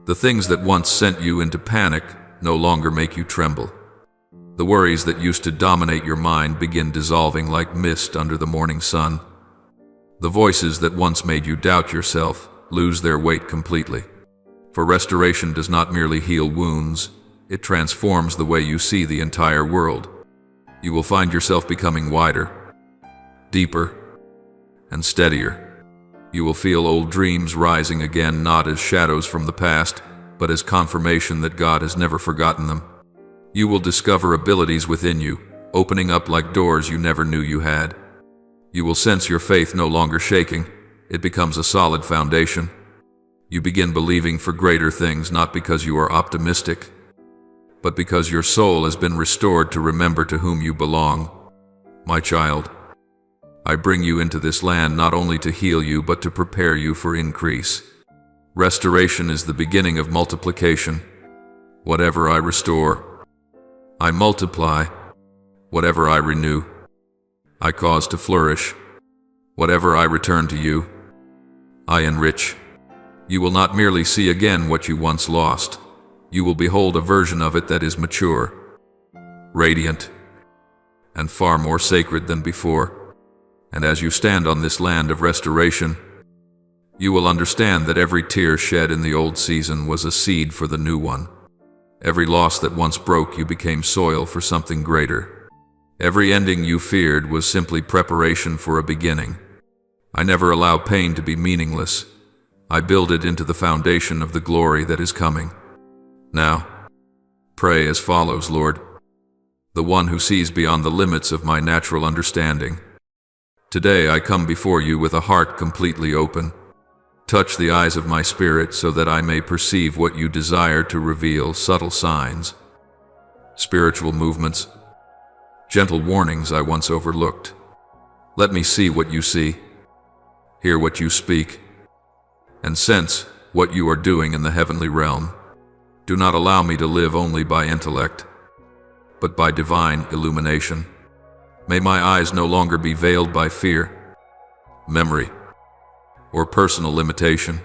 The things that once sent you into panic no longer make you tremble. The worries that used to dominate your mind begin dissolving like mist under the morning sun. The voices that once made you doubt yourself lose their weight completely. For restoration does not merely heal wounds, it transforms the way you see the entire world. You will find yourself becoming wider, deeper, and steadier. You will feel old dreams rising again, not as shadows from the past, but as confirmation that God has never forgotten them. You will discover abilities within you, opening up like doors you never knew you had. You will sense your faith no longer shaking. It becomes a solid foundation. You begin believing for greater things, not because you are optimistic, but because your soul has been restored to remember to whom you belong. My child, I bring you into this land not only to heal you, but to prepare you for increase. Restoration is the beginning of multiplication. Whatever I restore, I multiply. Whatever I renew, I cause to flourish. Whatever I return to you, I enrich. You will not merely see again what you once lost. You will behold a version of it that is mature, radiant, and far more sacred than before. And as you stand on this land of restoration, you will understand that every tear shed in the old season was a seed for the new one. Every loss that once broke you became soil for something greater. Every ending you feared was simply preparation for a beginning. I never allow pain to be meaningless. I build it into the foundation of the glory that is coming. Now, pray as follows, Lord, the one who sees beyond the limits of my natural understanding. Today I come before you with a heart completely open. Touch the eyes of my spirit so that I may perceive what you desire to reveal, subtle signs, spiritual movements, gentle warnings I once overlooked. Let me see what you see, hear what you speak, and sense what you are doing in the heavenly realm. Do not allow me to live only by intellect, but by divine illumination. May my eyes no longer be veiled by fear, memory, or personal limitation.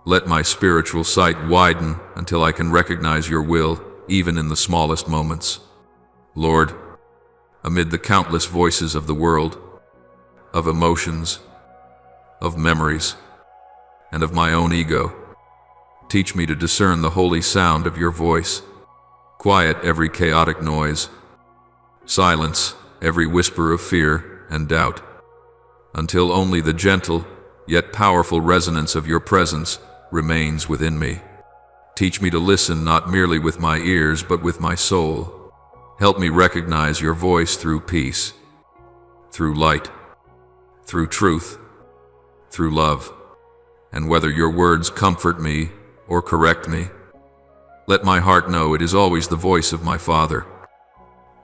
Let my spiritual sight widen until I can recognize your will, even in the smallest moments. Lord, amid the countless voices of the world, of emotions, of memories, and of my own ego, teach me to discern the holy sound of your voice. Quiet every chaotic noise. Silence every whisper of fear and doubt, until only the gentle, yet powerful resonance of your presence remains within me. Teach me to listen not merely with my ears, but with my soul. Help me recognize your voice through peace, through light, through truth, through love. And whether your words comfort me or correct me, let my heart know it is always the voice of my Father,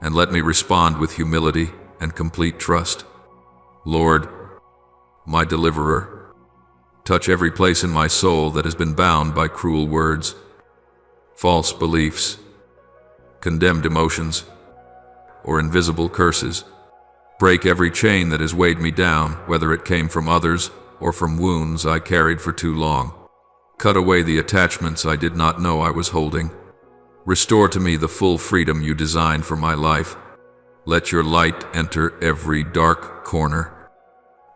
and let me respond with humility and complete trust. Lord, my deliverer, touch every place in my soul that has been bound by cruel words, false beliefs, condemned emotions, or invisible curses. Break every chain that has weighed me down, whether it came from others or from wounds I carried for too long. Cut away the attachments I did not know I was holding. Restore to me the full freedom you designed for my life. Let your light enter every dark corner,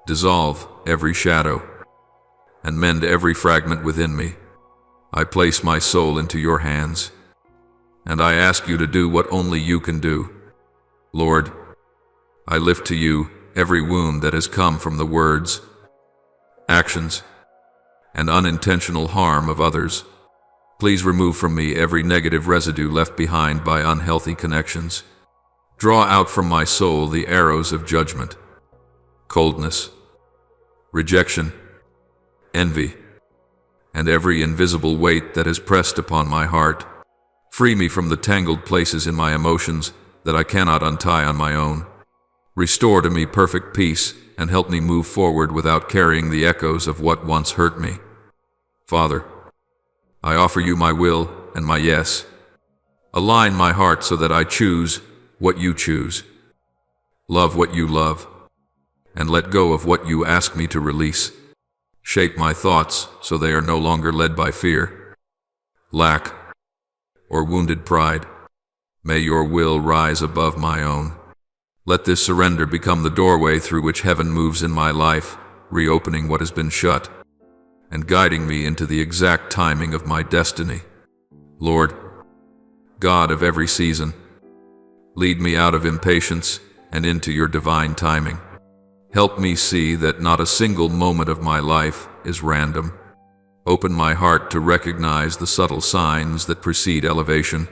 dissolve every shadow, and mend every fragment within me. I place my soul into your hands, and I ask you to do what only you can do. Lord, I lift to you every wound that has come from the words, actions, and unintentional harm of others. Please remove from me every negative residue left behind by unhealthy connections. Draw out from my soul the arrows of judgment, coldness, rejection, envy, and every invisible weight that has pressed upon my heart. Free me from the tangled places in my emotions that I cannot untie on my own. Restore to me perfect peace and help me move forward without carrying the echoes of what once hurt me. Father, I offer you my will and my yes. Align my heart so that I choose what you choose, love what you love, and let go of what you ask me to release. Shape my thoughts so they are no longer led by fear, lack, or wounded pride. May your will rise above my own. Let this surrender become the doorway through which heaven moves in my life, reopening what has been shut, and guiding me into the exact timing of my destiny. Lord, God of every season, lead me out of impatience and into your divine timing. Help me see that not a single moment of my life is random. Open my heart to recognize the subtle signs that precede elevation.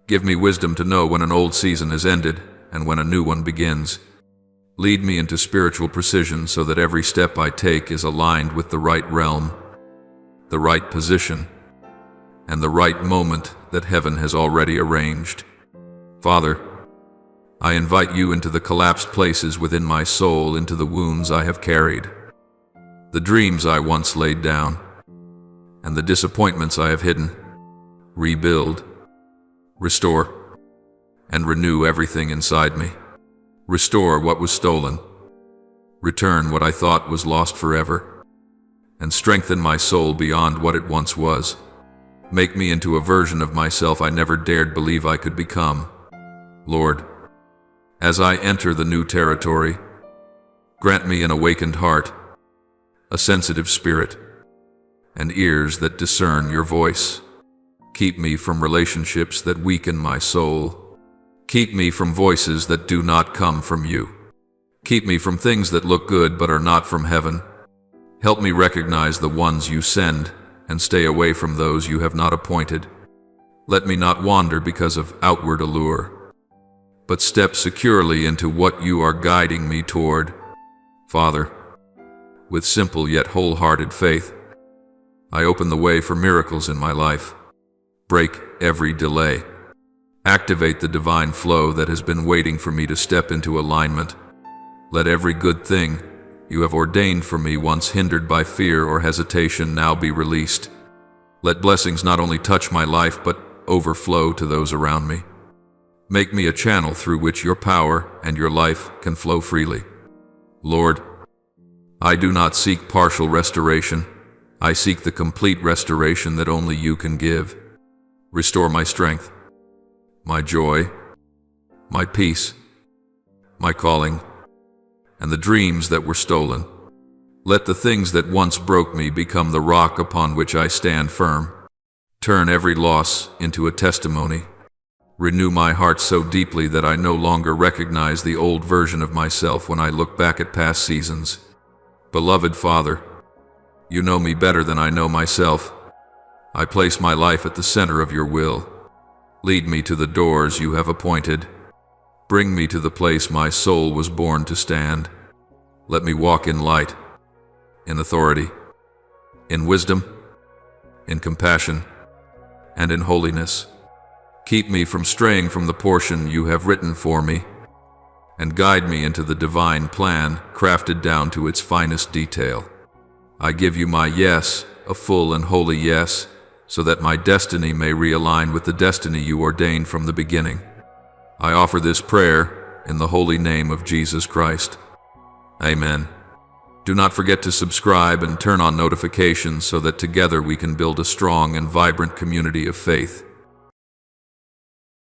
Give me wisdom to know when an old season has ended and when a new one begins. Lead me into spiritual precision so that every step I take is aligned with the right realm, the right position, and the right moment that heaven has already arranged. Father, I invite you into the collapsed places within my soul, into the wounds I have carried, the dreams I once laid down, and the disappointments I have hidden. Rebuild, restore, and renew everything inside me. Restore what was stolen, return what I thought was lost forever, and strengthen my soul beyond what it once was. Make me into a version of myself I never dared believe I could become. Lord, as I enter the new territory, grant me an awakened heart, a sensitive spirit, and ears that discern your voice. Keep me from relationships that weaken my soul. Keep me from voices that do not come from you. Keep me from things that look good but are not from heaven. Help me recognize the ones you send and stay away from those you have not appointed. Let me not wander because of outward allure, but step securely into what you are guiding me toward. Father, with simple yet wholehearted faith, I open the way for miracles in my life. Break every delay. Activate the divine flow that has been waiting for me to step into alignment. Let every good thing you have ordained for me, once hindered by fear or hesitation, now be released. Let blessings not only touch my life but overflow to those around me. Make me a channel through which your power and your life can flow freely. Lord, I do not seek partial restoration. I seek the complete restoration that only you can give. Restore my strength, my joy, my peace, my calling, and the dreams that were stolen. Let the things that once broke me become the rock upon which I stand firm. Turn every loss into a testimony. Renew my heart so deeply that I no longer recognize the old version of myself when I look back at past seasons. Beloved Father, you know me better than I know myself. I place my life at the center of your will. Lead me to the doors you have appointed. Bring me to the place my soul was born to stand. Let me walk in light, in authority, in wisdom, in compassion, and in holiness. Keep me from straying from the portion you have written for me, and guide me into the divine plan crafted down to its finest detail. I give you my yes, a full and holy yes, so that my destiny may realign with the destiny you ordained from the beginning. I offer this prayer in the holy name of Jesus Christ. Amen. Do not forget to subscribe and turn on notifications so that together we can build a strong and vibrant community of faith.